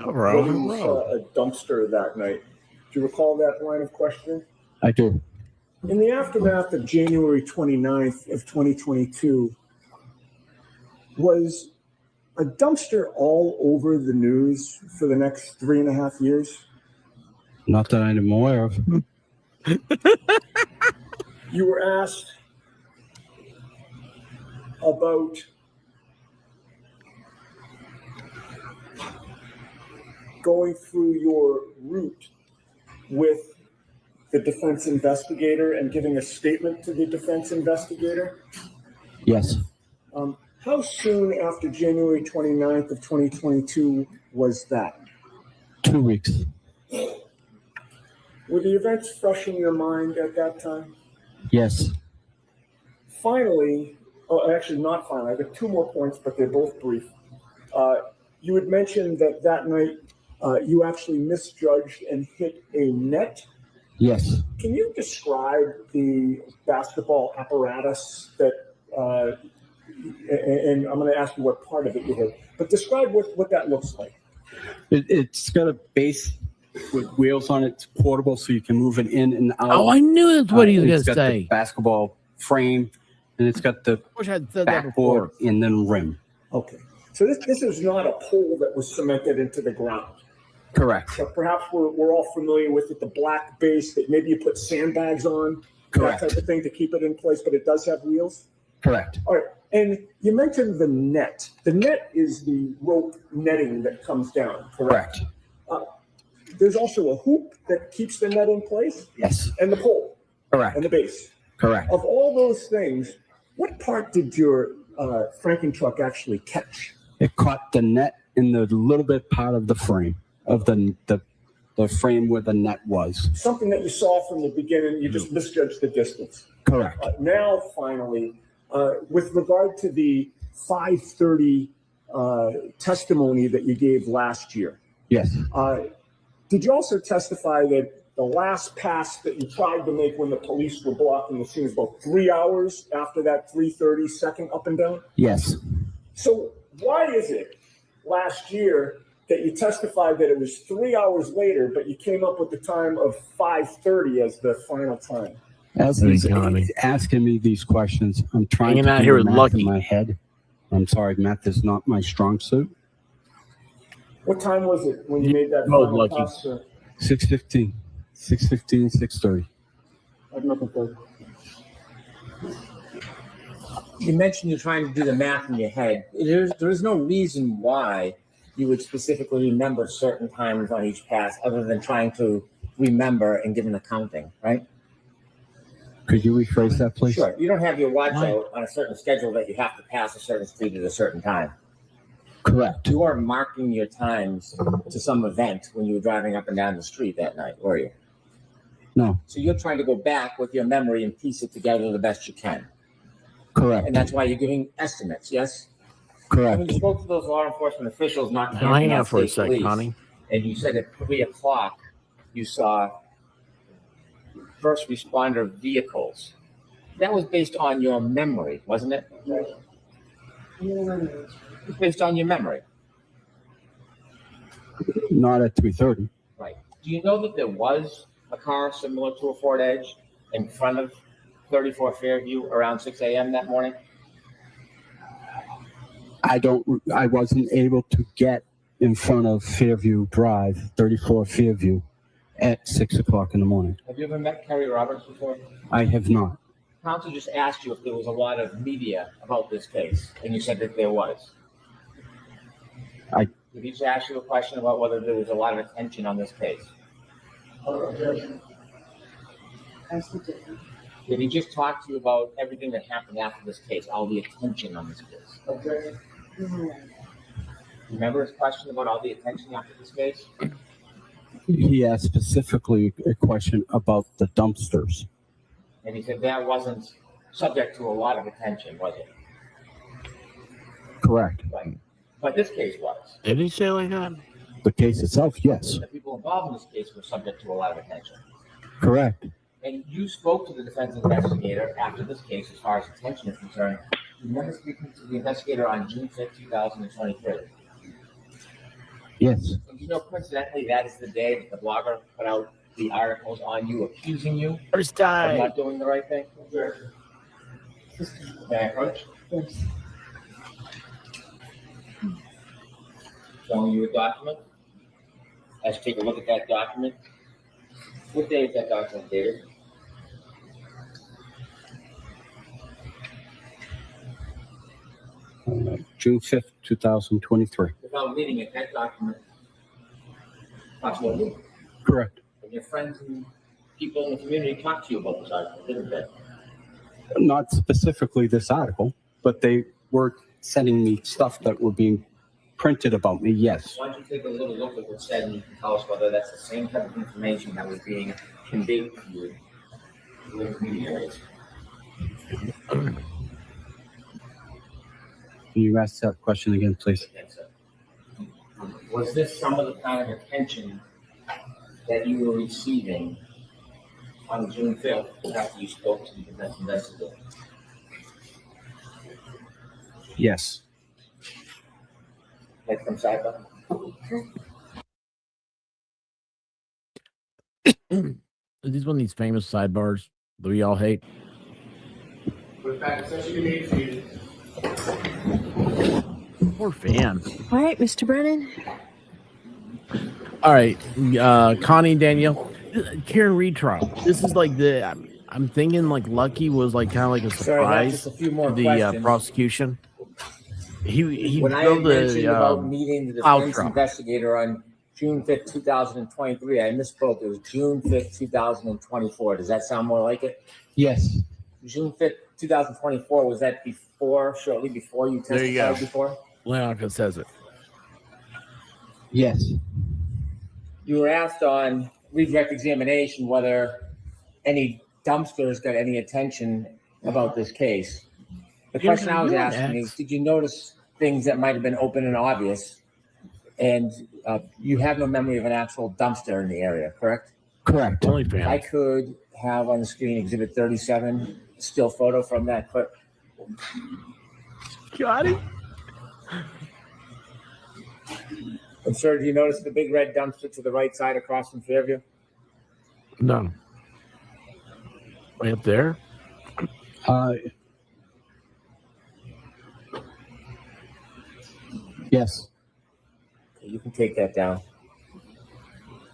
whether you saw a dumpster that night. Do you recall that line of questioning? I do. In the aftermath of January 29th of 2022, was a dumpster all over the news for the next 3.5 years? Not that I'm aware of. You were asked about going through your route with the defense investigator and giving a statement to the defense investigator. Yes. How soon after January 29th of 2022 was that? 2 weeks. Were the events fresh in your mind at that time? Yes. Finally, actually not finally, I've got 2 more points, but they're both brief. You had mentioned that night you actually misjudged and hit a net. Yes. Can you describe the basketball apparatus that, and I'm going to ask you what part of it you hit, but describe what that looks like. It's got a base with wheels on it. It's portable, so you can move it in and out. Oh, I knew that's what he was going It's to got say. the basketball frame, and it's got the I wish I had said that before. backboard and then rim. Okay. So this is not a pole that was cemented into the ground. Correct. So perhaps we're all familiar with it, the black base that maybe you put sandbags on, Correct. that type of thing to keep it in place, but it does have wheels? Correct. All right. And you mentioned the net. The net is the rope netting that comes down, correct? There's also a hoop that keeps the net in place? Yes. And the pole? Correct. And the base? Correct. Of all those things, what part did your Franken truck actually catch? It caught the net in the little bit part of the frame of the frame where the net was. Something that you saw from the beginning, you just misjudged the distance. Correct. Now, finally, with regard to the 5:30 testimony that you gave last year. Yes. Did you also testify that the last pass that you tried to make when the police were blocking the scene was about 3 hours after that 3:30 second up and down? Yes. So why is it last year that you testified that it was 3 hours later, but you came up with the time of 5:30 as the final time? As he's asking me these questions, I'm trying Hanging to out do here the with math Lucky. in my head. I'm sorry, math is not my strong suit. What time was it when you made that Mode, final Lucky. pass? 6:15. 6:15, 6:30. I'm looking for. You mentioned you're trying to do the math in your head. There's no reason why you would specifically remember certain times on each pass other than trying to remember and give an accounting, right? Could you rephrase that, please? Sure. You don't have your watch out on a certain schedule that you have to pass a certain street at a certain time. Correct. You are marking your times to some event when you were driving up and down the street that night, were you? No. So you're trying to go back with your memory and piece it together the best you can. Correct. And that's why you're giving estimates, yes? Correct. When you spoke to those law enforcement officials not Hang out for a state sec, police, Connie. and you said at 3 o'clock you saw first responder vehicles. That was based on your memory, wasn't it? It was based on your memory. Not at 3:30. Right. Do you know that there was a car similar to a Ford Edge in front of 34 Fairview around 6 a.m. that morning? I wasn't able to get in front of Fairview Drive, 34 Fairview, at 6 o'clock in the morning. Have you ever met Kerry Roberts before? I have not. Counsel just asked you if there was a lot of media about this case, and you said that there was. Did he just ask you a question about whether there was a lot of attention on this case? Did he just talk to you about everything that happened after this case, all the attention on this case? Okay. Remember his question about all the attention after this case? He asked specifically a question about the dumpsters. And he said that wasn't subject to a lot of attention, was it? Correct. Right. But this case was. Did he say like that? The case itself, yes. The people involved in this case were subject to a lot of attention. Correct. And you spoke to the defense investigator after this case as far as attention is concerned. You remember speaking to the investigator on June 5th, 2023? Yes. And you know, coincidentally, that is the day that the blogger put out the articles on you, accusing you First of time. not doing the right thing? May I approach? Yes. Showing you a document. Let's take a look at that document. What day is that document dated? June 5th, 2023. Without reading it, that document talks about you. Correct. And your friends and people in the community talked to you about this article, didn't they? Not specifically this article, but they were sending me stuff that were being printed about me, yes. Why don't you take a little look at what's said and you can tell us whether that's the same type of information that was being conveyed to you through intermediaries. Can you ask that question again, please? Yes, sir. Was this some of the kind of attention that you were receiving on June 5th after you spoke to the defense investigator? Yes. Like from cyber? Is this one of these famous sidebars that we all hate? Poor fan. All right, Mr. Brennan. All right, Connie and Danielle, Karen Reed trial. This is like I'm thinking like Lucky was like kind of like a Sorry, I have just surprise a few more to the questions. prosecution. He When I drove had mentioned the about meeting the plow defense truck. investigator on June 5th, 2023, I misspoke. It was June 5th, 2024. Does that sound more like it? Yes. June 5th, 2024, was that shortly before you There you testified go. before? Leonka says it. Yes. You were asked on redirect examination whether any dumpsters got any attention about this case. The question I was asking is, did you notice things that might have been open and obvious? And you have no memory of an actual dumpster in the area, correct? Correct. Only fan. I could have on the screen Exhibit 37, still photo from that clip. Got it. And sir, do you notice the big red dumpster to the right side across from Fairview? No. Way up there? Yes. You can take that down.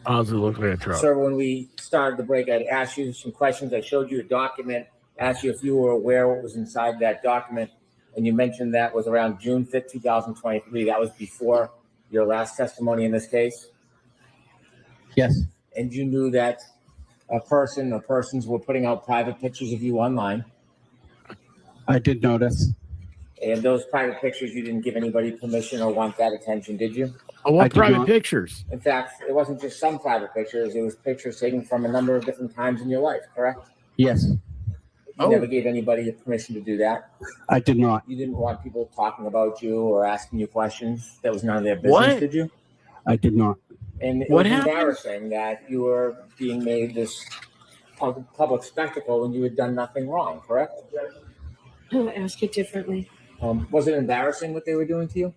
Honestly, looks like a truck. Sir, when we started the break, I'd asked you some questions. I showed you a document, asked you if you were aware what was inside that document, and you mentioned that was around June 5th, 2023. That was before your last testimony in this case? Yes. And you knew that a person or persons were putting out private pictures of you online? I did notice. And those private pictures, you didn't give anybody permission or want that attention, did you? I want private pictures. In fact, it wasn't just some private pictures. It was pictures taken from a number of different times in your life, correct? Yes. You never gave anybody permission to do that? I did not. You didn't want people talking about you or asking you questions? That was none of their business, What? did you? I did not. And it What was happened? embarrassing that you were being made this public spectacle when you had done nothing wrong, correct? I'll ask it differently. Was it embarrassing what they were doing to you?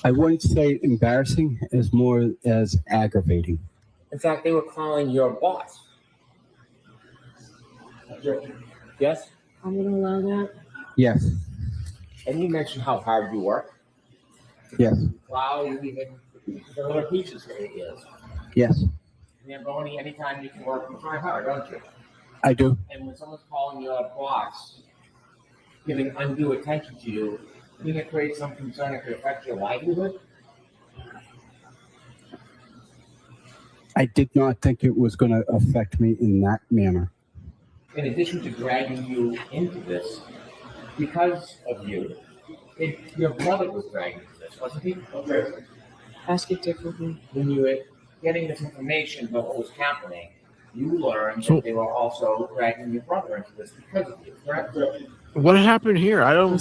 I wouldn't say embarrassing as more as aggravating. In fact, they were calling your boss. Yes? I'm going to allow that. Yes. And you mentioned how hard you work. Yes. Wow, you even the little pieces for 8 years. Yes. And only anytime you can work, you try hard, don't you? I do. And when someone's calling your boss, giving undue attention to you, you can create some concern if it affects your livelihood. I did not think it was going to affect me in that manner. In addition to dragging you into this, because of you, your brother was dragging you into this, wasn't he? Okay. Ask it differently. When you were getting this information about what was happening, you learned that they were also dragging your brother into this because of you, correct? What happened here? I don't.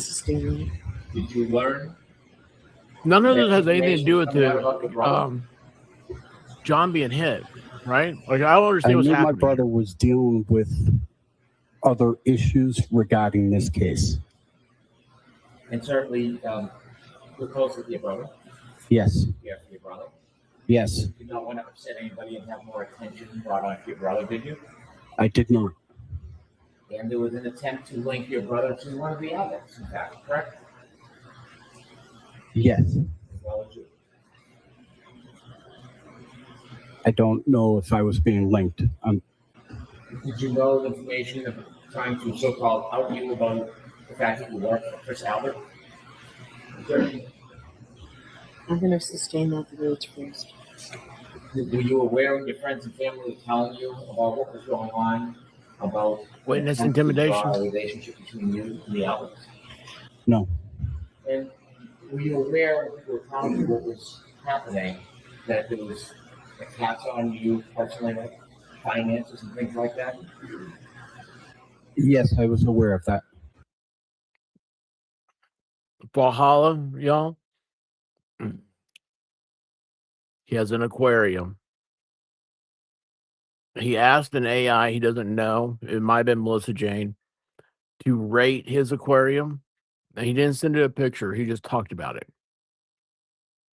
Did you learn? None of this has anything to do with Coming out about your brother? John being hit, right? Like I don't I understand what's knew my happening. brother was dealing with other issues regarding this case. And certainly, we're close with your brother. Yes. Yeah, your brother. Yes. You did not want to upset anybody and have more attention brought on to your brother, did you? I did not. And there was an attempt to link your brother to one of the others, in fact, correct? Yes. As well as you. I don't know if I was being linked. Did you know the information of trying to so-called out you about the fact that you work for Chris Albert? I'm going to sustain that the words first. Were you aware of your friends and family telling you about what was going on, about Witness an attempt to draw intimidation? a relationship between you and the Alberts? No. And were you aware when people were telling you what was happening, that there was attacks on you personally, like finances and things like that? Yes, I was aware of that. Valhalla, y'all. He has an aquarium. He asked an AI he doesn't know, it might have been Melissa Jane, to rate his aquarium. And he didn't send it a picture, he just talked about it.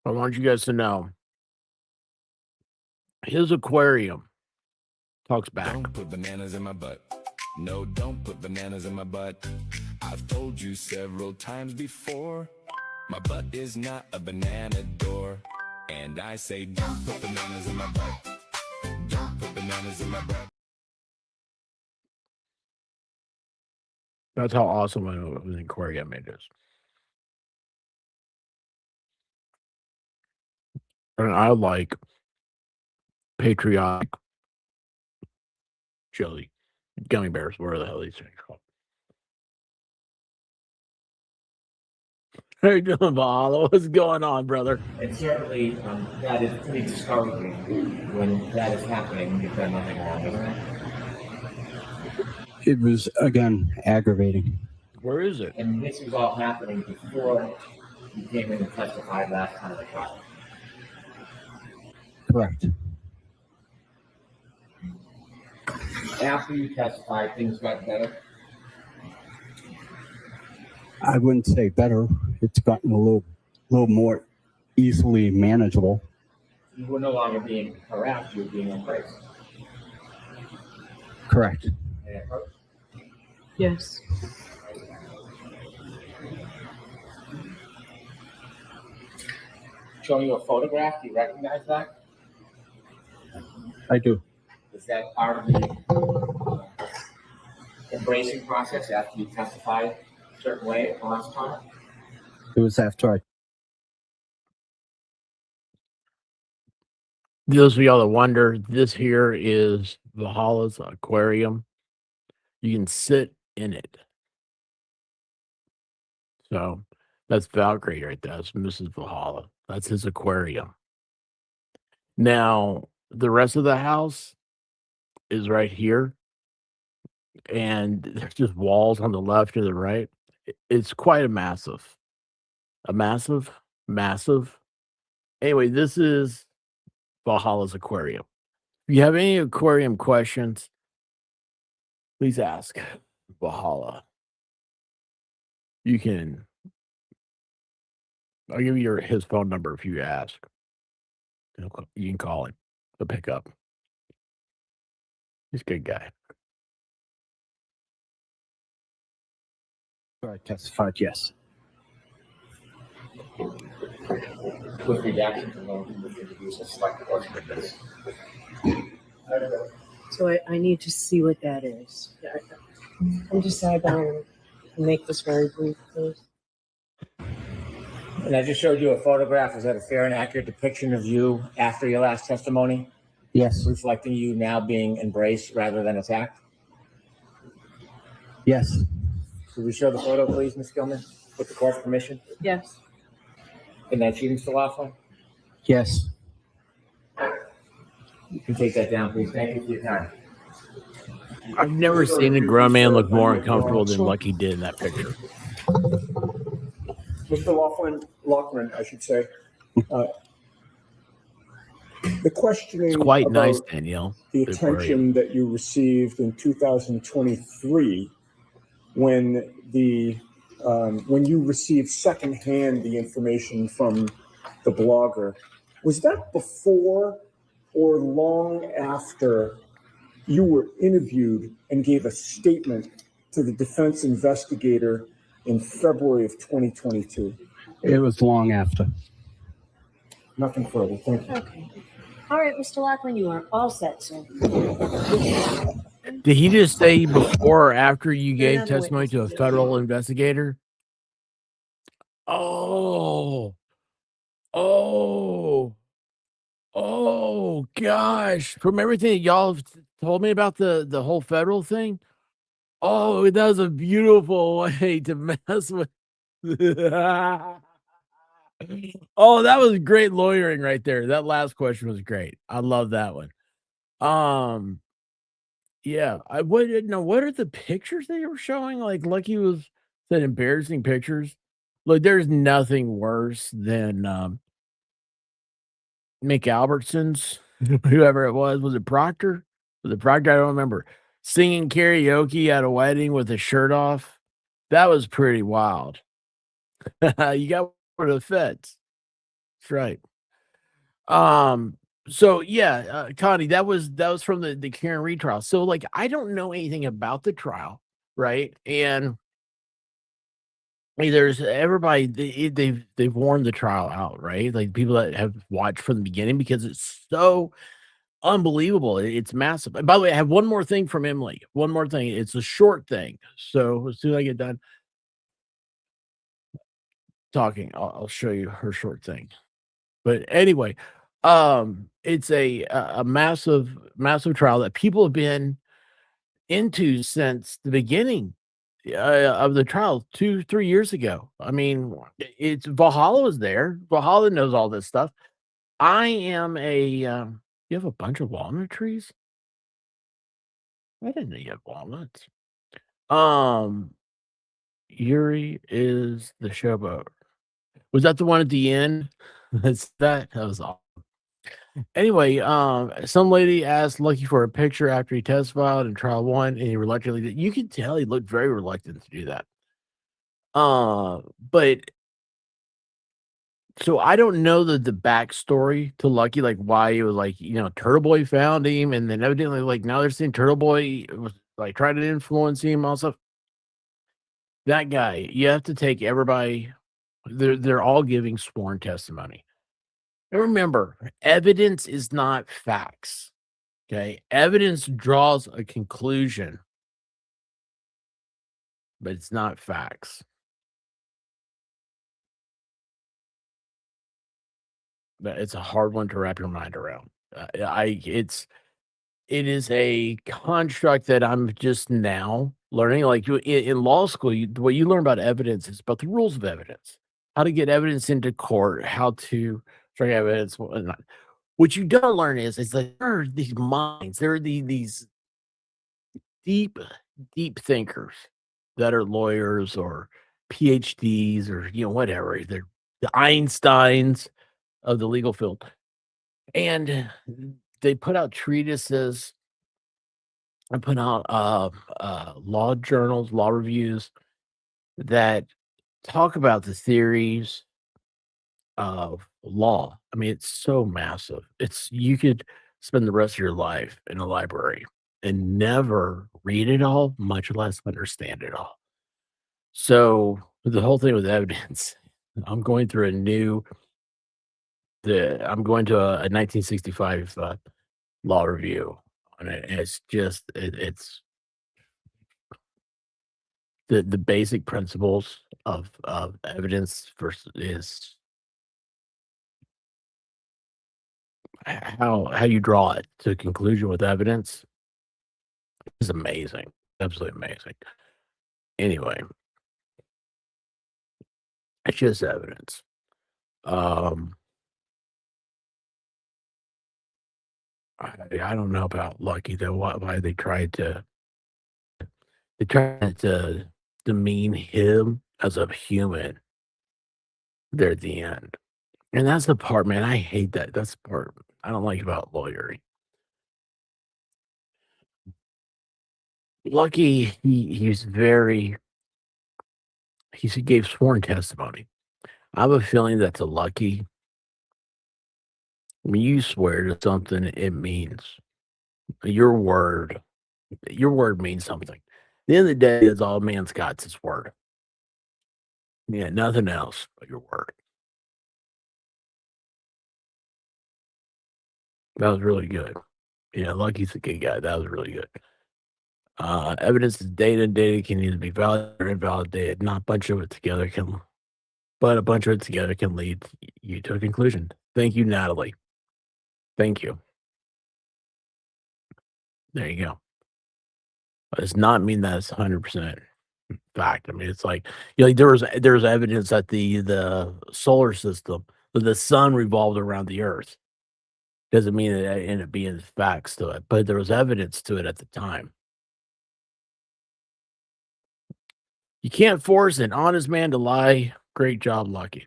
I want you guys to know his aquarium talks back. Don't put bananas in my butt. No, don't put bananas in my butt. I've told you several times before, my butt is not a banana door. And I say, don't put bananas in my butt. Don't put bananas in my butt. That's how awesome an aquarium it is. And I like patriotic jelly gummy bears. Where the hell are these things called? How you doing, Bahalo? What's going on, brother? And certainly, that is pretty discouraging when that is happening and you've done nothing wrong, isn't it? It was, again, aggravating. Where is it? And this was all happening before you came in and testified last time at the trial. Correct. After you testified, things got better. I wouldn't say better. It's gotten a little more easily manageable. You were no longer being harassed, you were being embraced. Correct. And approached. Yes. Showing you a photograph, do you recognize that? I do. Is that part of the embracing process after you testified a certain way at the last time? It was after I. Those of y'all that wonder, this here is Valhalla's aquarium. You can sit in it. So that's Valkyrie right there. That's Mrs. Valhalla. That's his aquarium. Now, the rest of the house is right here. And there's just walls on the left or the right. It's quite a massive. Massive. Anyway, this is Valhalla's aquarium. If you have any aquarium questions, please ask Valhalla. You can, I'll give you his phone number if you ask. You can call him. He'll pick up. He's a good guy. I testified, yes. With redaction to those who would introduce a select portion of this. So I need to see what that is. I'm just eyeballing. Make this very brief, please. And I just showed you a photograph. Is that a fair and accurate depiction of you after your last testimony? Yes. Reflecting you now being embraced rather than attacked? Yes. Could we show the photo, please, Ms. Gilman, with the court's permission? Yes. Can that you, Mr. Loughran? Yes. You can take that down, please. Thank you for your time. I've never seen a grown man look more uncomfortable than Lucky did in that picture. Mr. Loughran, I should say. The questioning It's quite about nice, Danielle. the attention that you received in 2023 when you received secondhand the information from the blogger, was that before or long after you were interviewed and gave a statement to the defense investigator in February of 2022? It was long after. Nothing further. Thank you. Okay. All right, Mr. Loughran, you are all set, sir. Did he just say before or after you gave Another testimony witness to a will be federal investigator? Oh, gosh. From everything that y'all have told me about the whole federal thing, that was a beautiful way to mess with. Oh, that was great lawyering right there. That last question was great. I love that one. Yeah, what are the pictures they were showing? Like Lucky was said embarrassing pictures. Look, there's nothing worse than Mick Albertson's, whoever it was it Proctor? Was it Proctor? I don't remember. Singing karaoke at a wedding with a shirt off. That was pretty wild. You got for the feds. That's right. So yeah, Connie, that was from the Karen Reed trial. So like I don't know anything about the trial, right? And mean, there's everybody they've worn the trial out, right? Like people that have watched from the beginning because it's so unbelievable. It's massive. And by the way, I have one more thing from Emily. One more thing. It's a short thing. So as soon as I get done talking, I'll show you her short thing. But anyway, it's a massive trial that people have been into since the beginning of the trial 2-3 years ago. I mean, it's Valhalla was there. Valhalla knows all this stuff. I am a. You have a bunch of walnut trees. I didn't know you had walnuts. Um, Yuri is the showboat. Was that the one at the end? That was awesome. Anyway, some lady asked Lucky for a picture after he testified in trial one, and he reluctantly did. You could tell he looked very reluctant to do that. But so I don't know the backstory to Lucky, like why it was like, Turtle Boy found him, and then evidently, like now they're saying Turtle Boy was like trying to influence him. Also, that guy, you have to take everybody. They're all giving sworn testimony. And remember, evidence is not facts. Okay, evidence draws a conclusion, but it's not facts. But it's a hard one to wrap your mind around. It is a construct that I'm just now learning. Like in law school, what you learn about evidence is about the rules of evidence, how to get evidence into court, how to bring evidence. Whatnot. What you don't learn is that there are these minds, there are these deep, deep thinkers that are lawyers or PhDs or whatever. They're the Einsteins of the legal field, and they put out treatises and put out law journals, law reviews that talk about the theories of law. I mean, it's so massive. It's you could spend the rest of your life in a library and never read it all, much less understand it all. So the whole thing with evidence, I'm going through I'm going to a 1965 law review on it. And it's just it's the basic principles of evidence versus is how you draw it to a conclusion with evidence is amazing, absolutely amazing. Anyway, it's just evidence. Um, I don't know about Lucky though. Why they tried to demean him as a human there at the end, and that's the part, man. I hate that. That's the part I don't like about lawyering. Lucky, he gave sworn testimony. I have a feeling that to Lucky, when you swear to something, it means your word. Your word means something. At the end of the day, is all man's got his word. Yeah, nothing else but your word. That was really good. Yeah, Lucky's a good guy. That was really good. Evidence is data. Data can either be valid or invalidated. Not a bunch of it together can, but a bunch of it together can lead you to a conclusion. Thank you, Natalie. Thank you. There you go. Does not mean that it's 100% fact. I mean, it's like like there was evidence that the solar system, that the sun revolved around the Earth. Doesn't mean that it ended up being facts to it, but there was evidence to it at the time. You can't force an honest man to lie. Great job, Lucky.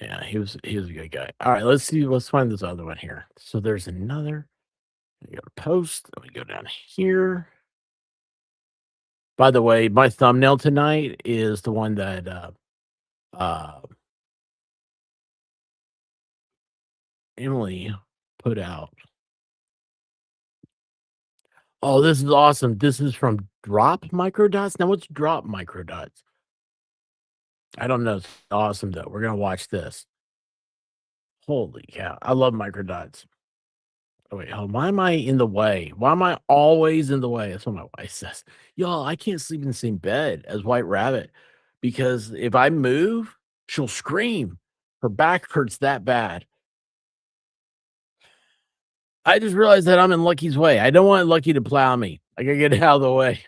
Yeah, he was a good guy. All right, let's find this other one here. So there's another. We go to post. Let me go down here. By the way, my thumbnail tonight is the one that uh Emily put out. Oh, this is awesome. This is from Drop Microdots. Now, what's Drop Microdots? I don't know. It's awesome though. We're gonna watch this. Holy cow! I love microdots. Oh wait, hold on. Why am I in the way? Why am I always in the way? That's what my wife says. Y'all, I can't sleep in the same bed as White Rabbit because if I move, she'll scream. Her back hurts that bad. I just realized that I'm in Lucky's way. I don't want Lucky to plow me. I gotta get out of the way.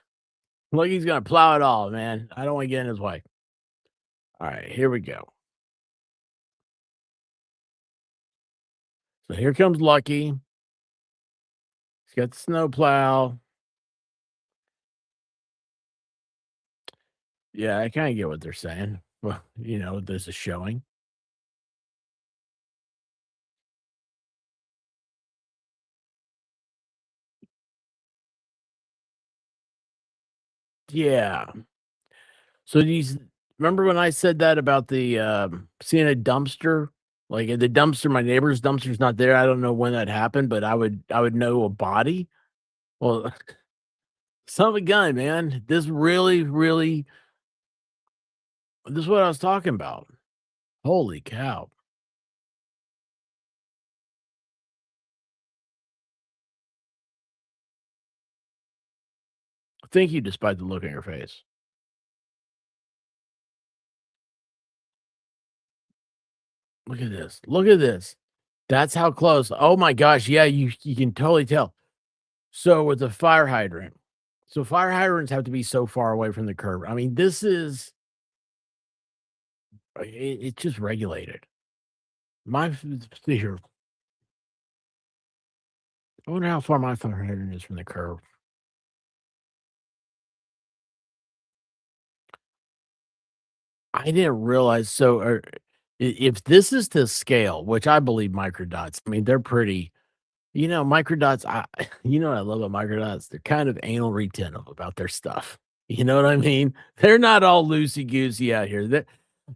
Lucky's gonna plow it all, man. I don't want to get in his way. All right, here we go. So here comes Lucky. He's got the snowplow. Yeah, I kind of get what they're saying. Well, there's a showing. Yeah. So remember when I said that about the seeing a dumpster? Like the dumpster, my neighbor's dumpster's not there. I don't know when that happened, but I would know a body. Well, son of a gun, man. This really, really this is what I was talking about. Holy cow. Thank you, despite the look on your face. Look at this. Look at this. That's how close. Oh my gosh. Yeah, you can totally tell. So with the fire hydrant. So fire hydrants have to be so far away from the curb. I mean, this is it's just regulated. See here. I wonder how far my fire hydrant is from the curb. I didn't realize. So, if this is to scale, which I believe microdots, I mean, they're pretty. Microdots. What I love about microdots. They're kind of anal retentive about their stuff. You know what I mean? They're not all loosey goosey out here.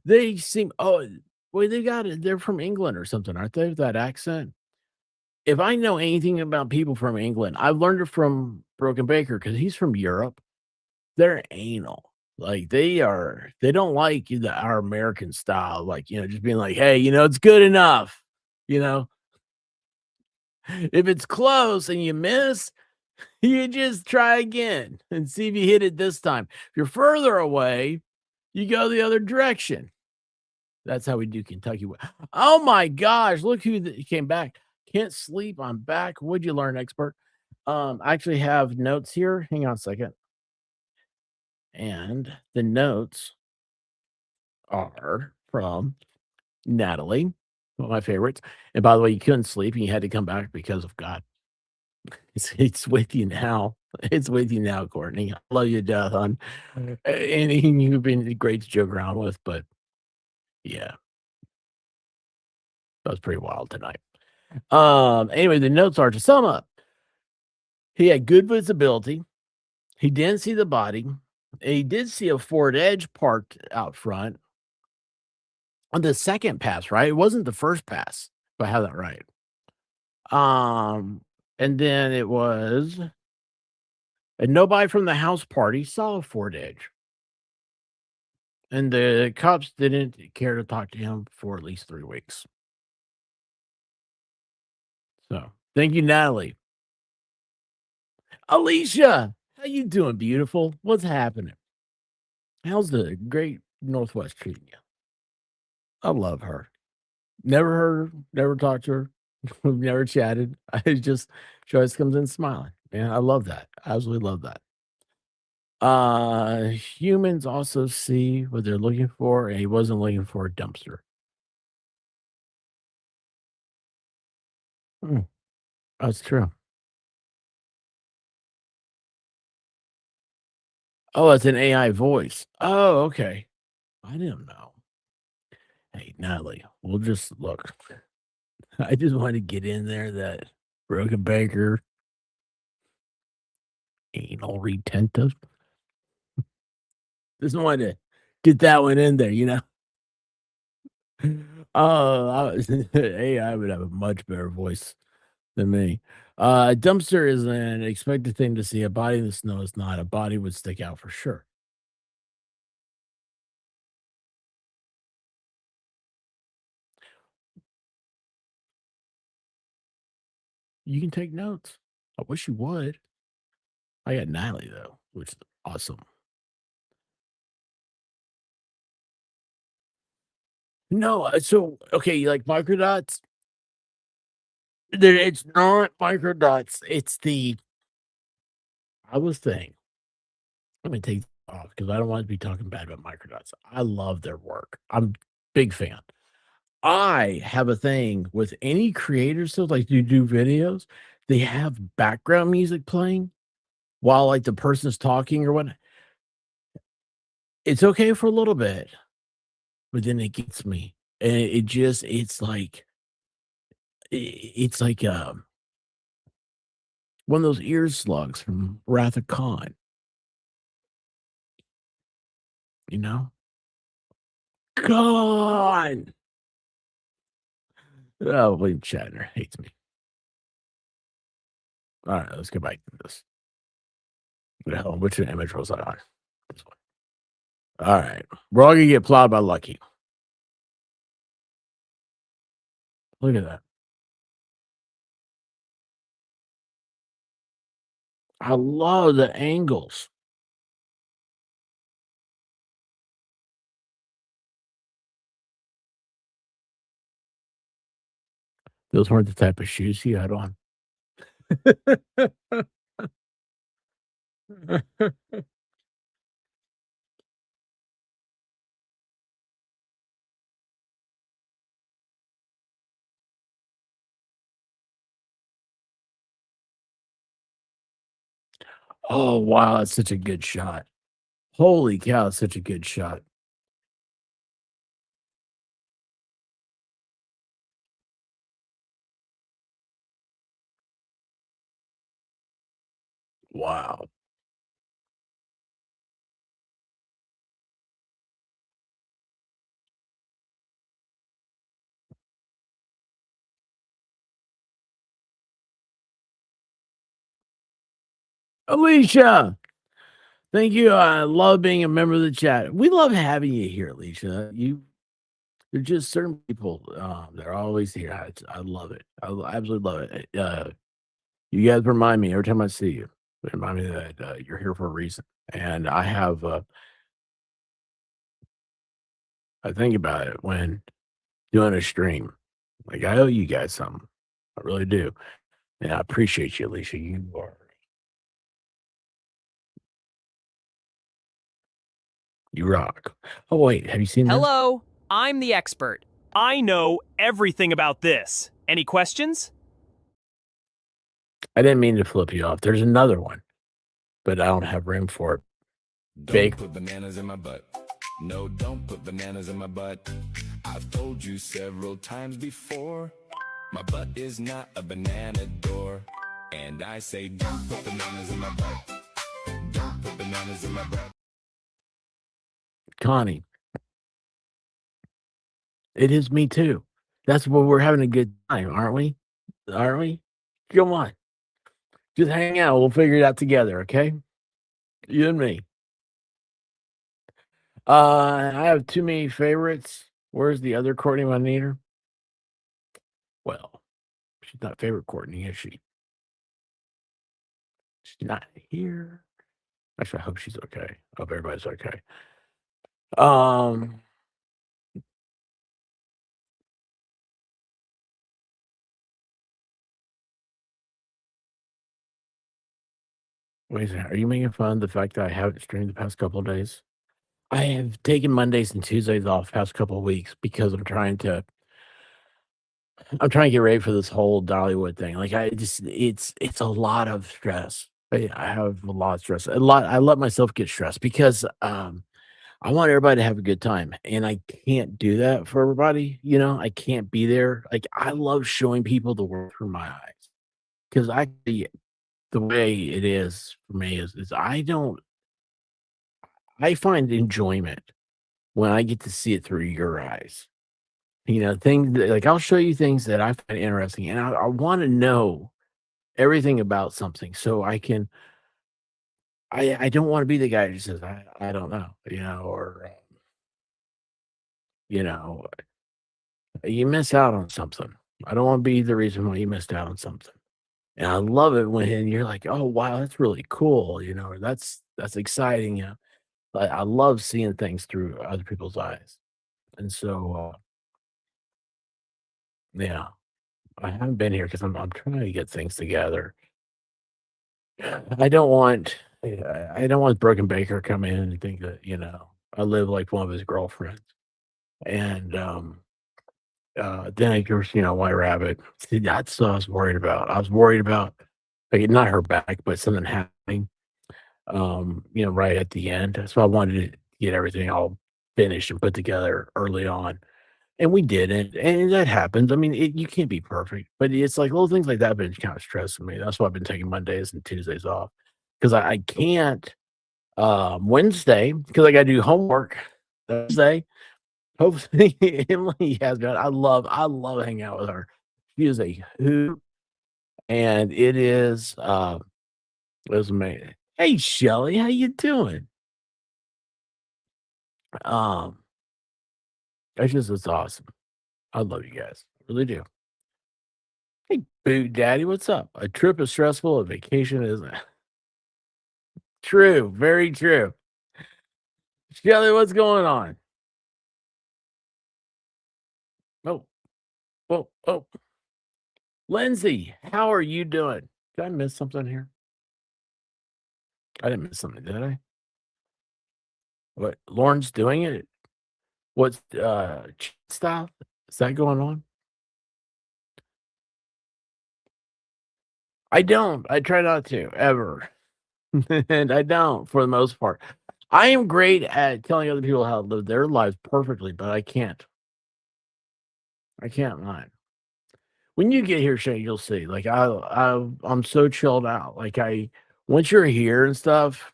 They seem. Oh, boy, they got it. They're from England or something, aren't they? With that accent. If I know anything about people from England, I've learned it from Broken Baker because he's from Europe. They're anal. Like they don't like our American style, like, just being like, hey, it's good enough. You know, if it's close and you miss, you just try again and see if you hit it this time. If you're further away, you go the other direction. That's how we do Kentucky. Oh my gosh, look who came back. Can't sleep. I'm back. What'd you learn, expert? I actually have notes here. Hang on a second. And the notes are from Natalie, one of my favorites. And by the way, you couldn't sleep and you had to come back because of God. It's with you now. It's with you now, Courtney. I love you to death, hon. And you've been great to joke around with, but yeah, that was pretty wild tonight. Anyway, the notes are to sum up. He had good visibility. He didn't see the body. He did see a Ford Edge parked out front on the second pass, right? It wasn't the first pass, if I have that right. And then it was, and nobody from the house party saw a Ford Edge. And the cops didn't care to talk to him for at least 3 weeks. So thank you, Natalie. Alicia, how you doing, beautiful? What's happening? How's the great Northwest treating you? I love her. Never heard her, never talked to her. We've never chatted. She always comes in smiling. Man, I love that. I absolutely love that. Humans also see what they're looking for, and he wasn't looking for a dumpster. That's true. Oh, it's an AI voice. Oh, okay. I didn't know. Hey, Natalie, we'll just look. I just want to get in there that Broken Baker anal retentive. Just wanted to get that one in there, Oh, AI would have a much better voice than me. Dumpster is an expected thing to see. A body in the snow is not. A body would stick out for sure. You can take notes. I wish you would. I got Natalie though, which is awesome. No, so okay, you like microdots? It's not microdots. It's the I was saying. Let me take off because I don't want to be talking bad about microdots. I love their work. I'm big fan. I have a thing with any creators, so like you do videos, they have background music playing while like the person's talking or what. It's okay for a little bit, but then it gets me. And it just it's like one of those ear slugs from Wrath of Khan, you know? Khan. Oh, William Shatner hates me. All right, let's get back to this. No, which image was I on? This one. All right. We're all gonna get plowed by Lucky. Look at that. I love the angles. Those weren't the type of shoes he had on. Oh, wow, that's such a good shot. Holy cow, that's such a good shot. Wow. Alicia, thank you. I love being a member of the chat. We love having you here, Alicia. You're just certain people. They're always here. I love it. Absolutely love it. You guys remind me every time I see you. Remind me that you're here for a reason. And I have. I think about it when doing a stream. Like I owe you guys something. I really do. And I appreciate you, Alicia. You rock. Oh wait, have you seen this? Hello, I'm the expert. I know everything about this. Any questions? I didn't mean to flip you off. There's another one, but I don't have room for it. Don't put bananas in my butt. No, don't put bananas in my butt. I've told you several times before. My butt is not a banana door. And I say, don't put bananas in my butt. Don't put bananas in my butt. Connie. It is me too. That's what we're having a good time, aren't we? Aren't we? Come on. Just hang out. We'll figure it out together, okay? You and me. I have too many favorites. Where's the other Courtney Moniter? Well, she's not favorite Courtney, is she? She's not here. Actually, I hope she's okay. I hope everybody's okay. Wait a second. Are you making fun of the fact that I haven't streamed the past couple of days? I have taken Mondays and Tuesdays off past couple of weeks because I'm trying to get ready for this whole Dollywood thing. Like it's a lot of stress. I have a lot of stress. I let myself get stressed because I want everybody to have a good time. And I can't do that for everybody. You know, I can't be there. Like I love showing people the world through my eyes. Because the way it is for me is I find enjoyment when I get to see it through your eyes. You know, things like I'll show you things that I find interesting, and I want to know everything about something so I can. I don't want to be the guy who says I don't know, you know, or you know, you miss out on something. I don't want to be the reason why you missed out on something. And I love it when you're like, "Oh, wow, that's really cool," or "That's exciting," I love seeing things through other people's eyes. And so, yeah, I haven't been here because I'm trying to get things together. I don't want I don't want Broken Baker come in and think that, I live like one of his girlfriends. And, then of course, White Rabbit. See, that's what I was worried about. I was worried about, like, not her back, but something happening, right at the end. So I wanted to get everything all finished and put together early on. And we didn't, and that happens. I mean, you can't be perfect, but it's like little things like that have been kind of stressing me. That's why I've been taking Mondays and Tuesdays off because I can't Wednesday because I got to do homework Thursday. Hopefully, Emily has got. I love hanging out with her. She is a hoot, and it was amazing. Hey, Shelly, how you doing? Um, it's awesome. I love you guys, really do. Hey, Boo Daddy, what's up? A trip is stressful, a vacation isn't. True, very true. Shelly, what's going on? Oh, oh. Lindsay, how are you doing? Did I miss something here? I didn't miss something, did I? What? Lauren's doing it? What's cheat style? Is that going on? I don't. I try not to ever. And I don't for the most part. I am great at telling other people how to live their lives perfectly, but I can't. I can't lie. When you get here, Shane, you'll see. Like I'm so chilled out. Like once you're here and stuff,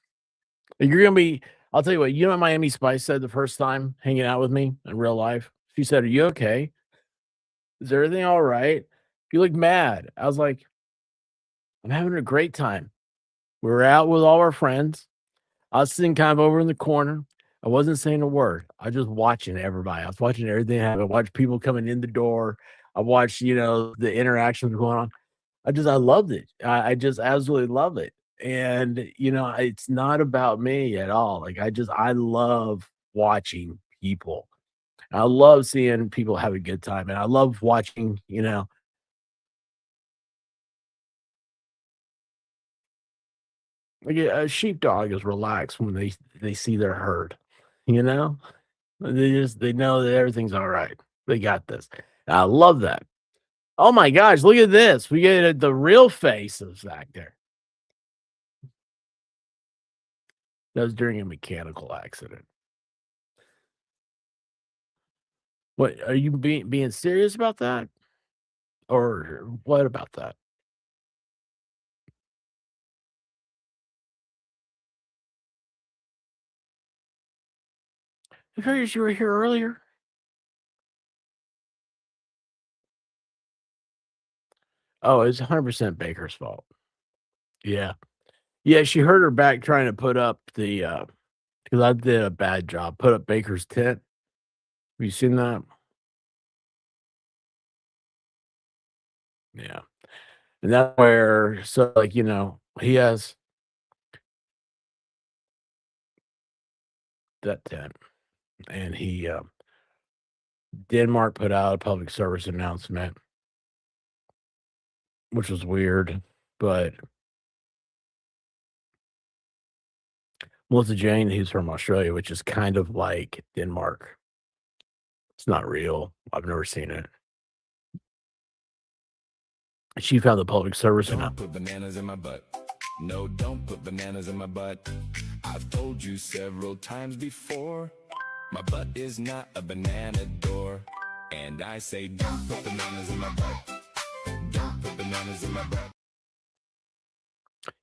you're gonna be. I'll tell you what. You know what Miami Spice said the first time hanging out with me in real life? She said, "Are you okay? Is everything all right? You look mad." I was like, "I'm having a great time. We were out with all our friends. I was sitting kind of over in the corner. I wasn't saying a word. I was just watching everybody. I was watching everything happen. I watched people coming in the door. I watched, the interactions going on. I loved it. I just absolutely love it. And, it's not about me at all. Like I love watching people. I love seeing people have a good time. And I love watching, like a sheepdog is relaxed when they see their herd, you know? They know that everything's all right. They got this. I love that. Oh my gosh, look at this. We get the real face of Zach there. That was during a mechanical accident. What are you being serious about that? Or what about that? I figured you were here earlier. Oh, it's 100% Baker's fault. Yeah. Yeah, she hurt her back trying to put up because I did a bad job, put up Baker's tent. Have you seen that? Yeah. And that's where, so like, he has that tent and Denmark put out a public service announcement, which was weird, but Melissa Jane, who's from Australia, which is kind of like Denmark. It's not real. I've never seen it. She found the public service Don't put bananas in my butt. No, don't put bananas in my butt. I've told you several times before. My butt is not a banana door. And I say, don't put bananas in my butt. Don't put bananas in my butt.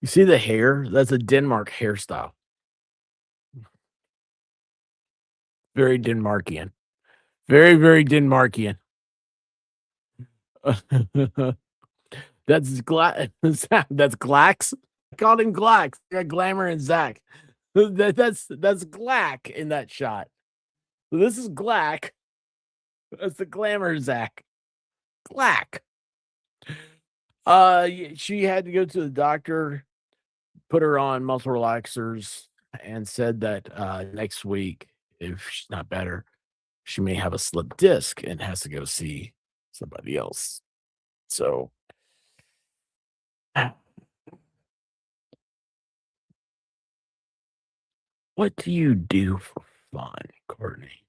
You see the hair? That's a Denmark hairstyle. Very Denmarkian. Very, very Denmarkian. That's that's Glax. I called him Glax. I got Glamour and Zach. That's Glack in that shot. This is Glack. That's the Glamour Zach. Glack. She had to go to the doctor, put her on muscle relaxers, and said that next week, if she's not better, she may have a slip disc and has to go see somebody else. So, what do you do for fun, Courtney?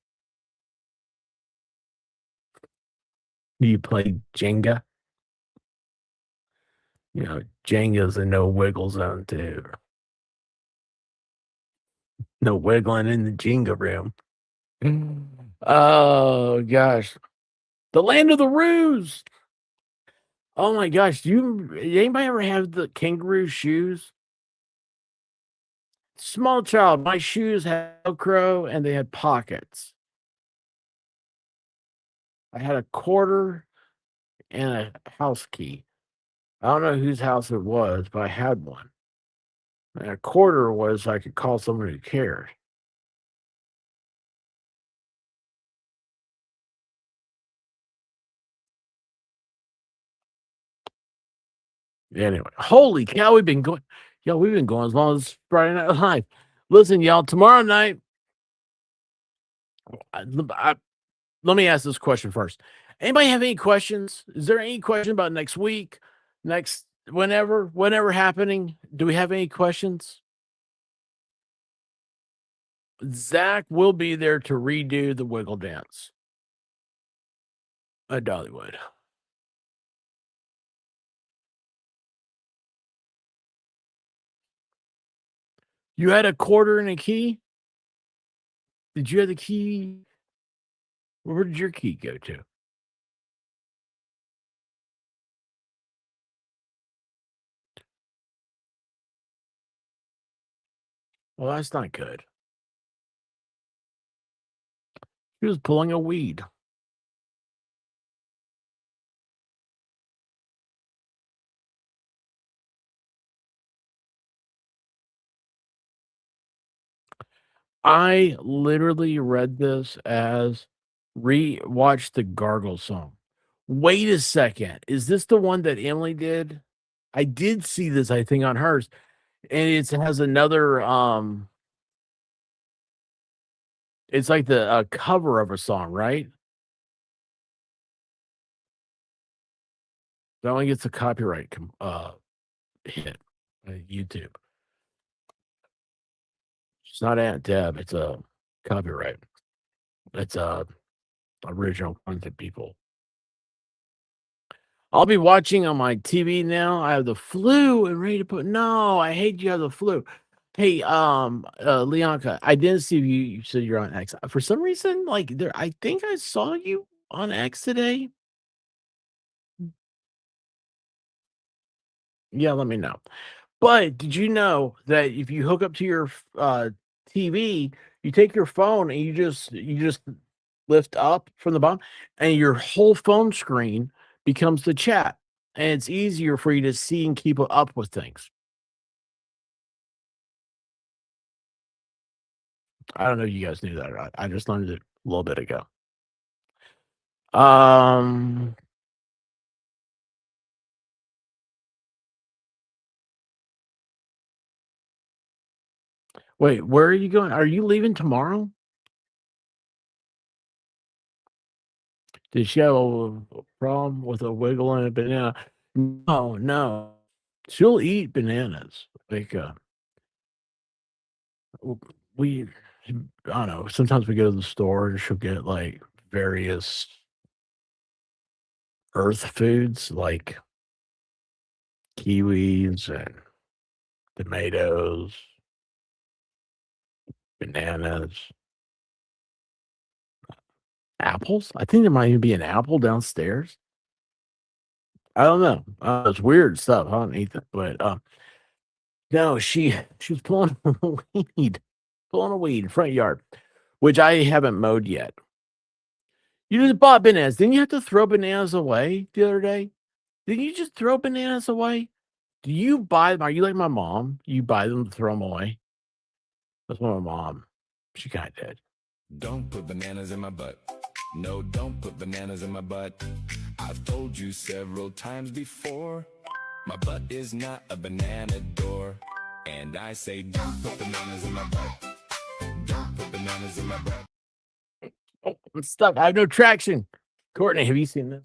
Do you play Jenga? You know, Jenga's a no wiggle zone too. No wiggling in the Jenga room. Oh gosh. The land of the roos. Oh my gosh. Anybody ever have the kangaroo shoes? Small child, my shoes had Velcro and they had pockets. I had a quarter and a house key. I don't know whose house it was, but I had one. And a quarter was I could call someone who cared. Anyway, holy cow, we've been going as long as Friday Night Live. Listen, y'all, tomorrow night, let me ask this question first. Anybody have any questions? Is there any question about next week, whenever happening? Do we have any questions? Zach will be there to redo the wiggle dance at Dollywood. You had a quarter and a key? Did you have the key? Where did your key go to? Well, that's not good. He was pulling a weed. I literally read this as watch the Gargle song. Wait a second. Is this the one that Emily did? I did see this, I think, on hers. And it has another it's like the cover of a song, right? That one gets a copyright hit on YouTube. It's not Aunt Deb, it's a copyright. It's original content, people. I'll be watching on my TV now. I have the flu and ready to put. No, I hate you have the flu. Hey, Leonka, I didn't see you said you're on X. For some reason, like there, I think I saw you on X today. Yeah, let me know. But did you know that if you hook up to your TV, you take your phone and you just lift up from the bottom, and your whole phone screen becomes the chat, and it's easier for you to see and keep up with things. I don't know if you guys knew that or not. I just learned it a little bit ago. Wait, where are you going? Are you leaving tomorrow? Did she have a problem with a wiggle and a banana? No. She'll eat bananas. Like we I don't know. Sometimes we go to the store and she'll get like various earth foods like kiwis and tomatoes, bananas, apples. I think there might even be an apple downstairs. I don't know. It's weird stuff. I don't eat that, but no, she was pulling a weed front yard, which I haven't mowed yet. You just bought bananas. Didn't you have to throw bananas away the other day? Didn't you just throw bananas away? Do you buy them? Are you like my mom? You buy them to throw them away? That's what my mom. She kind of did. Don't put bananas in my butt. No, don't put bananas in my butt. I've told you several times before. My butt is not a banana door. And I say, don't put bananas in my butt. Don't put bananas in my butt. Oh, I'm stuck. I have no traction. Courtney, have you seen this?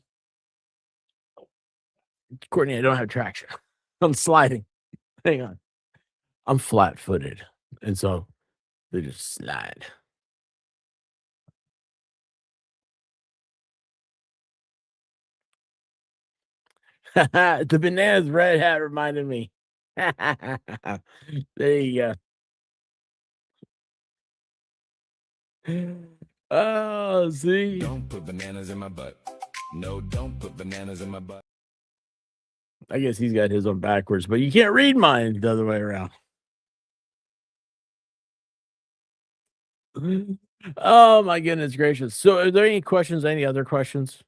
Courtney, I don't have traction. I'm sliding. Hang on. I'm flat-footed, and so they just slide. The bananas red hat reminded me. There you go. Oh, see? Don't put bananas in my butt. No, don't put bananas in my butt. I guess he's got his on backwards, but you can't read mine the other way around. Oh my goodness gracious. So are there any questions? Any other questions?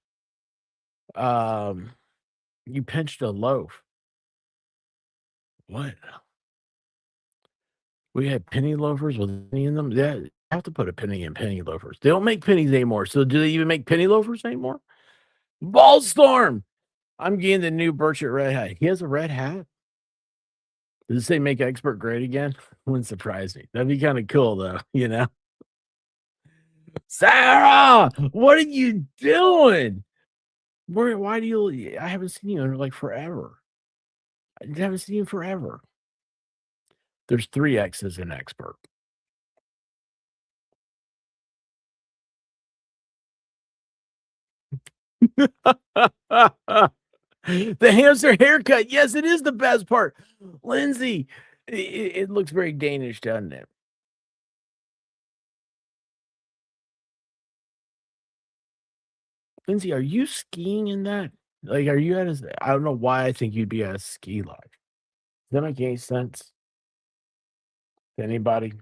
You pinched a loaf. What? We had penny loafers with penny in them? Yeah, you have to put a penny in penny loafers. They don't make pennies anymore. So do they even make penny loafers anymore? Ballstorm! I'm getting the new Burchett red hat. He has a red hat? Does it say make expert great again? Wouldn't surprise me. That'd be kind of cool though, you know? Sarah! What are you doing? Why do you I haven't seen you in like forever. I haven't seen you forever. There's 3 X's in expert. The hamster haircut. Yes, it is the best part. Lindsay, it looks very Danish, doesn't it? Lindsay, are you skiing in that? Like, are you at a, I don't know why I think you'd be at a ski lodge. Does that make any sense to anybody?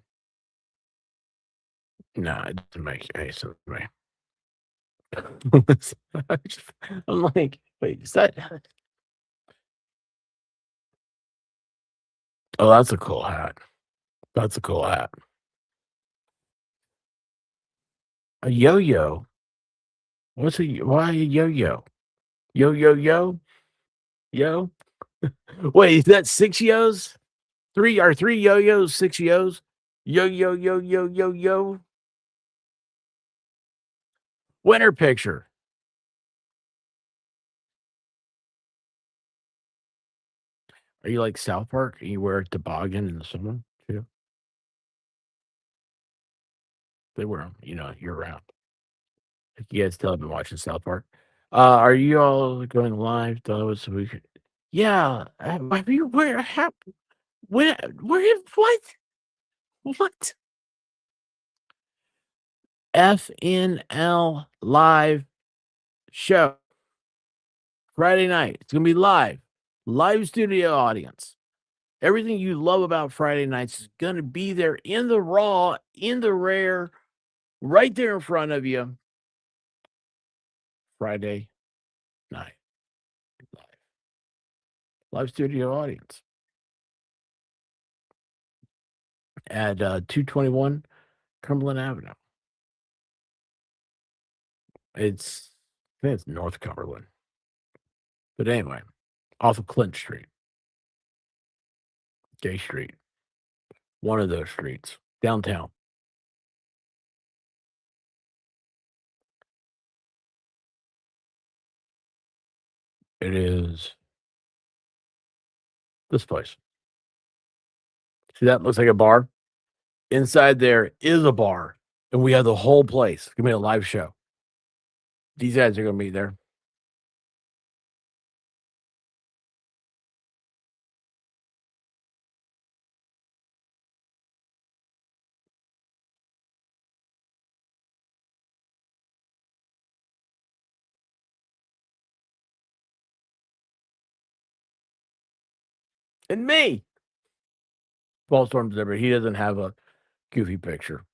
No, it doesn't make any sense to me. I'm like, wait, is that? Oh, that's a cool hat. That's a cool hat. A yo-yo. Why a yo-yo? Yo. Wait, is that 6 yos? 3 yo-yos, 6 yos? Yo. Winter picture. Are you like South Park? You wear a toboggan in the summer too? They wear them, year round. You guys still have been watching South Park. Are you all going live though? So we could, yeah. Have you where what? FNL live show Friday night. It's gonna be live studio audience. Everything you love about Friday nights is gonna be there in the raw, in the rare, right there in front of you. Friday night live studio audience at 221 Cumberland Avenue. I think it's North Cumberland. But anyway, off of Clinton Street, Gay Street, one of those streets, downtown. It is this place. See, that looks like a bar. Inside there is a bar, and we have the whole place. It's gonna be a live show. These guys are gonna be there. And me. Ballstorm's there, but he doesn't have a goofy picture.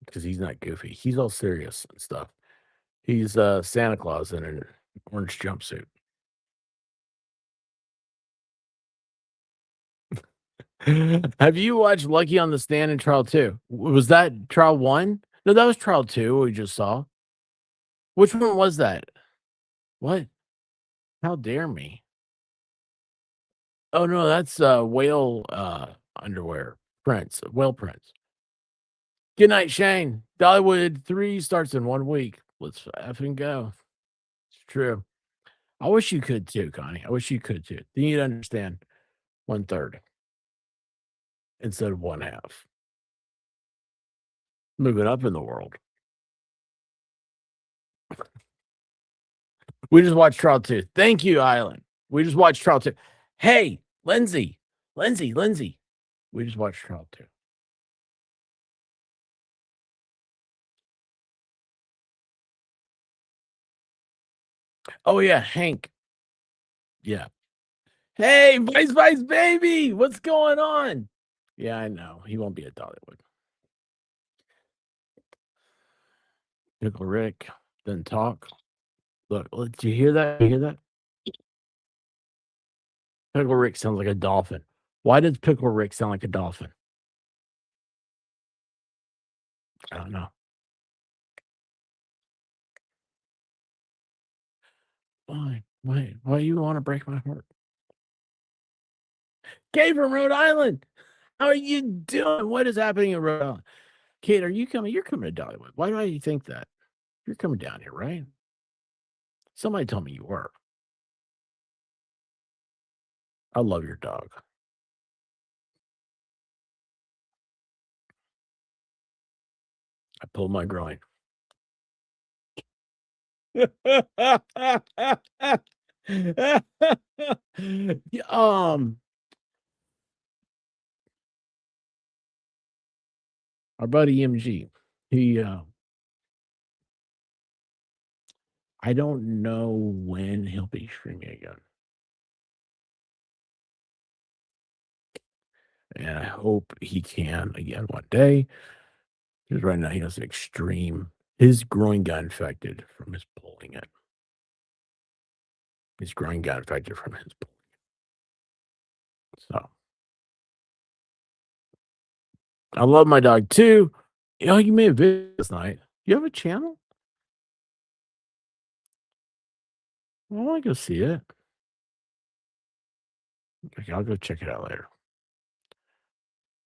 Because he's not goofy. He's all serious and stuff. He's Santa Claus in an orange jumpsuit. Have you watched Lucky on the Stand in Trial 2? Was that Trial 1? No, that was Trial 2 we just saw. Which one was that? What? How dare me? Oh no, that's whale underwear prints, whale prints. Good night, Shane. Dollywood 3 starts in 1 week. Let's effing go. It's true. I wish you could too, Connie. I wish you could too. Then you'd understand 1/3 instead of 1/2. Moving up in the world. We just watched Trial 2. Thank you, Island. We just watched Trial 2. Hey, Lindsay. We just watched Trial 2. Oh, yeah, Hank. Yeah. Hey, Vice baby. What's going on? Yeah, I know. He won't be at Dollywood. Pickle Rick doesn't talk. Look, did you hear that? You hear that? Pickle Rick sounds like a dolphin. Why does Pickle Rick sound like a dolphin? I don't know. Why? Why you want to break my heart? Kate from Rhode Island. How are you doing? What is happening in Rhode Island? Kate, are you coming? You're coming to Dollywood. Why do I think that? You're coming down here, right? Somebody told me you were. I love your dog. I pulled my groin. Our buddy MG, he I don't know when he'll be streaming again. And I hope he can again one day. Because right now he has an extreme, his groin got infected from his pulling it. His groin got infected from his pulling it. So I love my dog too. You know, you made a video this night. You have a channel? I want to go see it. Okay, I'll go check it out later.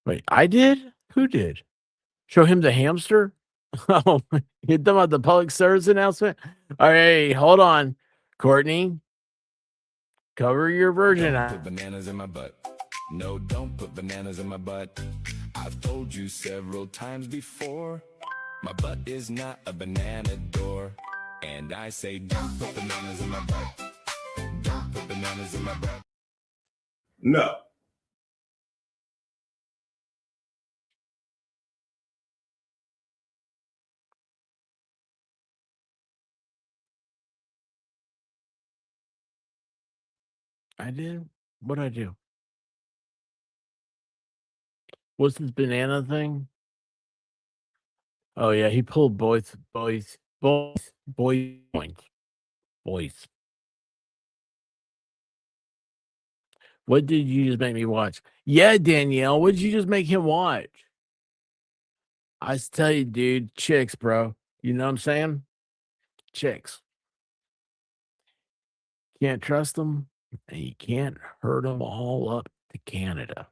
Wait, I did? Who did? Show him the hamster? Oh, you talking about the public service announcement? All right, hold on. Courtney, cover your virgin. Don't put bananas in my butt. No, don't put bananas in my butt. I've told you several times before. My butt is not a banana door. And I say, don't put bananas in my butt. Don't put bananas in my butt. No. I did? What'd I do? What's this banana thing? Oh, yeah, he pulled boys points. Boys. What did you just make me watch? Yeah, Danielle, what did you just make him watch? I tell you, dude, chicks, bro. You know what I'm saying? Chicks. Can't trust them, and you can't herd them all up to Canada.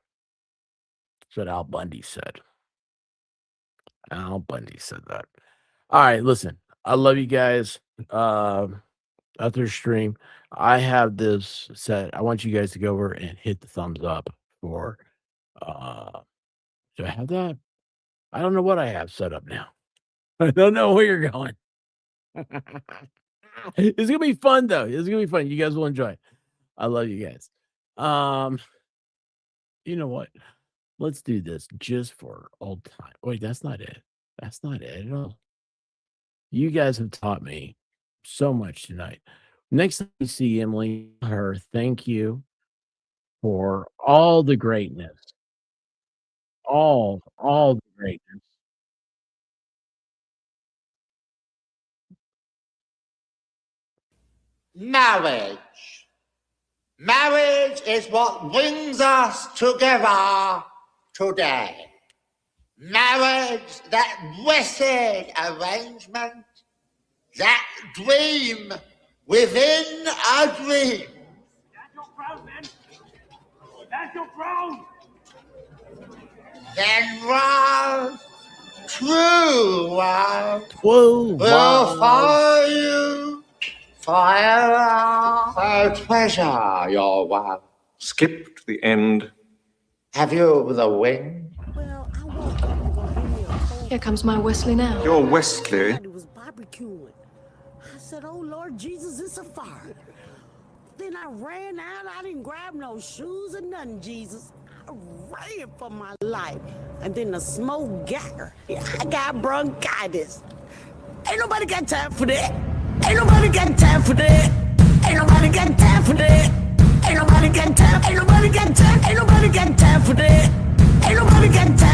That's what Al Bundy said. Al Bundy said that. All right, listen. I love you guys. After stream, I have this set. I want you guys to go over and hit the thumbs up for do I have that? I don't know what I have set up now. I don't know where you're going. It's gonna be fun though. It's gonna be fun. You guys will enjoy it. I love you guys. You know what? Let's do this just for old time. Wait, that's not it. That's not it at all. You guys have taught me so much tonight. Next time you see Emily, her thank you for all the greatness. All the greatness. Marriage. Marriage is what brings us together today. Marriage, that blessed arrangement, that dream within a dream. Then love, true love, will follow you forever. So treasure your love. Skip to the end. Have you the wing? Here comes my Wesley now. You're Wesley. Everybody was barbecuing. I said, oh Lord Jesus, it's a fire. Then I ran out. I didn't grab no shoes or nothing, Jesus. I ran for my life. And then the smoke got her. I got bronchitis. Ain't nobody got time for that. Ain't nobody got time for that. Ain't nobody got time for that. Ain't nobody got time. Ain't nobody got time. Ain't nobody got time for that. Ain't nobody got time.